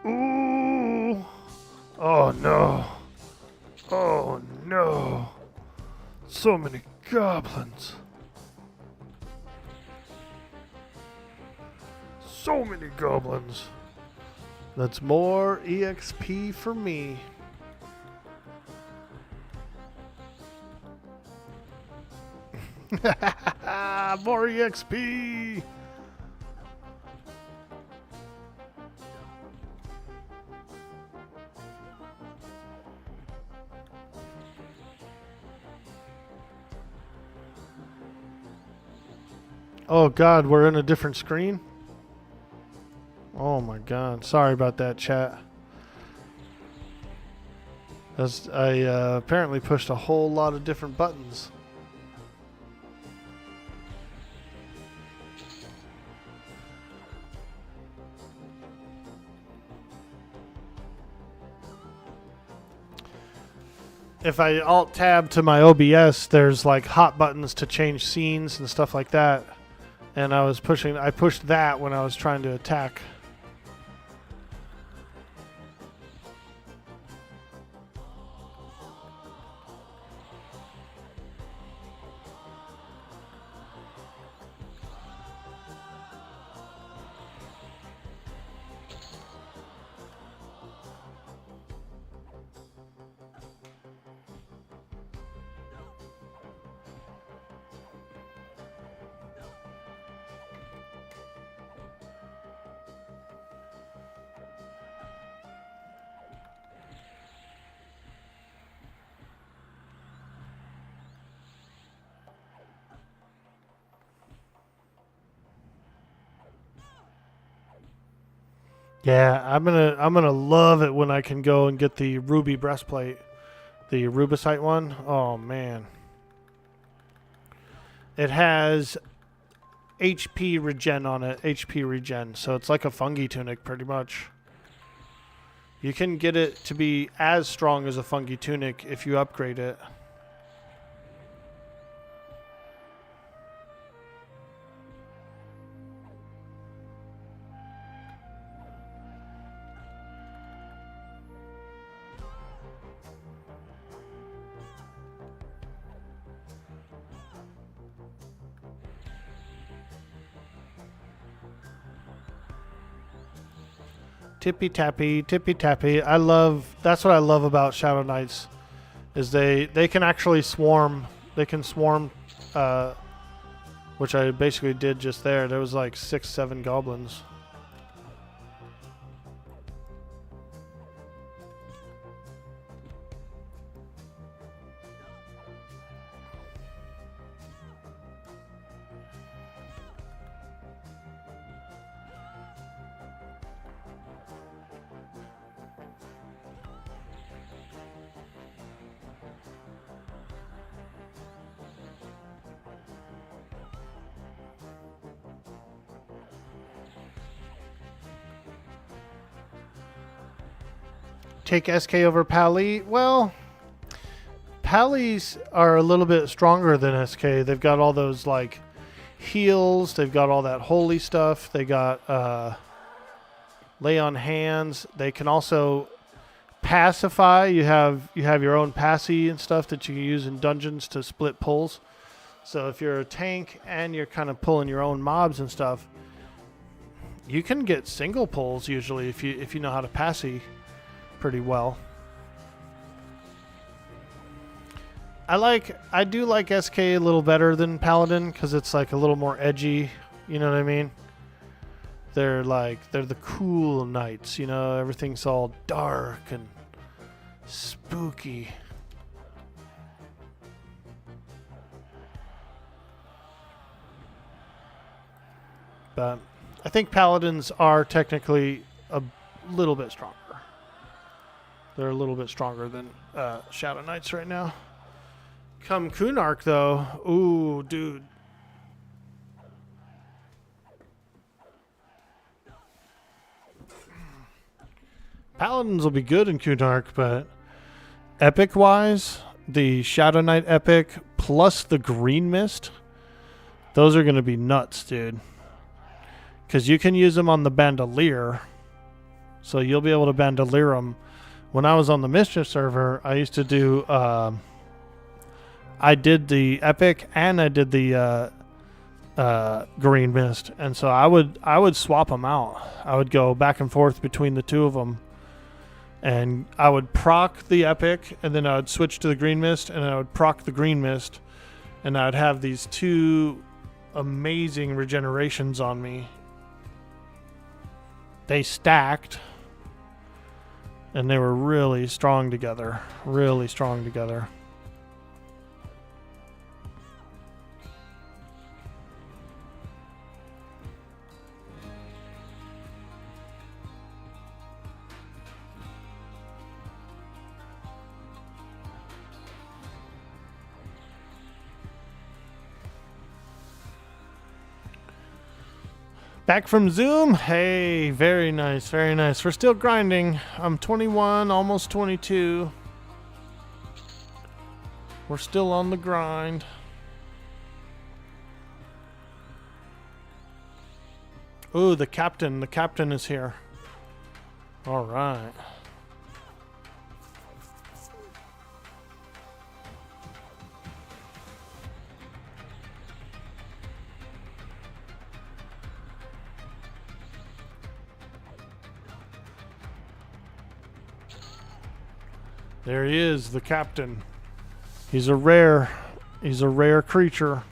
Ooh. Oh no. Oh no. So many goblins. So many goblins. That's more EXP for me. More EXP. Oh God, we're in a different screen? Oh my God, sorry about that, chat. I apparently pushed a whole lot of different buttons. If I alt-tab to my OBS, there's like hot buttons to change scenes and stuff like that. And I pushed that when I was trying to attack. Yeah, I'm gonna love it when I can go and get the ruby breastplate, the rubicite one. Oh man, it has HP regen on it. HP regen, so it's like a fungi tunic pretty much. You can get it to be as strong as a fungi tunic if you upgrade it. Tippy tappy, tippy tappy. That's what I love about Shadow Knights, is they can actually swarm. They can swarm, which I basically did just there. There was like 6-7 goblins. Take SK over Pally. Well, Pallies are a little bit stronger than SK. They've got all those like heals. They've got all that holy stuff. They got lay on hands. They can also pacify. You have your own passy and stuff that you can use in dungeons to split pulls. So if you're a tank and you're kind of pulling your own mobs and stuff, you can get single pulls usually if you know how to passy pretty well. I do like SK a little better than Paladin because it's like a little more edgy, you know what I mean? They're the cool knights, you know, everything's all dark and spooky. But I think Paladins are technically a little bit stronger. They're a little bit stronger than Shadow Knights right now. Come Kunark, though. Ooh, dude. Paladins will be good in Kunark, but epic-wise, the Shadow Knight epic plus the Green Mist Those are going to be nuts, dude. Because you can use them on the bandolier. So you'll be able to bandolier them. When I was on the Mischief server, I used to do... I did the Epic and I did the Green Mist. And so I would swap them out. I would go back and forth between the two of them. And I would proc the Epic, and then I would switch to the Green Mist, and I would proc the Green Mist. And I would have these two amazing regenerations on me. They stacked. And they were really strong together. Really strong together. Back from Zoom. Hey, very nice, very nice. We're still grinding. I'm 21, almost 22. We're still on the grind. Ooh, the captain. The captain is here. All right. There he is, the captain. He's a rare creature.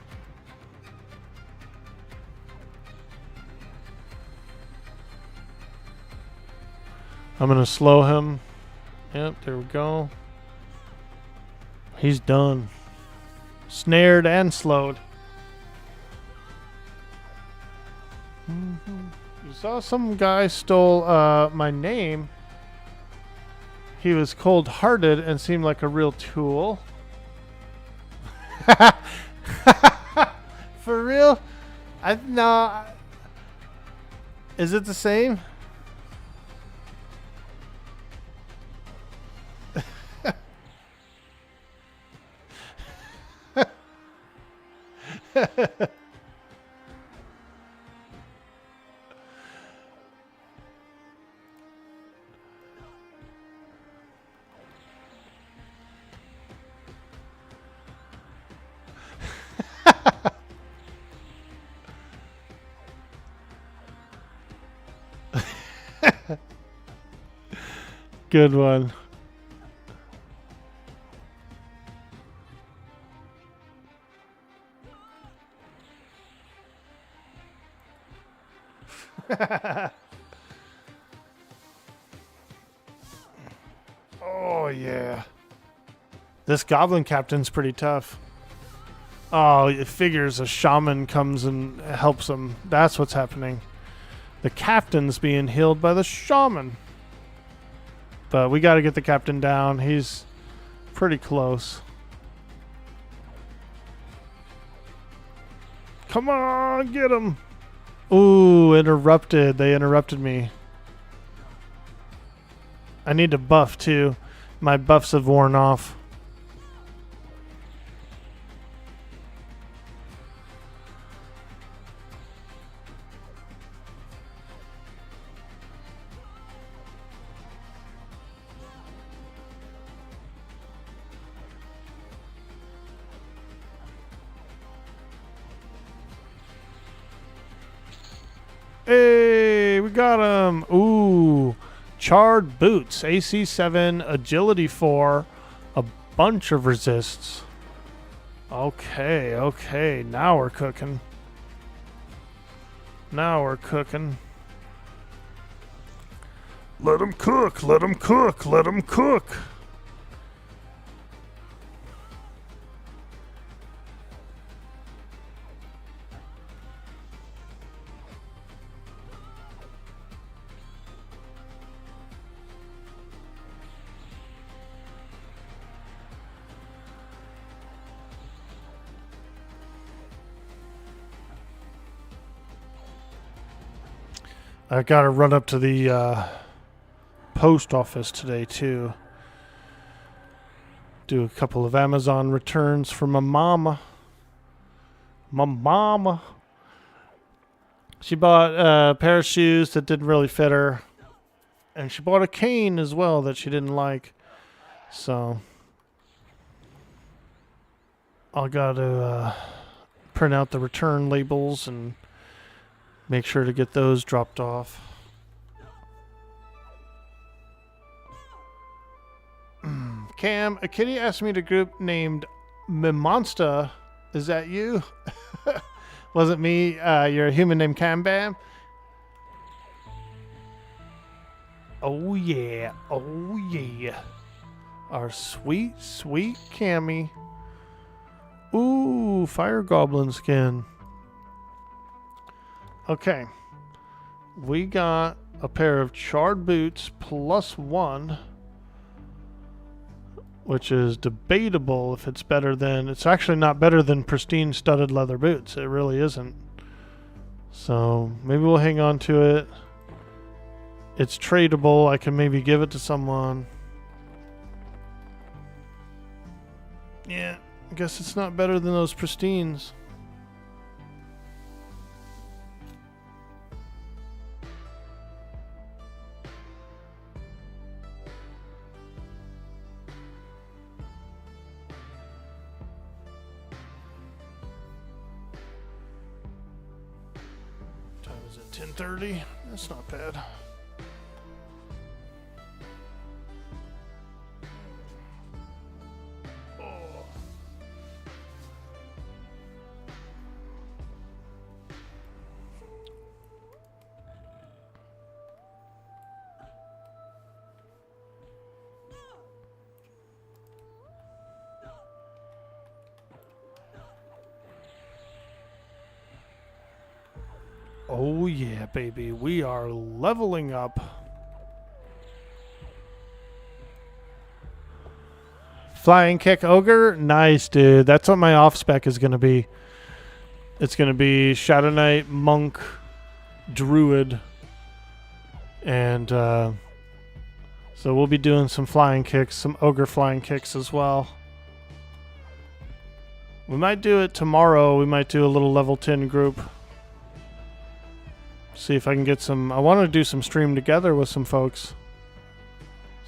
I'm gonna slow him. Yep, there we go. He's done. Snared and slowed. You saw some guy stole my name. He was cold-hearted and seemed like a real tool. For real? No. Is it the same? Good one. Oh, yeah. This goblin captain's pretty tough. Oh, it figures a shaman comes and helps him. That's what's happening. The captain's being healed by the shaman. But we got to get the captain down. He's pretty close. Come on, get him. Ooh, interrupted. They interrupted me. I need to buff too. My buffs have worn off. Hey, we got him. Ooh, charred boots, AC 7, agility 4, a bunch of resists. Okay, okay, now we're cooking. Now we're cooking. Let him cook, let him cook, let him cook. I gotta run up to the post office today too. Do a couple of Amazon returns for my mama. My mama. She bought a pair of shoes that didn't really fit her. And she bought a cane as well that she didn't like. So I got to print out the return labels and make sure to get those dropped off. Cam, a kitty asked me to group named Mimonsta. Is that you? Wasn't me. You're a human named Cam Bam. Oh yeah. Oh yeah. Our sweet, sweet Cammy. Ooh, fire goblin skin. Okay. We got a pair of charred boots +1. Which is debatable if it's better than... It's actually not better than pristine studded leather boots. It really isn't. So maybe we'll hang on to it. It's tradable. I can maybe give it to someone. Yeah, I guess it's not better than those pristines. Time is it? 10:30? That's not bad. Oh yeah, baby. We are leveling up. Flying kick ogre? Nice, dude. That's what my off spec is going to be. It's going to be Shadow Knight, Monk, Druid. And so we'll be doing some flying kicks, some ogre flying kicks as well. We might do it tomorrow. We might do a little level 10 group. See if I can get some... I want to do some stream together with some folks.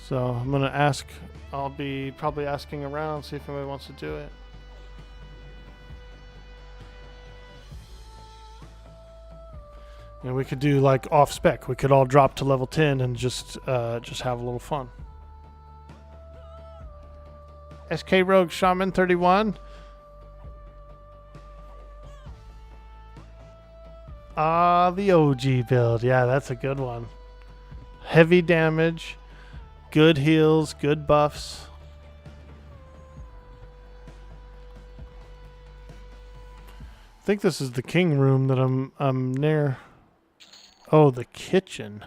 So I'm going to ask... I'll be probably asking around, see if anybody wants to do it. And we could do like off spec. We could all drop to level 10 and just have a little fun. SK Rogue Shaman 31. Ah, the OG build. Yeah, that's a good one. Heavy damage, good heals, good buffs. I think this is the king room that I'm near. Oh, the kitchen.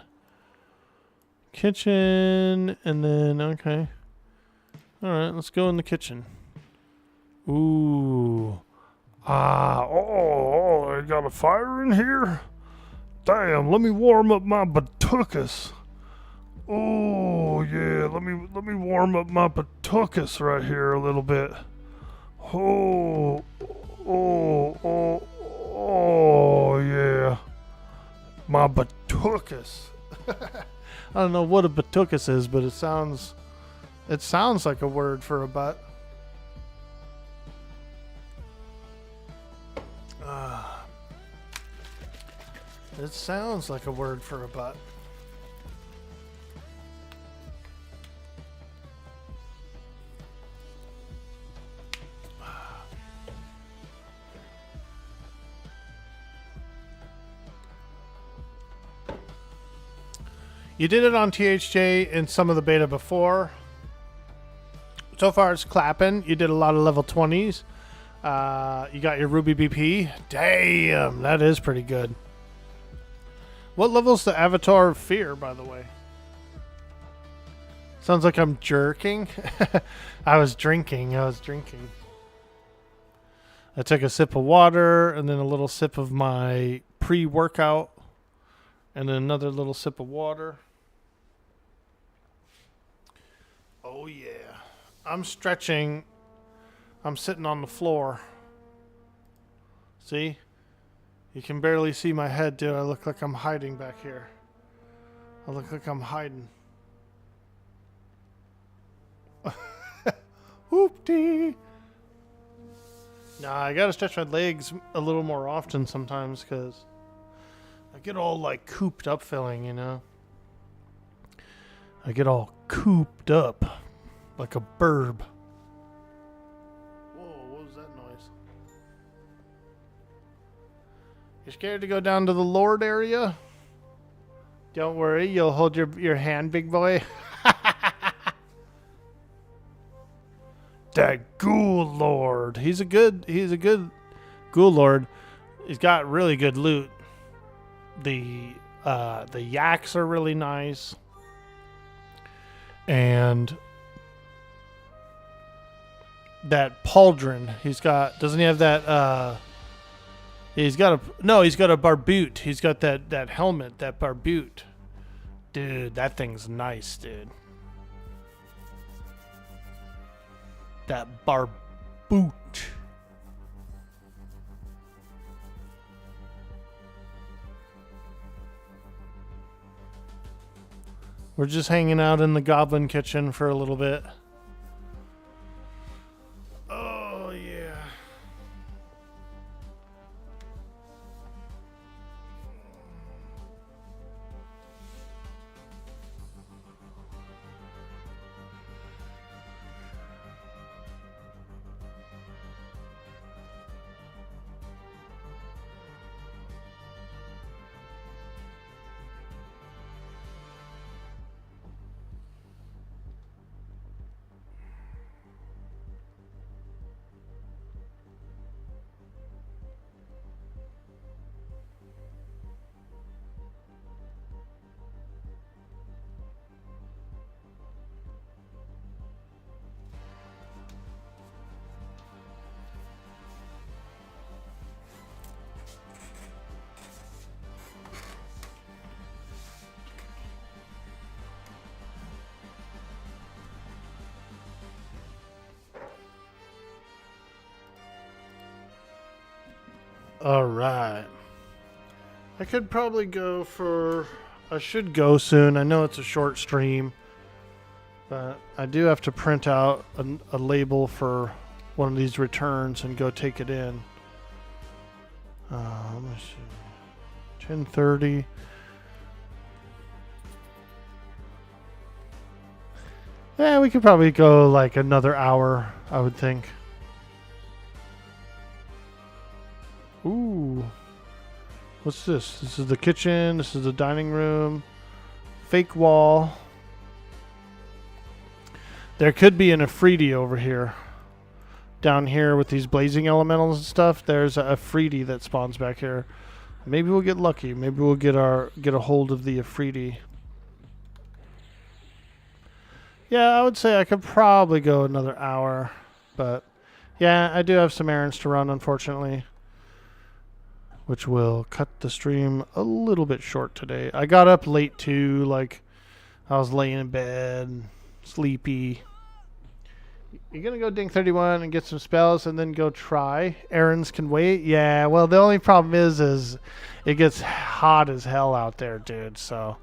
Kitchen, and then, okay. Alright, let's go in the kitchen. Ooh. I got a fire in here? Damn, let me warm up my batucas. Oh, yeah, let me warm up my batucas right here a little bit. Oh, yeah. My batucas. I don't know what a batucas is, but it sounds like a word for a butt. It sounds like a word for a butt. You did it on THJ in some of the beta before. So far it's clapping. You did a lot of level 20s. You got your Ruby BP. Damn, that is pretty good. What level's the Avatar of Fear, by the way? Sounds like I'm jerking. I was drinking. I took a sip of water and then a little sip of my pre-workout and then another little sip of water. Oh, yeah. I'm stretching. I'm sitting on the floor. See? You can barely see my head, dude. I look like I'm hiding back here. I look like I'm hiding. Whoop-dee. Nah, I gotta stretch my legs a little more often sometimes because I get all like cooped up feeling, you know? I get all cooped up like a burb. Whoa, what was that noise? You're scared to go down to the Lord area? Don't worry, you'll hold your hand, big boy. That ghoul lord. He's a good ghoul lord. He's got really good loot. The yaks are really nice. And that pauldron, doesn't he have that he's got a barboot. He's got that helmet, that barboot. Dude, that thing's nice, dude. That barboot. We're just hanging out in the goblin kitchen for a little bit. Oh, yeah. All right. I could probably go for... I should go soon. I know it's a short stream. But I do have to print out a label for one of these returns and go take it in. Let me see. 10:30. Yeah, we could probably go like another hour, I would think. Ooh. What's this? This is the kitchen. This is the dining room. Fake wall. There could be an Afridi over here. Down here with these blazing elementals and stuff. There's a Afridi that spawns back here. Maybe we'll get lucky. Maybe we'll get a hold of the Afridi. Yeah, I would say I could probably go another hour. But yeah, I do have some errands to run, unfortunately. Which will cut the stream a little bit short today. I got up late too, like I was laying in bed, sleepy. You're gonna go ding 31 and get some spells and then go try. Errands can wait. Yeah, well the only problem is it gets hot as hell out there, dude. So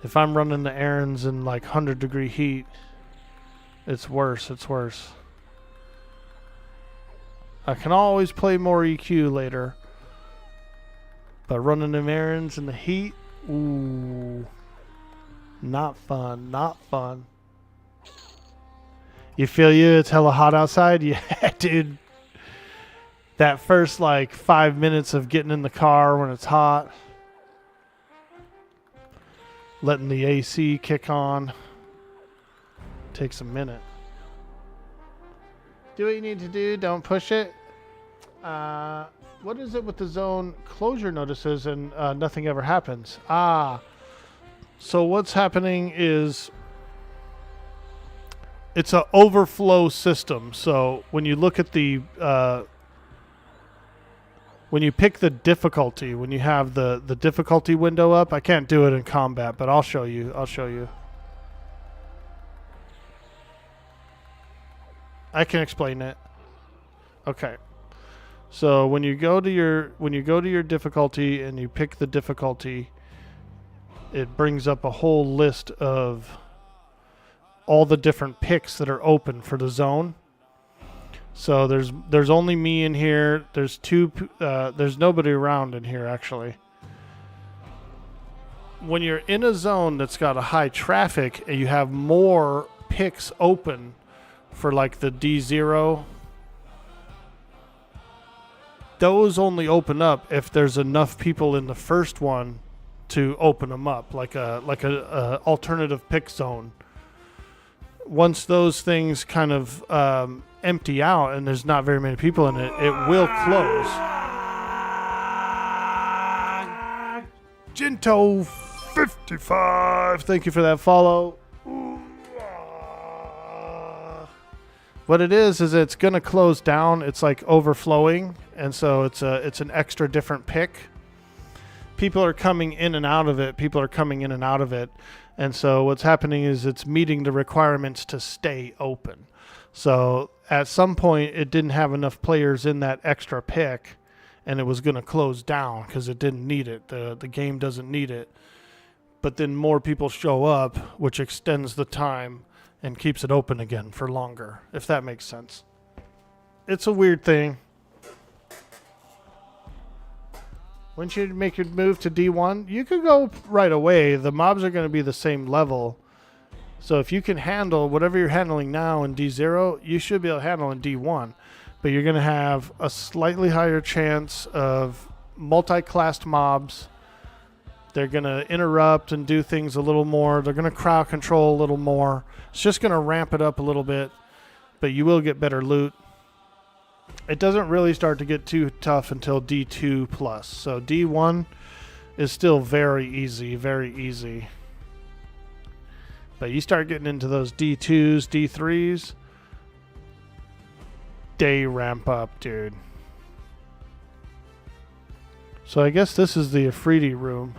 if I'm running the errands in like 100-degree heat, it's worse. It's worse. I can always play more EQ later. But running them errands in the heat, ooh, not fun, not fun. You feel you? It's hella hot outside? Yeah, dude. That first like 5 minutes of getting in the car when it's hot, letting the AC kick on, takes a minute. Do what you need to do, don't push it. What is it with the zone closure notices and nothing ever happens? So what's happening is it's an overflow system. So when you look at the when you pick the difficulty, when you have the difficulty window up, I can't do it in combat, but I'll show you. I'll show you. I can explain it. Okay. So when you go to your difficulty and you pick the difficulty, it brings up a whole list of all the different picks that are open for the zone. So there's only me in here. There's nobody around in here actually. When you're in a zone that's got a high traffic and you have more picks open for like the D0, those only open up if there's enough people in the first one to open them up, like a alternative pick zone. Once those things kind of empty out and there's not very many people in it, it will close. Jinto 55, thank you for that follow. What it is it's going to close down. It's like overflowing, and so it's an extra different pick. People are coming in and out of it. And so what's happening is it's meeting the requirements to stay open. So at some point it didn't have enough players in that extra pick, and it was going to close down because it didn't need it. The game doesn't need it. But then more people show up, which extends the time and keeps it open again for longer, if that makes sense. It's a weird thing. Once you make your move to D1, you could go right away. The mobs are going to be the same level. So if you can handle whatever you're handling now in D0, you should be able to handle in D1. But you're going to have a slightly higher chance of multi-classed mobs. They're going to interrupt and do things a little more. They're going to crowd control a little more. It's just going to ramp it up a little bit, but you will get better loot. It doesn't really start to get too tough until D2 plus. So D1 is still very easy, very easy. But you start getting into those D2s, D3s, they ramp up, dude. So I guess this is the Afridi room.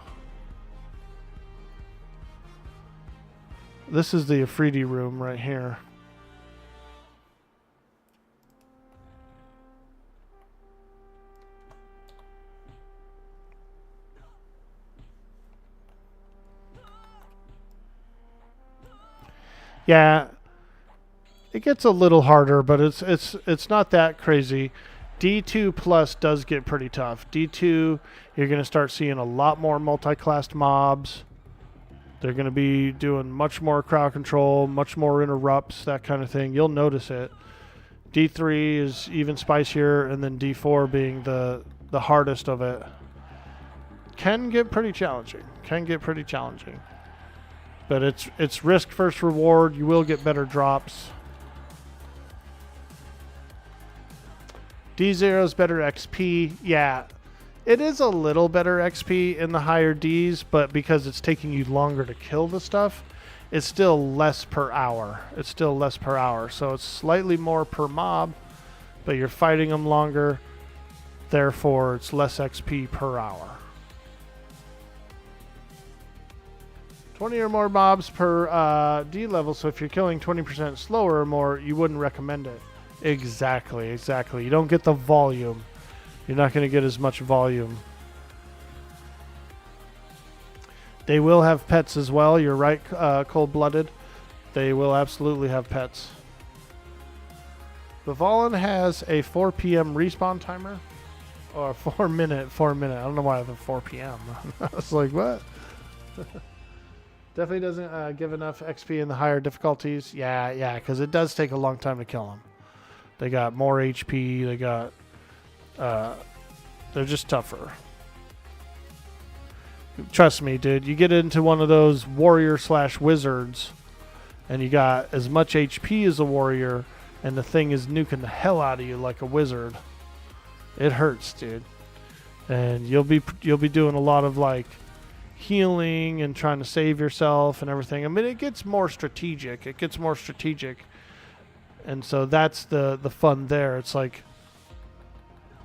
This is the Afridi room right here. Yeah, it gets a little harder, but it's not that crazy. D2 plus does get pretty tough. D2, you're going to start seeing a lot more multi-classed mobs. They're going to be doing much more crowd control, much more interrupts, that kind of thing. You'll notice it. D3 is even spicier, and then D4 being the hardest of it. Can get pretty challenging. But it's risk first reward. You will get better drops. D0 is better XP. Yeah, it is a little better XP in the higher Ds, but because it's taking you longer to kill the stuff, it's still less per hour. So it's slightly more per mob, but you're fighting them longer. Therefore, it's less XP per hour. 20 or more mobs per D level, so if you're killing 20% slower or more, you wouldn't recommend it. Exactly. You don't get the volume. You're not going to get as much volume. They will have pets as well. You're right, Cold-Blooded. They will absolutely have pets. Vivalen has a 4 p.m. respawn timer. Or 4 minute. I don't know why I have a 4 p.m. I was like, what? Definitely doesn't give enough XP in the higher difficulties. Yeah, because it does take a long time to kill them. They got more HP. They got... they're just tougher. Trust me, dude. You get into one of those warrior/wizards, and you got as much HP as a warrior, and the thing is nuking the hell out of you like a wizard. It hurts, dude. And you'll be doing a lot of like healing and trying to save yourself and everything. I mean, it gets more strategic. And so that's the fun there. It's like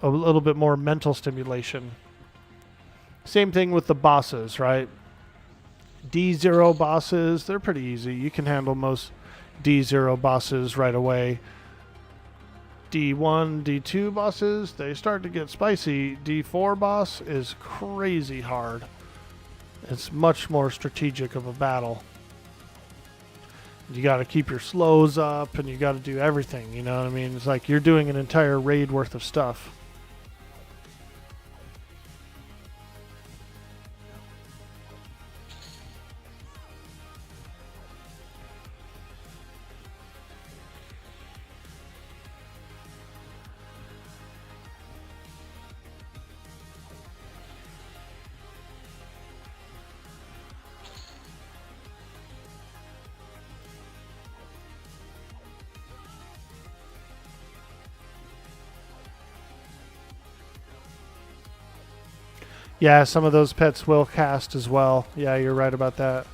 a little bit more mental stimulation. Same thing with the bosses, right? D0 bosses, they're pretty easy. You can handle most D0 bosses right away. D1, D2 bosses, they start to get spicy. D4 boss is crazy hard. It's much more strategic of a battle. You got to keep your slows up, and you got to do everything, you know what I mean? It's like you're doing an entire raid worth of stuff. Yeah, some of those pets will cast as well. Yeah, you're right about that.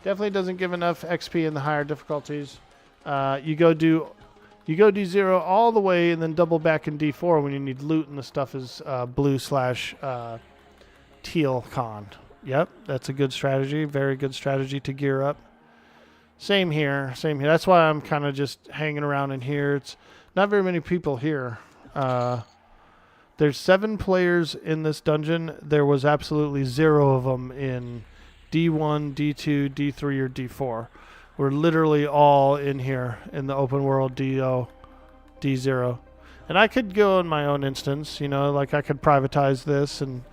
Definitely doesn't give enough XP in the higher difficulties. You go D0 all the way and then double back in D4 when you need loot and the stuff is blue/teal con. Yep, that's a good strategy. Very good strategy to gear up. Same here. Same here. That's why I'm kind of just hanging around in here. It's not very many people here. There's 7 players in this dungeon. There was absolutely 0 of them in D1, D2, D3, or D4. We're literally all in here in the open world D0. And I could go in my own instance, you know, like I could privatize this and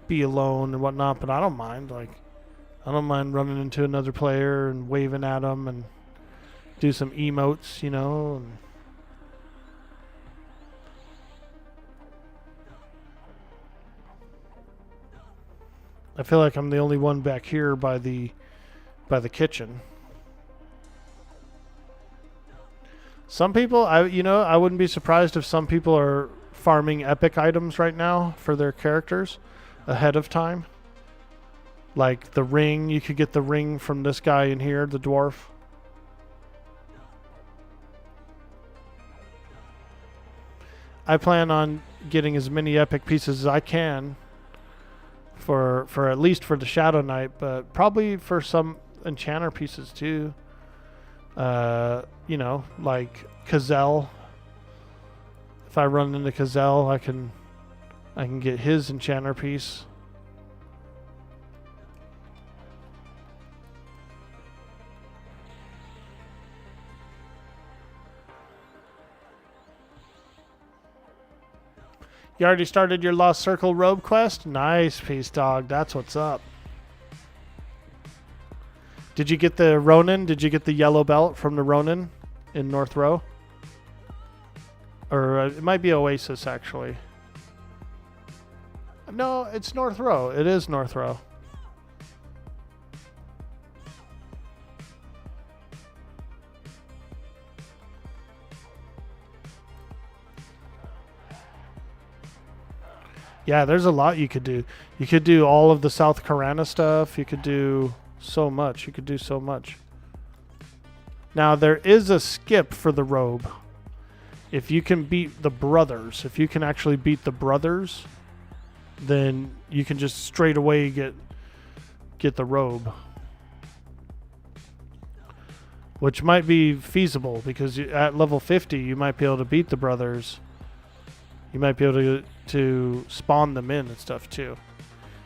be alone and whatnot, but I don't mind. Like, I don't mind running into another player and waving at them and do some emotes, you know, and I feel like I'm the only one back here by the kitchen. Some people, I wouldn't be surprised if some people are farming epic items right now for their characters ahead of time. Like the ring, you could get the ring from this guy in here, the dwarf. I plan on getting as many epic pieces as I can for at least for the Shadow Knight, but probably for some enchanter pieces too. You know, like Kazel. If I run into Kazel, I can get his enchanter piece. You already started your Lost Circle robe quest? Nice, Peace Dog. That's what's up. Did you get the Ronin? Did you get the yellow belt from the Ronin in North Row? Or it might be Oasis, actually. No, it's North Row. It is North Row. Yeah, there's a lot you could do. You could do all of the South Karana stuff. You could do so much. You could do so much. Now, there is a skip for the robe. If you can beat the brothers, if you can actually beat the brothers, then you can just straight away get the robe. Which might be feasible, because at level 50, you might be able to beat the brothers. You might be able to spawn them in and stuff too.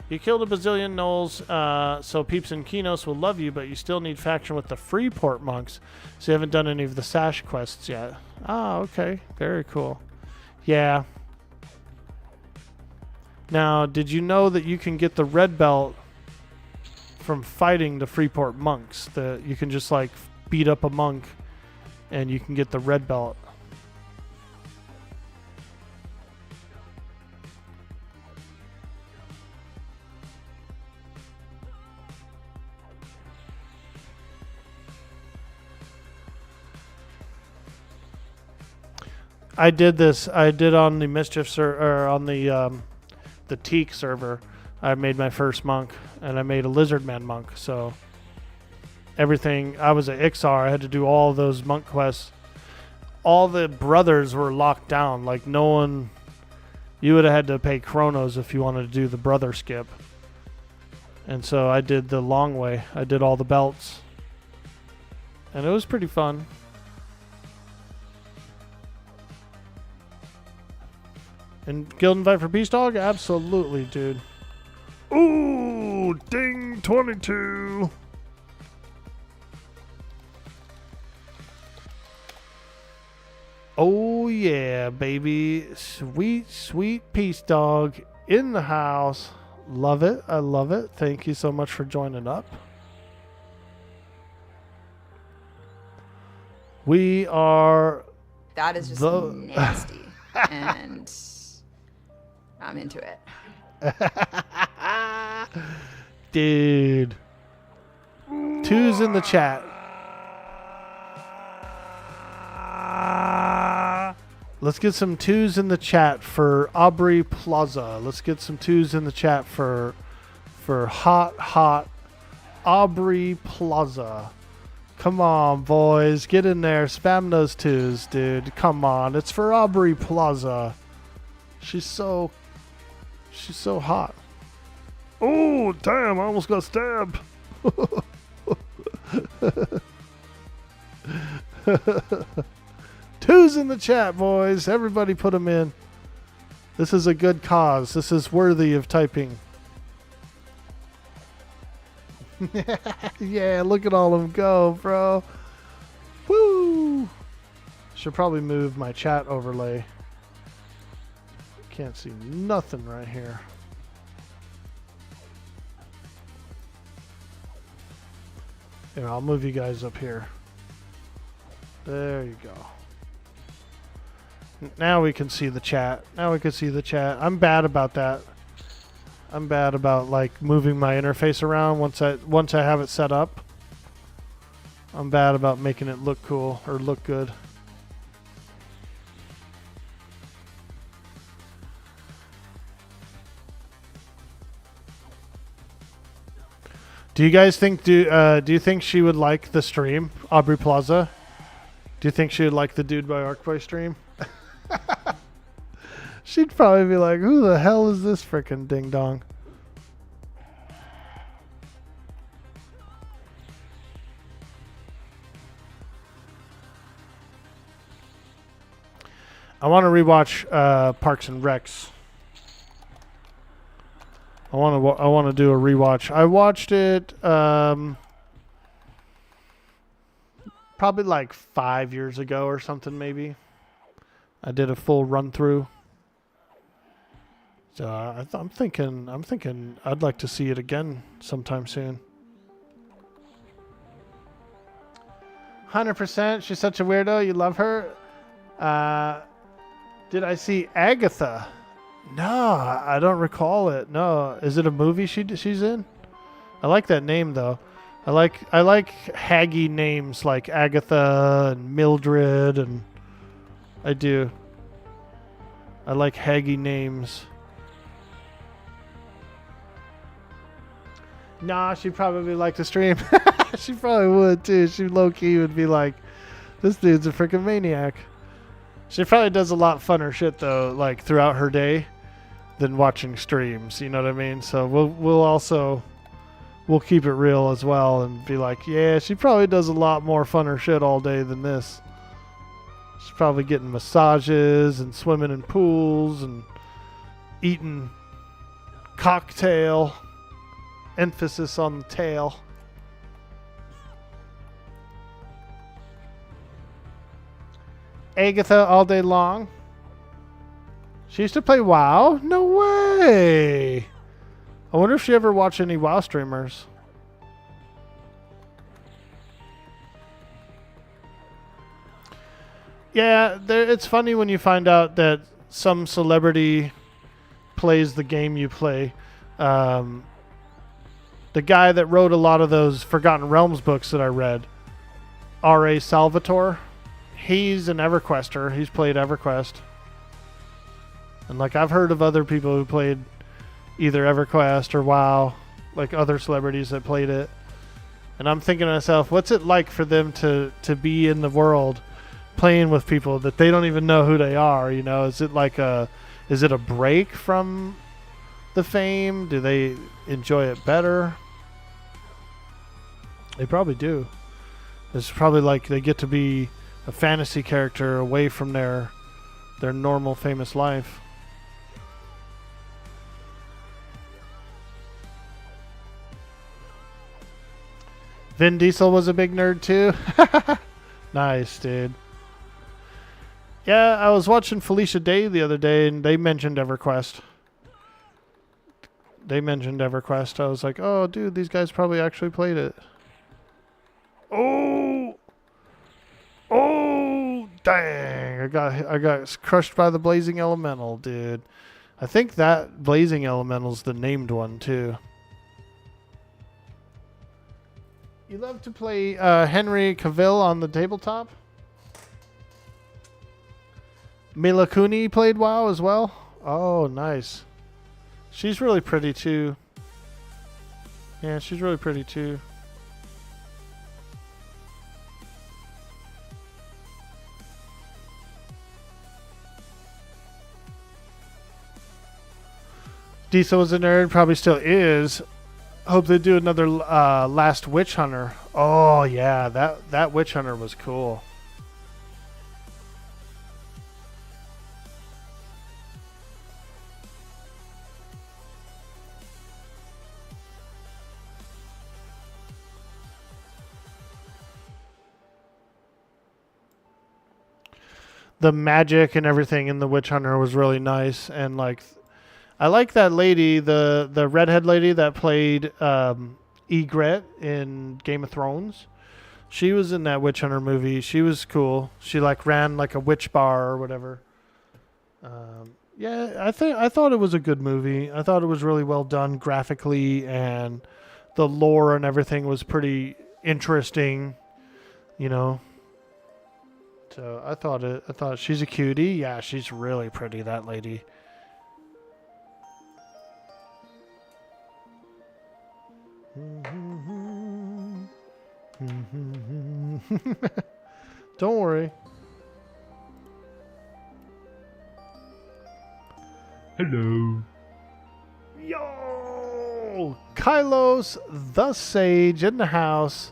You killed a bazillion gnolls, so Peeps and Kinos will love you, but you still need faction with the Freeport monks, so you haven't done any of the Sash quests yet. Ah, okay. Very cool. Yeah. Now, did you know that you can get the red belt from fighting the Freeport monks? You can just like beat up a monk and you can get the red belt. I did this. I did on the Mischief server, or on the Teak server. I made my first monk, and I made a Lizardman monk. So everything. I was at Ixar. I had to do all those monk quests. All the brothers were locked down. Like no one. You would have had to pay Chronos if you wanted to do the brother skip. And so I did the long way. I did all the belts, and it was pretty fun. And guild invite for Beast Dog? Absolutely, dude. Ooh, ding, 22. Oh yeah, baby. Sweet, sweet Peace Dog in the house. Love it. I love it. Thank you so much for joining up. We are... That is just nasty. And I'm into it. Dude. Tues in the chat. Let's get some twos in the chat for Aubrey Plaza. Let's get some twos in the chat for hot Aubrey Plaza. Come on, boys. Get in there. Spam those twos, dude. Come on. It's for Aubrey Plaza. She's so hot. Oh, damn, I almost got stabbed. Twos in the chat, boys. Everybody put them in. This is a good cause. This is worthy of typing. Yeah, look at all of them go, bro. Woo! Should probably move my chat overlay. Can't see nothing right here. Here, I'll move you guys up here. There you go. Now we can see the chat. I'm bad about that. I'm bad about like moving my interface around once I have it set up. I'm bad about making it look cool or look good. Do you guys think do you think she would like the stream, Aubrey Plaza? Do you think she would like the Dude by Arcboy stream? She'd probably be like, who the hell is this frickin' ding dong? I want to rewatch Parks and Recs. I want to do a rewatch. I watched it probably like 5 years ago or something, maybe. I did a full run through. So I'm thinking I'd like to see it again sometime soon. 100%. She's such a weirdo. You love her. Did I see Agatha? No, I don't recall it. No, is it a movie she's in? I like that name though. I like haggy names like Agatha and Mildred, and I do. I like haggy names. Nah, she'd probably like to stream. She probably would too. She low-key would be like, this dude's a freaking maniac. She probably does a lot funner shit though, like throughout her day, than watching streams. You know what I mean? So we'll keep it real as well and be like, yeah, she probably does a lot more funner shit all day than this. She's probably getting massages and swimming in pools and eating cocktail. Emphasis on the tail. Agatha all day long. She used to play WoW? No way! I wonder if she ever watched any WoW streamers. Yeah, it's funny when you find out that some celebrity plays the game you play. The guy that wrote a lot of those Forgotten Realms books that I read, R.A. Salvatore, he's an EverQuester. He's played EverQuest. And like I've heard of other people who played either EverQuest or WoW, like other celebrities that played it. And I'm thinking to myself, what's it like for them to be in the world playing with people that they don't even know who they are? You know, is it a break from the fame? Do they enjoy it better? They probably do. It's probably like they get to be a fantasy character away from their normal famous life. Vin Diesel was a big nerd too. Nice, dude. Yeah, I was watching Felicia Day the other day, and they mentioned EverQuest. I was like, oh, dude, these guys probably actually played it. Oh, dang! I got crushed by the Blazing Elemental, dude. I think that Blazing Elemental's the named one too. You love to play Henry Cavill on the tabletop? Mila Kunis played WoW as well. Oh, nice. She's really pretty too. Yeah, she's really pretty too. Diesel was a nerd, probably still is. Hope they do another Last Witch Hunter. Oh yeah, that Witch Hunter was cool. The magic and everything in the Witch Hunter was really nice, and like, I like that lady, the redhead lady that played Ygritte in Game of Thrones. She was in that Witch Hunter movie. She was cool. She like ran like a witch bar or whatever. Yeah, I thought it was a good movie. I thought it was really well done graphically, and the lore and everything was pretty interesting, you know. So I thought she's a cutie. Yeah, she's really pretty, that lady. Don't worry. Hello. Yo! Kylos the Sage in the house.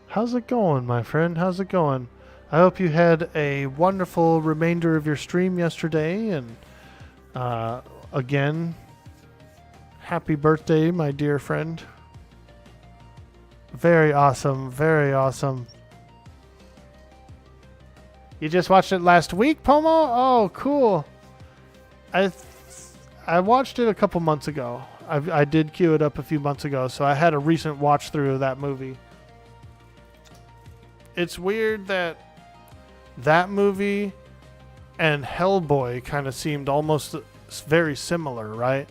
How's it going, my friend? How's it going? I hope you had a wonderful remainder of your stream yesterday. And again, happy birthday, my dear friend. Very awesome. Very awesome. You just watched it last week, Pomo? Oh, cool. I watched it a couple months ago. I did queue it up a few months ago, so I had a recent watch through of that movie. It's weird that movie and Hellboy kind of seemed almost very similar, right?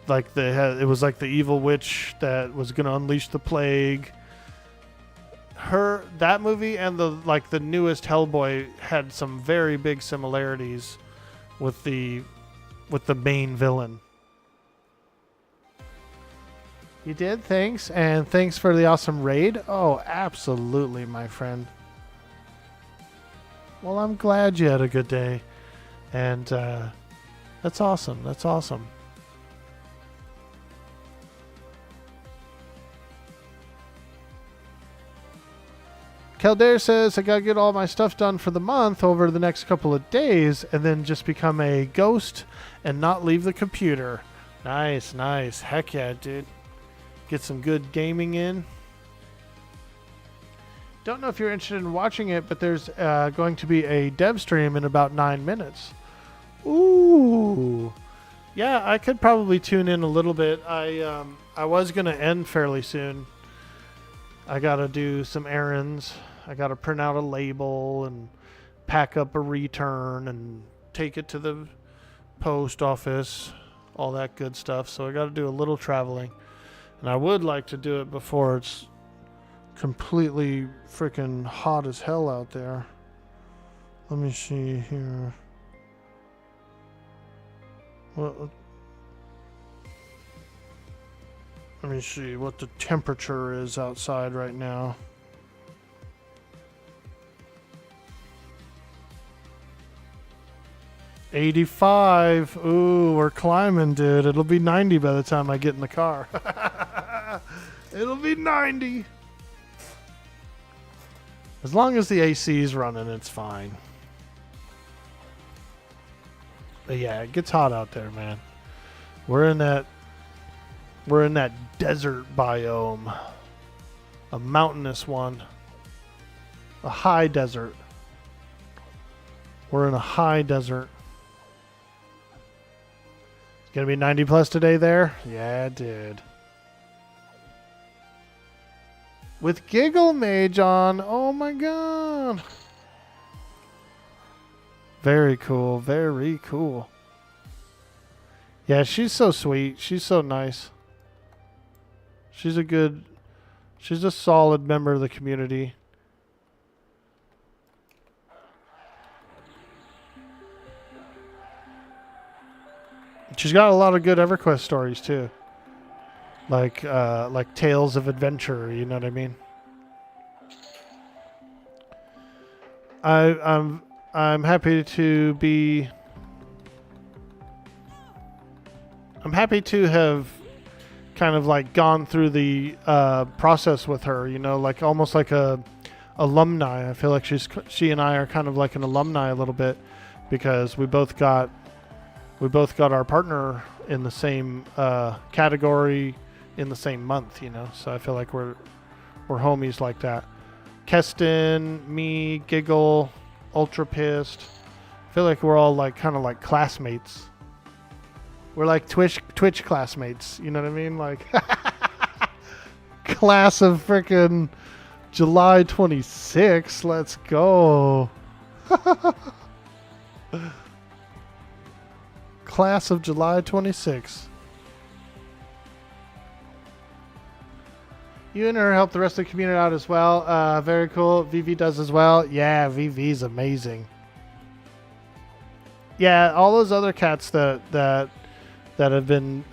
Like it was like the evil witch that was going to unleash the plague. That movie and the newest Hellboy had some very big similarities with the main villain. You did? Thanks. And thanks for the awesome raid. Oh, absolutely, my friend. Well, I'm glad you had a good day. And that's awesome. That's awesome. Kildare says, I gotta get all my stuff done for the month over the next couple of days and then just become a ghost and not leave the computer. Nice, nice. Heck yeah, dude. Get some good gaming in. Don't know if you're interested in watching it, but there's going to be a dev stream in about 9 minutes. Ooh. Yeah, I could probably tune in a little bit. I was going to end fairly soon. I got to do some errands. I got to print out a label and pack up a return and take it to the post office, all that good stuff. So I got to do a little traveling. And I would like to do it before it's completely freaking hot as hell out there. Let me see here. Well, let me see what the temperature is outside right now. '85. Ooh, we're climbing, dude. It'll be 90 by the time I get in the car. It'll be 90. As long as the AC is running, it's fine. But yeah, it gets hot out there, man. We're in that desert biome. a mountainous one, a high desert. We're in a high desert. It's gonna be 90 plus today there? Yeah, dude. With Giggle Mage on. Oh my god. Very cool. Very cool. Yeah, she's so sweet. She's so nice. She's a solid member of the community. She's got a lot of good EverQuest stories too. Like tales of adventure, you know what I mean? I'm happy to be I'm happy to have kind of like gone through the process with her, you know, like almost like a alumni. I feel like she and I are kind of like an alumni a little bit, because we both got our partner in the same category in the same month, you know. So I feel like we're homies like that. Keston, me, Giggle, Ultra Pissed. I feel like we're all like kind of like classmates. We're like Twitch classmates, you know what I mean? Like class of frickin' July 26. Let's go. Class of July 26. You and her help the rest of the community out as well. Very cool. VV does as well. Yeah, VV's amazing. Yeah, all those other cats that have been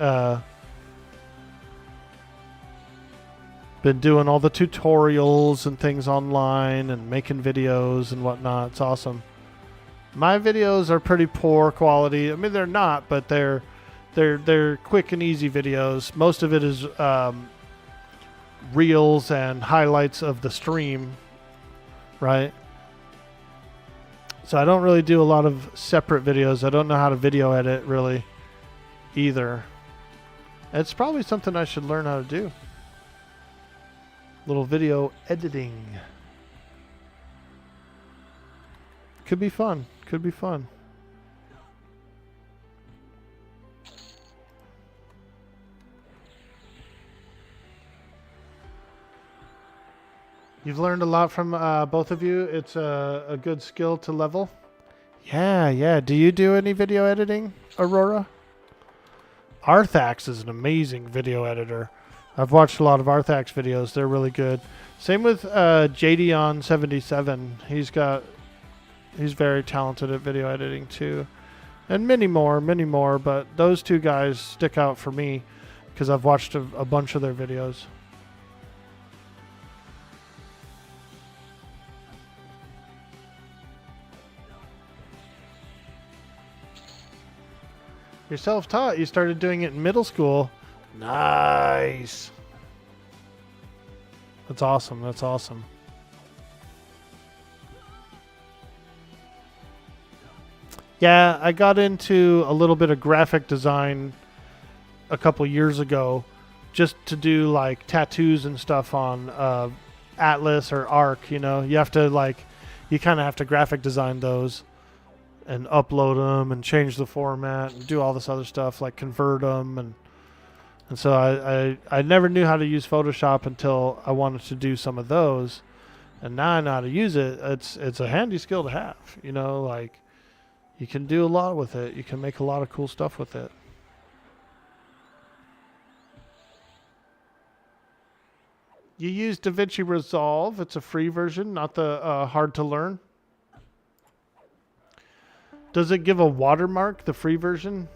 doing all the tutorials and things online and making videos and whatnot. It's awesome. My videos are pretty poor quality. I mean, they're not, but they're quick and easy videos. Most of it is reels and highlights of the stream, right? So I don't really do a lot of separate videos. I don't know how to video edit really either. It's probably something I should learn how to do. Little video editing. Could be fun. Could be fun. You've learned a lot from both of you. It's a good skill to level. Yeah. Do you do any video editing, Aurora? Arthax is an amazing video editor. I've watched a lot of Arthax videos. They're really good. Same with JDon77. He's very talented at video editing too. And many more, but those two guys stick out for me because I've watched a bunch of their videos. You're self-taught. You started doing it in middle school. Nice. That's awesome. That's awesome. Yeah, I got into a little bit of graphic design a couple years ago just to do like tattoos and stuff on Atlas or Arc, you know. You kind of have to graphic design those and upload them and change the format and do all this other stuff like convert them and so I never knew how to use Photoshop until I wanted to do some of those, and now I know how to use it. It's a handy skill to have, you know, like you can do a lot with it. You can make a lot of cool stuff with it. You use DaVinci Resolve. It's a free version, not the hard to learn. Does it give a watermark, the free version?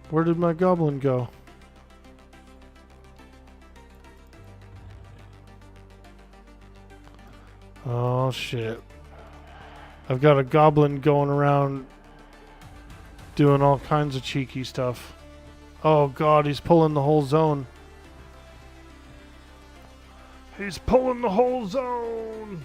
Where did my goblin go? Oh shit. I've got a goblin going around doing all kinds of cheeky stuff. Oh god, he's pulling the whole zone. He's pulling the whole zone.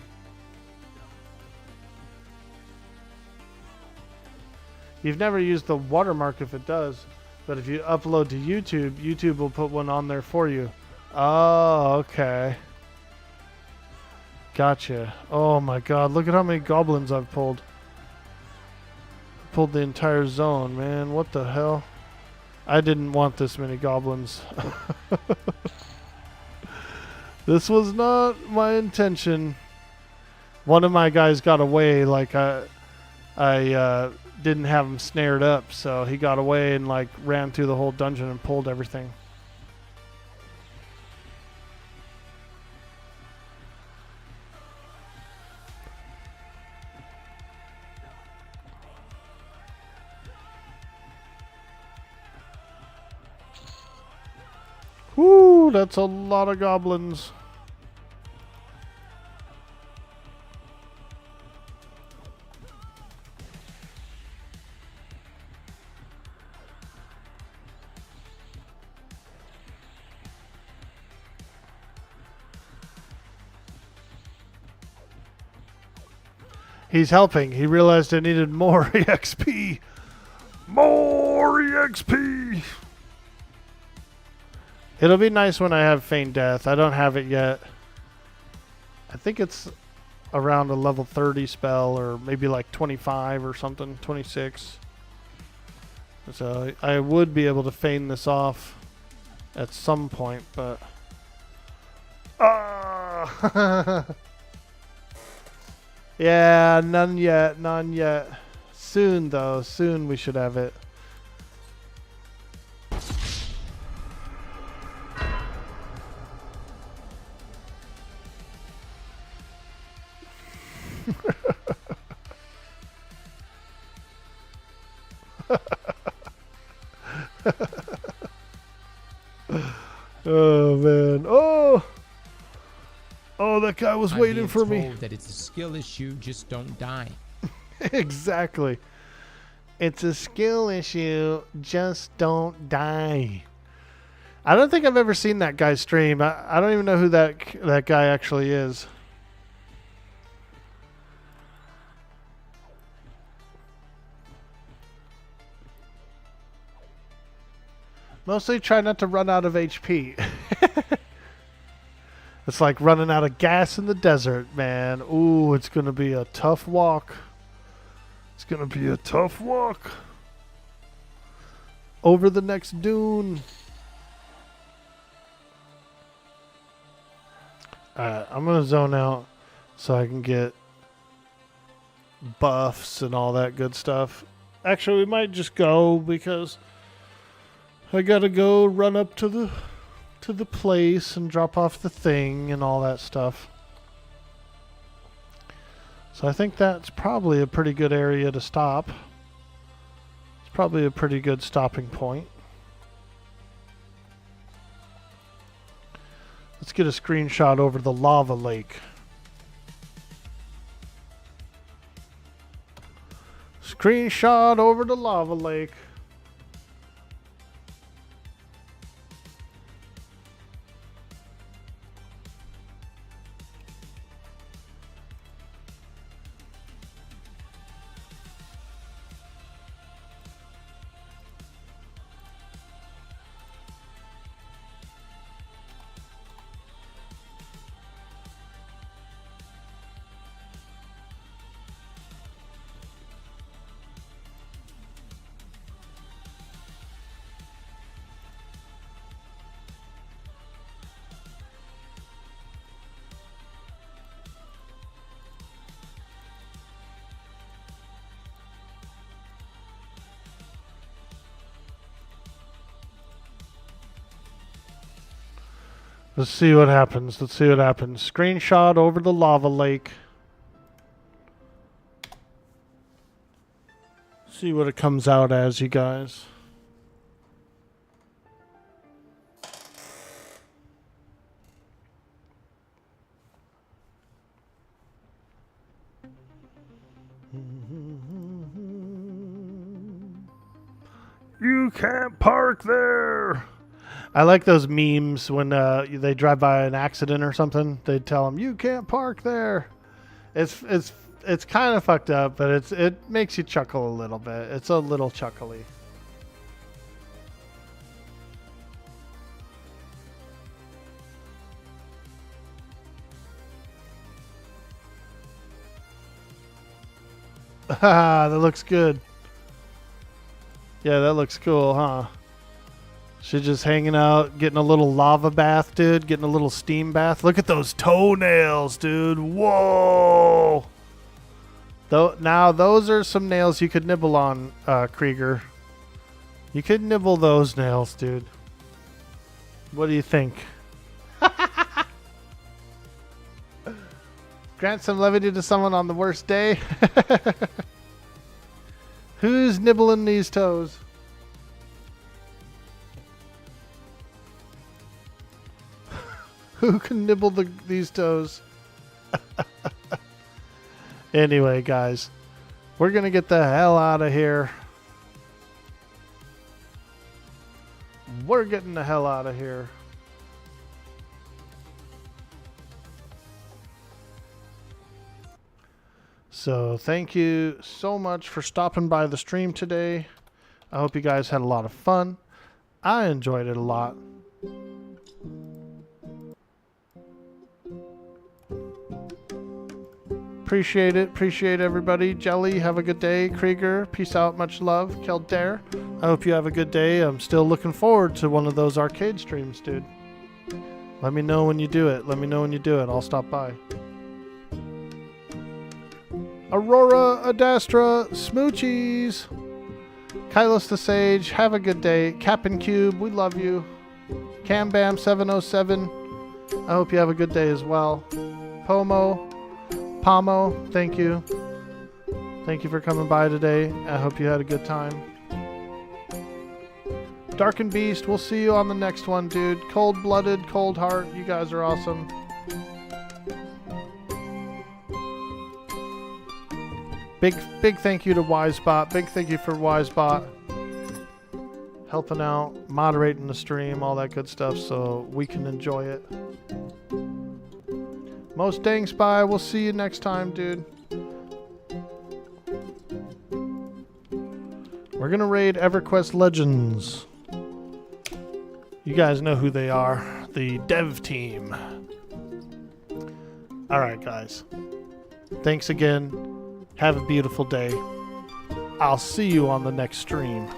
You've never used the watermark if it does, but if you upload to YouTube, YouTube will put one on there for you. Oh, okay. Gotcha. Oh my god, look at how many goblins I've pulled. Pulled the entire zone, man. What the hell? I didn't want this many goblins. This was not my intention. One of my guys got away, like I didn't have him snared up, so he got away and like ran through the whole dungeon and pulled everything. Whoo, that's a lot of goblins. He's helping. He realized I needed more EXP. More EXP. It'll be nice when I have Feign Death. I don't have it yet. I think it's around a level 30 spell, or maybe like 25 or something, 26. So I would be able to feign this off at some point, but... Yeah, none yet, none yet. Soon, though. Soon we should have it. Oh, man. Oh! Oh, that guy was waiting for me. That it's a skill issue, just don't die. Exactly. It's a skill issue, just don't die. I don't think I've ever seen that guy stream. I don't even know who that guy actually is. Mostly try not to run out of HP. It's like running out of gas in the desert, man. Ooh, it's going to be a tough walk. It's going to be a tough walk. Over the next dune. Alright, I'm going to zone out so I can get buffs and all that good stuff. Actually, we might just go because I got to go run up to the place and drop off the thing and all that stuff. So I think that's probably a pretty good area to stop. It's probably a pretty good stopping point. Let's get a screenshot over the lava lake. Screenshot over the lava lake. Let's see what happens. Let's see what happens. Screenshot over the lava lake. See what it comes out as, you guys. can't park there. I like those memes when they drive by an accident or something. They tell them, "You can't park there." It's kind of fucked up, but it makes you chuckle a little bit. It's a little chuckly. Haha, that looks good. Yeah, that looks cool, huh? She's just hanging out, getting a little lava bath, dude. Getting a little steam bath. Look at those toenails, dude. Whoa. Now, those are some nails you could nibble on, Krieger. You could nibble those nails, dude. What do you think? Grant some levity to someone on the worst day. Who's nibbling these toes? Who can nibble these toes? Anyway, guys, we're going to get the hell out of here. We're getting the hell out of here. So thank you so much for stopping by the stream today. I hope you guys had a lot of fun. I enjoyed it a lot. Appreciate it. Appreciate everybody. Jelly, have a good day. Krieger, peace out. Much love. Keldare, I hope you have a good day. I'm still looking forward to one of those arcade streams, dude. Let me know when you do it. Let me know when you do it. I'll stop by. Aurora, Adastra, Smoochies. Kylos the Sage, have a good day. Cap'n Cube, we love you. Cambam 707, I hope you have a good day as well. Pomo, thank you. Thank you for coming by today. I hope you had a good time. Darkened Beast, we'll see you on the next one, dude. Cold-blooded, cold heart, you guys are awesome. Big thank you to Wisebot. Big thank you for Wisebot helping out, moderating the stream, all that good stuff so we can enjoy it. Most dang spy, we'll see you next time, dude. We're gonna raid EverQuest Legends. You guys know who they are. The dev team. Alright, guys. Thanks again. Have a beautiful day. I'll see you on the next stream.